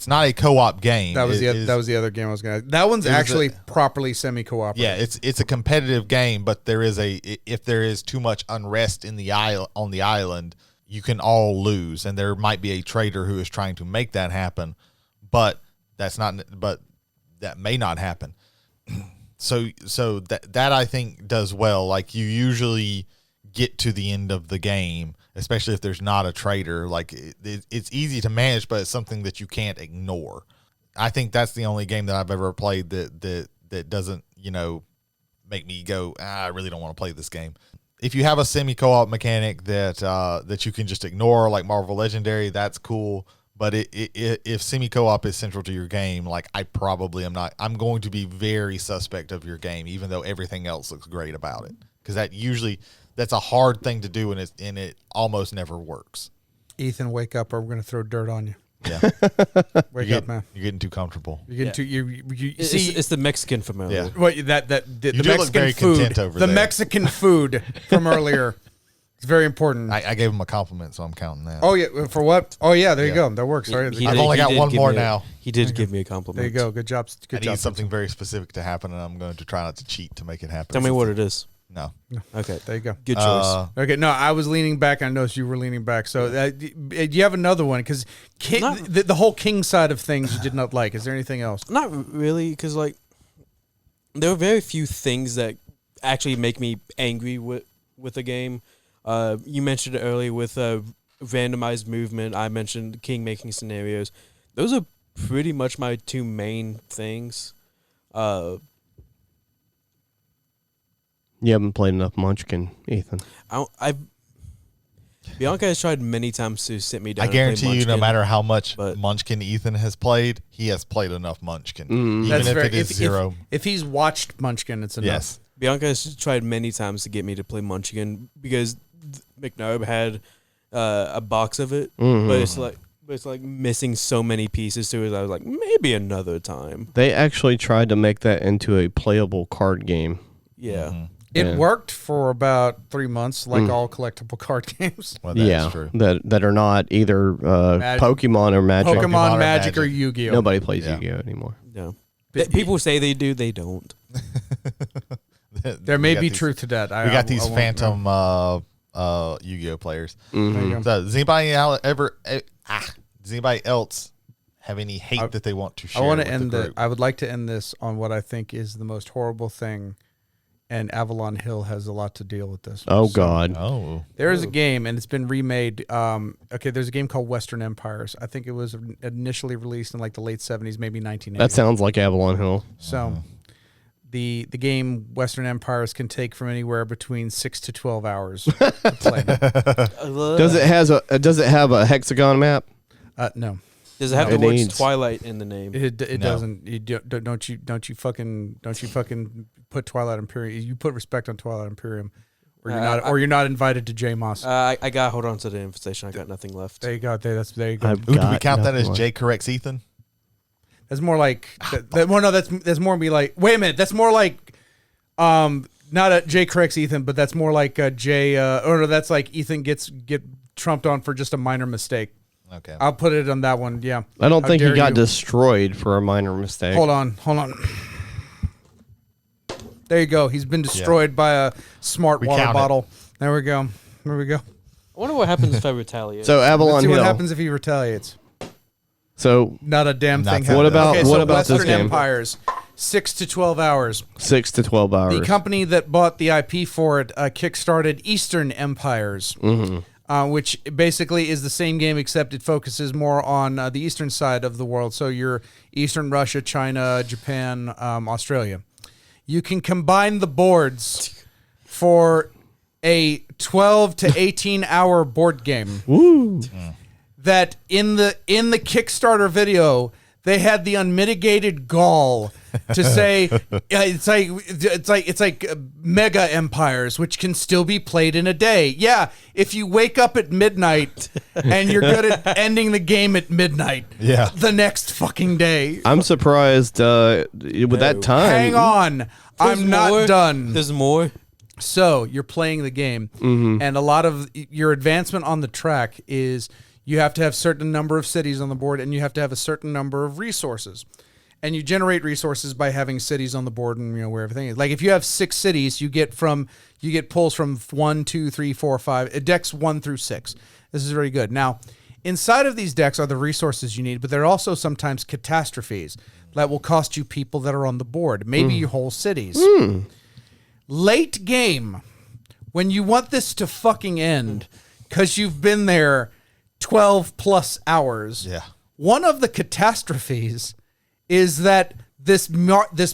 not a co-op game. That was the other game I was gonna. That one's actually properly semi cooperative. Yeah, it's a competitive game, but if there is too much unrest in the on the island, you can all lose, and there might be a traitor who is trying to make that happen, but that may not happen. So that I think does well. Like you usually get to the end of the game, especially if there's not a traitor. Like it's easy to manage, but it's something that you can't ignore. I think that's the only game that I've ever played that doesn't make me go, I really don't want to play this game. If you have a semi co-op mechanic that you can just ignore, like Marvel Legendary, that's cool. But if semi co-op is central to your game, like I probably am not. I'm going to be very suspect of your game, even though everything else looks great about it, because that's a hard thing to do, and it almost never works. Ethan, wake up, or we're going to throw dirt on you. Yeah, wake up, man. You're getting too comfortable. You're getting too. You see, it's the Mexican familiar. Yeah. What the You Mexican look very food, content over the there. Mexican food from earlier. It's very important. I gave him a compliment, so I'm counting that. Oh yeah, for what? Oh yeah, there you go. That works. Sorry, I've only got one more now. He did give me a compliment. There you go. Good job. I need something very specific to happen, and I'm going to try not to cheat to make it happen. Tell me what it is. No. Okay. There you go. Good choice. Okay, no, I was leaning back. I noticed you were leaning back. So you have another one because the whole king side of things you did not like. Is there anything else? Not really, because like there are very few things that actually make me angry with a game. You mentioned it earlier with randomized movement. I mentioned king making scenarios. Those are pretty much my two main things. You haven't played enough Munchkin, Ethan. Bianca has tried many times to sit me down. I guarantee and play you, no Munchkin, matter how much but- Munchkin Ethan has played, he has played enough Munchkin. Even That's if fair. it is zero. If he's watched Munchkin, it's enough. Yes. Bianca has tried many times to get me to play Munchkin because McNabb had a box of it, but it's like missing so many pieces to it. I was like, maybe another time. They actually tried to make that into a playable card game. Yeah. It worked for about 3 months, like all collectible card games. Well, that's true. That are not either Pokemon or Magic. Pokemon, or Magic, or Magic. Yu-Gi-Oh. Nobody plays Yeah. Yu-Gi-Oh anymore. No. People say they do, they don't. There may be truth to that. We got these I won't- phantom Yu-Gi-Oh players. There you go. So does anybody else have any hate that they want to share? I want with to end the group? I would like to end this on what I think is the most horrible thing, and Avalon Hill has a lot to deal with this. Oh, So, God. Oh. there is a game, and it's been remade. There's a game called Western Empires. I think it was initially released in like the late 70s, maybe 1980. That sounds like Avalon Hill. So the game Western Empires can take from anywhere between 6 to 12 hours to play. Does it have a hexagon map? No. Does it have It the words needs- Twilight in the name? It No. doesn't. You don't you fucking put Twilight Imperium. You put respect on Twilight Imperium, or you're not invited to J Moss. I got hold on to the invitation. I got nothing left. There you go. There you go. I've Ooh, do we got count that as nothing Jay corrects Ethan? That's more like that's more me like. Wait a minute. That's more like not a Jay corrects Ethan, but that's more like Jay. Or no, that's like Ethan get trumped on for just a minor mistake. Okay. I'll put it on that one. Yeah. I don't How think he dare got you. destroyed for a minor mistake. Hold on. There you go. He's been destroyed by a smart water count it. bottle. There we go. I wonder what happens if I retaliate. So Let's Avalon see Hill. what happens if he retaliates. So Not a damn thing. Nothing. What happens. about- okay, what so about this Western game? Empires, 6 to 12 hours. 6 to 12 hours. The company that bought the IP for it kickstarted Eastern Empires, which basically is the same game except it focuses more on the eastern side of the world. So you're Eastern Russia, China, Japan, Australia. You can combine the boards for a 12 to 18 hour board game. Woo. That in the Kickstarter video they had the unmitigated gall to say it's like mega empires which can still be played in a day. Yeah, if you wake up at midnight and you're good at ending the game at midnight. Yeah. The next fucking day. I'm surprised with that time. Hang on. I'm not done. There's more. So you're playing the game, and a lot of your advancement on the track is you have to have a certain number of cities on the board, and you have to have a certain number of resources. And you generate resources by having cities on the board and where everything is. Like if you have 6 cities, you get pulls from 1, 2, 3, 4, 5. Decks 1 through 6. This is very good. Now, inside of these decks are the resources you need, but there are also sometimes catastrophes that will cost you people that are on the board, maybe your whole cities. Late game, when you want this to fucking end, because you've been there 12 plus hours. Yeah. One of the catastrophes is that this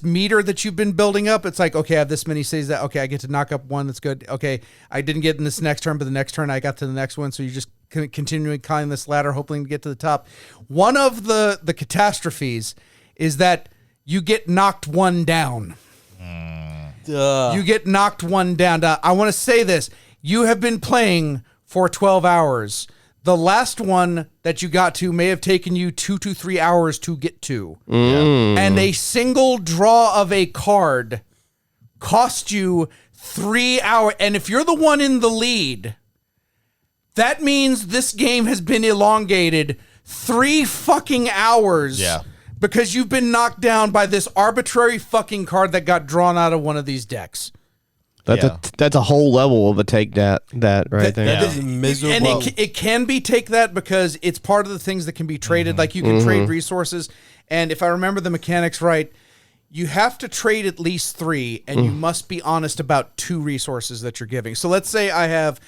meter that you've been building up, it's like, okay, I have this many cities that, okay, I get to knock up one. That's good. Okay, I didn't get in this next turn, but the next turn I got to the next one. So you're just continuing climbing this ladder, hoping to get to the top. One of the catastrophes is that you get knocked one down. You get knocked one down. Now, I want to say this. You have been playing for 12 hours. The last one that you got to may have taken you 2 to 3 hours to get to. And a single draw of a card cost you 3 hours. And if you're the one in the lead, that means this game has been elongated 3 fucking hours. Yeah. Because you've been knocked down by this arbitrary fucking card that got drawn out of one of these decks. That's a whole level of a take that right there. That is miserable. And it can be take that because it's part of the things that can be traded. Like you can trade resources, and if I remember the mechanics right, you have to trade at least 3, and you must be honest about 2 resources that you're giving. So let's say I have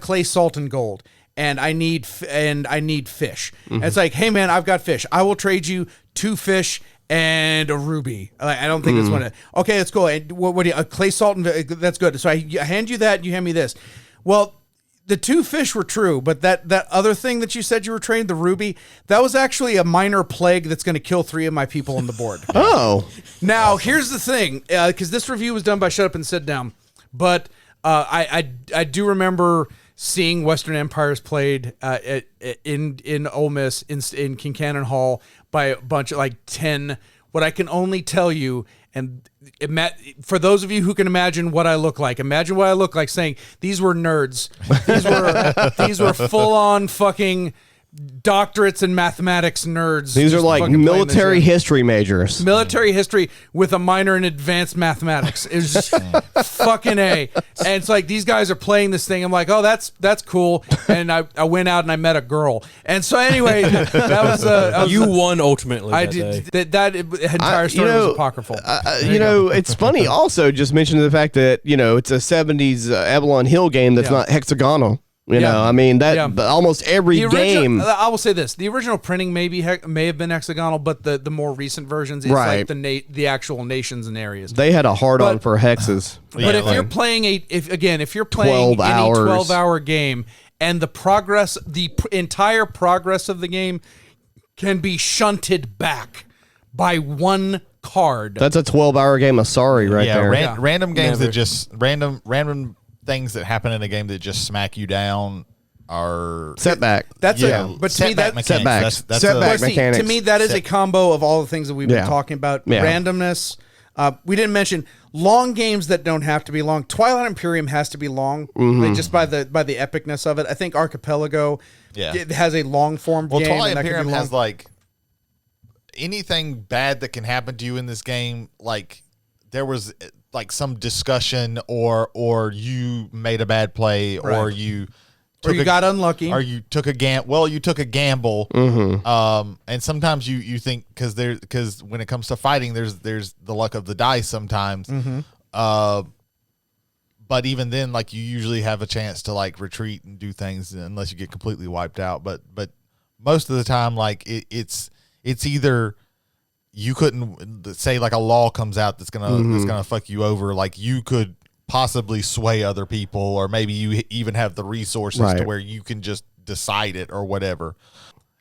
clay, salt, and gold, and I need fish. And it's like, hey man, I've got fish. I will trade you 2 fish and a ruby. I don't think that's one. Okay, that's cool. And what do you? Clay, salt, and that's good. So I hand you that. You hand me this. Well, the 2 fish were true, but that other thing that you said you were trading, the ruby, that was actually a minor plague that's going to kill 3 of my people on the board. Oh, now here's the thing, because this review was done by Shut Up and Sit Down, but I do remember seeing Western Empires played in Ole Miss in Kincannon Hall by a bunch of like 10. What I can only tell you, and for those of you who can imagine what I look like, imagine what I look like saying these were nerds. These were full on fucking doctorates in mathematics nerds. These are like military history majors. Military history with a minor in advanced mathematics. It was just fucking A. And it's like these guys are playing this thing. I'm like, oh, that's cool. And I went out and I met a girl. And so anyway, that was you won ultimately. I did that entire story was apocryphal. It's funny. Also, just mentioning the fact that it's a '70s Avalon Hill game that's not hexagonal. You know, I mean that almost every game. I will say this: the original printing may have been hexagonal, but the more recent versions, it's like the actual nations and areas. They had a hard on for hexes. But if you're playing if you're playing any 12-hour game and the entire progress of the game can be shunted back by 1 card. That's a 12-hour game of sorry there. Random games that just random things that happen in a game that just smack you down are setback. But to me, that's setbacks. Setback mechanics. To me, that is a combo of all the things that we've been talking about. Yeah. Randomness. We didn't mention long games that don't have to be long. Twilight Imperium has to be long, like just by the epicness of it. I think Archipelago it has a long form game. Well, Twilight Imperium has like anything bad that can happen to you in this game. Like there was like some discussion or you made a bad play or you got unlucky or you took a you took a gamble. And sometimes you think because when it comes to fighting there's the luck of the dice sometimes. But even then, like you usually have a chance to like retreat and do things unless you get completely wiped out. But most of the time, like it's either you couldn't say like a law comes out that's gonna fuck you over. Like you could possibly sway other people, or maybe you even have the resources to where you can just decide it or whatever.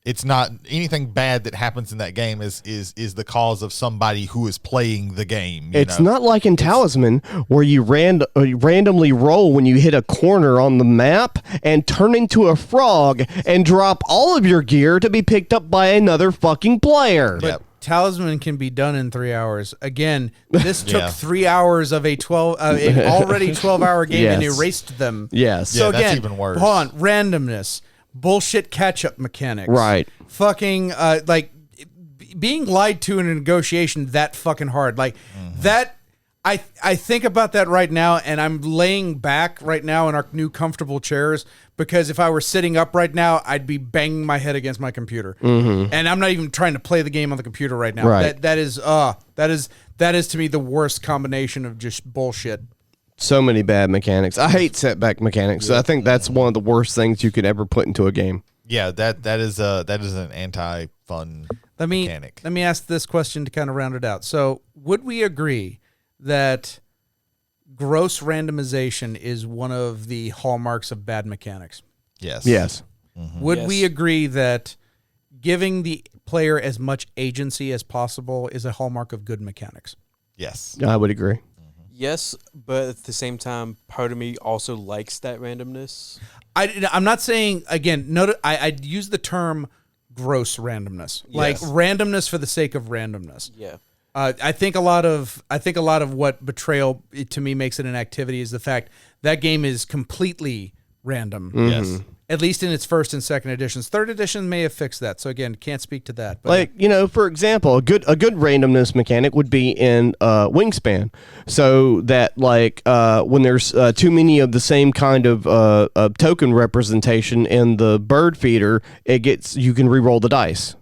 It's not anything bad that happens in that game is the cause of somebody who is playing the game. It's not like in Talisman where you randomly roll when you hit a corner on the map and turn into a frog and drop all of your gear to be picked up by another fucking player. But Talisman can be done in 3 hours. Again, this took 3 hours of an already 12-hour game and erased them. Yes. So again, that's even worse. Hold on, randomness, bullshit catch-up mechanics. Right. Fucking like being lied to in a negotiation that fucking hard. Like that. I think about that right now, and I'm laying back right now in our new comfortable chairs because if I were sitting up right now, I'd be banging my head against my computer. And I'm not even trying to play the game on the computer right now. Right. That is to me the worst combination of just bullshit. So many bad mechanics. I hate setback mechanics. I think that's one of the worst things you could ever put into a game. Yeah, that is an anti-fun mechanic. Let me ask this question to kind of round it out. So, would we agree that gross randomization is one of the hallmarks of bad mechanics? Yes. Yes. Would we agree that giving the player as much agency as possible is a hallmark of good mechanics? Yes. I would agree. Yes, but at the same time, part of me also likes that randomness. I'm not saying, again, I use the term gross randomness, like randomness for the sake of randomness. Yeah. I think a lot of what Betrayal to me makes it an activity is the fact that game is completely random. Yes. at least in its first and second editions. Third edition may have fixed that. So again, can't speak to that. But Like, for example, a good randomness mechanic would be in Wingspan, so that like when there's too many of the same kind of token representation in the bird feeder, you can re-roll the dice,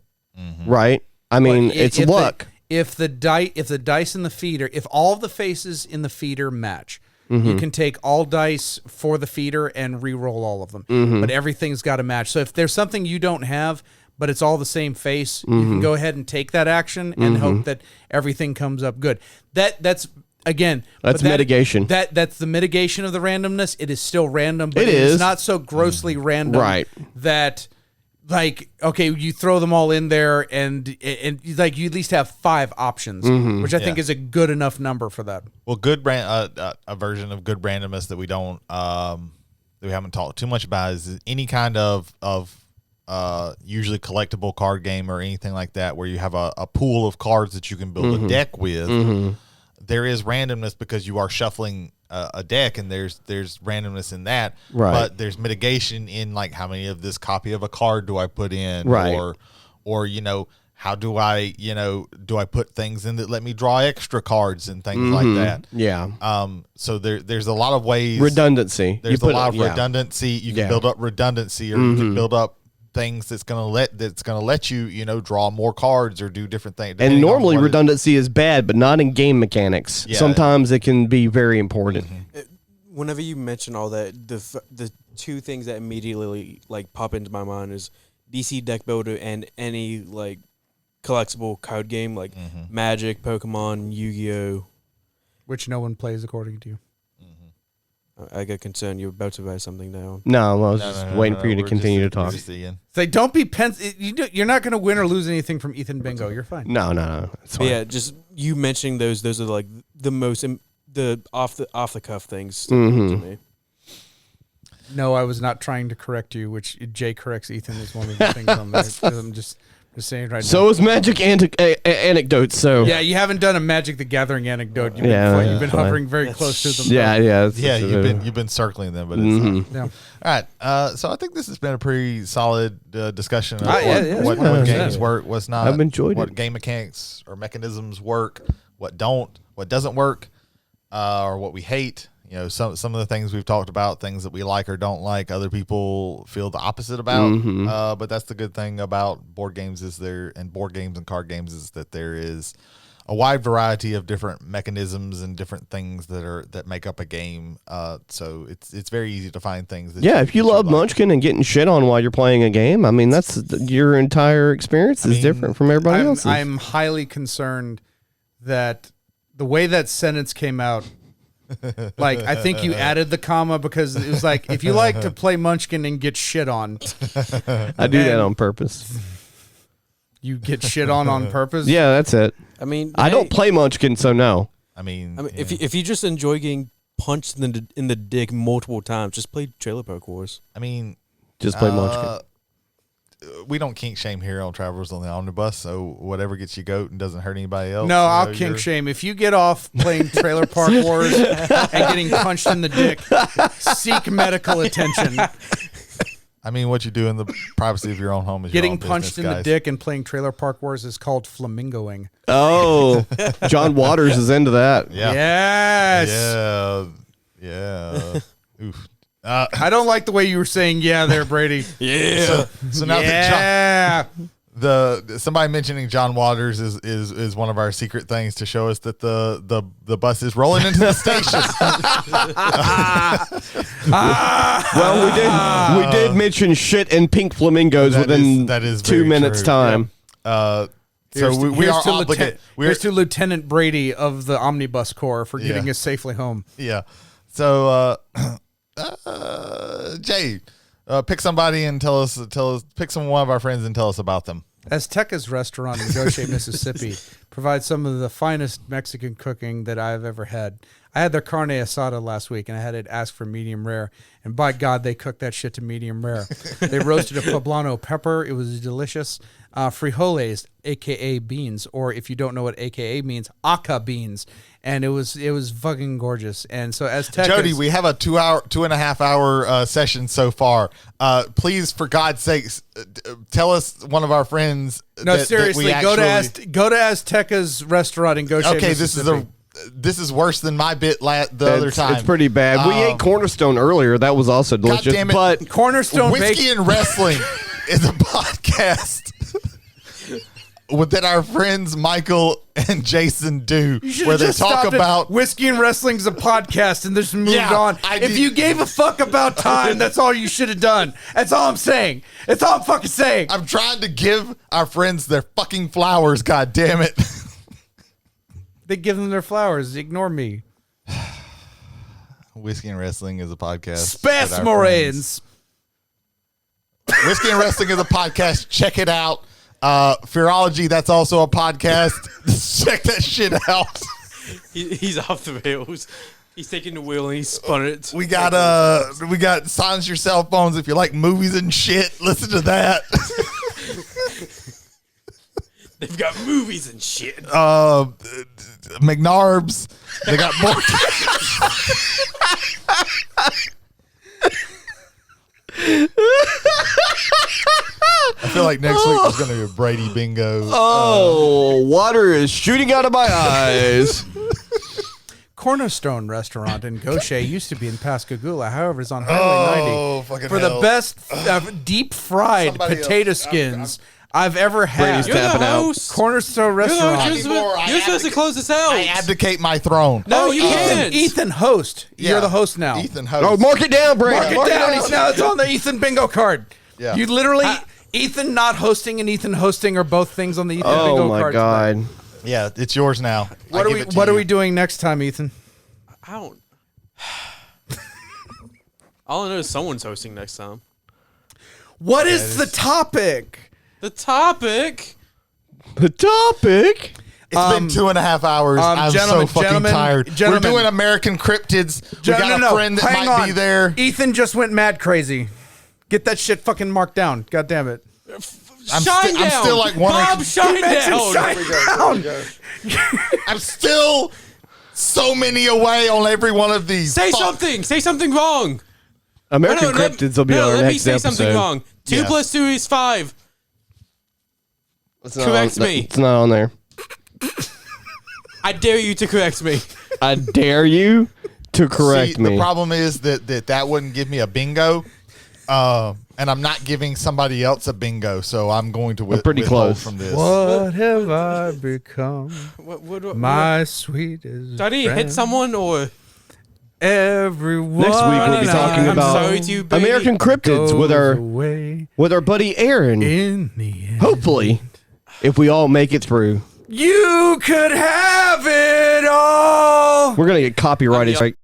right? I mean, it's luck. If the dice in the feeder, if all of the faces in the feeder match, you can take all dice for the feeder and re-roll all of them. But everything's got to match. So if there's something you don't have, but it's all the same face, you can go ahead and take that action and hope that everything comes up good. That's mitigation. That's the mitigation of the randomness. It is still random, but it is not so grossly random that. Like, okay, you throw them all in there, and like you at least have 5 options, which I think is a good enough number for that. Well, a version of good randomness that we don't that we haven't talked too much about is any kind of usually collectible card game or anything like that where you have a pool of cards that you can build a deck with. There is randomness because you are shuffling a deck, and there's randomness in that, but there's mitigation in like how many of this copy of a card do I put in, or how do I put things in that let me draw extra cards and things like that. So there's a lot of ways. Redundancy. There's a lot of redundancy. You can build up redundancy, or you can build up things that's gonna let you draw more cards or do different things. And normally redundancy is bad, but not in game mechanics. Sometimes it can be very important. Whenever you mention all that, the 2 things that immediately like pop into my mind is DC Deck Builder and any like collectible card game like Magic, Pokemon, Yu-Gi-Oh, which no one plays according to you. I get concerned. You're about to write something down. No, I was just waiting for you to continue to talk. Say, don't be you're not going to win or lose anything from Ethan Bingo. You're fine. No. It's fine. Yeah, just you mentioning those are like the most the off the cuff things to me. No, I was not trying to correct you. Which Jay corrects Ethan is one of the things on there. I'm just saying right now. So is Magic anecdotes. So yeah, you haven't done a Magic the Gathering anecdote. You've been hovering very close to them. You've been circling them, but it's all right. So I think this has been a pretty solid discussion of what games work, what's not. I've enjoyed what it. Game mechanics or mechanisms work, what doesn't work, or what we hate. Some of the things we've talked about, things that we like or don't like, other people feel the opposite about. But that's the good thing about board games board games and card games is that there is a wide variety of different mechanisms and different things that make up a game. So it's very easy to find things. If you love Munchkin and getting shit on while you're playing a game, I mean that's your entire experience is different from everybody else's. I'm highly concerned that the way that sentence came out. Like, I think you added the comma because it was like, if you like to play Munchkin and get shit on. I do that on purpose. You get shit on purpose? Yeah, that's it. I mean, I don't play Munchkin, so no. I mean if you just enjoy getting punched in the dick multiple times, just play Trailer Park Wars. I mean, just play Munchkin. We don't kink shame here on Travelers on the Omnibus, so whatever gets you goat and doesn't hurt anybody else. No, I'll kink shame. If you get off playing Trailer Park Wars and getting punched in the dick, seek medical attention. I mean, what you do in the privacy of your own home is getting your own punched business, in the dick and playing Trailer Park Wars is called flamingoing. Oh, John Waters is into that. Yeah. Yes. Yeah. Oof. I don't like the way you were saying "yeah" there, Brady. Yeah. So now that somebody mentioning John Waters is one of our secret things to show us that the bus is rolling into the station. Well, we did mention shit and pink flamingos within 2 minutes time. So we are obligated. Here's to Lieutenant Brady of the Omnibus Corps for getting us safely home. Yeah. So. Jay, pick somebody and tell us. Pick one of our friends and tell us about them. Azteca's restaurant in Goshen, Mississippi, provides some of the finest Mexican cooking that I've ever had. I had their carne asada last week, and I had it asked for medium rare. And by God, they cooked that shit to medium rare. They roasted a poblano pepper. It was delicious. Frijoles, a.k.a. beans, or if you don't know what a.k.a. means, aca beans. And it was fucking gorgeous. And so Aztecas... Jody, we have a 2.5 hour session so far. Please, for God's sakes, tell us one of our friends. No, seriously, go to Azteca's restaurant in Goshen, Okay, Mississippi. this is worse than my bit other time. It's pretty bad. We ate Cornerstone earlier. That was also delicious. God damn it. But Cornerstone Whiskey and Wrestling is a podcast that our friends Michael and Jason do, where they talk about Whiskey and Wrestling's a podcast, and just moved on. If you gave a fuck about time, that's all you should have done. That's all I'm saying. That's all I'm fucking saying. I'm trying to give our friends their fucking flowers. God damn it. They give them their flowers. Ignore me. Whiskey and Wrestling is a podcast. Spasmorains. Whiskey and Wrestling is a podcast. Check it out. Fearology, that's also a podcast. Check that shit out. He's off the rails. He's taking the wheel and he spun it. We got Silence Your Cell Phones. If you like movies and shit, listen to that. They've got movies and shit. McNarbs. They got more. I feel like next week is going to be a Brady bingo. Water is shooting out of my eyes. Cornerstone Restaurant in Goshen used to be in Pascagoula. However, it's on Highway 90 for the best deep fried potato skins I've ever had. Brady's tapping out. Cornerstone Restaurant. You're supposed to close this out. I abdicate my throne. No, you can't. Ethan, host. Yeah. You're the host now. Ethan host. Oh, mark it down, Brady. Mark it down. It's on the Ethan bingo card. Yeah. You literally, Ethan not hosting and Ethan hosting are both things on the Ethan bingo card. Oh my God. tonight. Yeah, it's yours now. What are we doing next time, Ethan? I don't. All I know is someone's hosting next time. What is the topic? The topic. The topic. It's been 2.5 hours. I'm so fucking tired. We're doing American Cryptids. We got a friend that might be there. Ethan just went mad crazy. Get that shit fucking marked down. God damn it. I'm still like Bob Shinedown. I'm still so many away on every one of these. Say something. Say something wrong. American Cryptids will be on our let me next say episode. something wrong. 2 + 2 is 5. Correct me. It's not on there. I dare you to correct me. I dare you to correct me. The problem is that wouldn't give me a bingo, and I'm not giving somebody else a bingo, so I'm going to pretty withhold close from this. What have I become? My what? sweetest Do I need to hit friend. someone or? Everyone. Next week we'll be talking I'm about sorry to you, baby. American Cryptids with our buddy Aaron. In the end. Hopefully, if we all make it through. You could have it all. We're gonna get copyrighted. Right?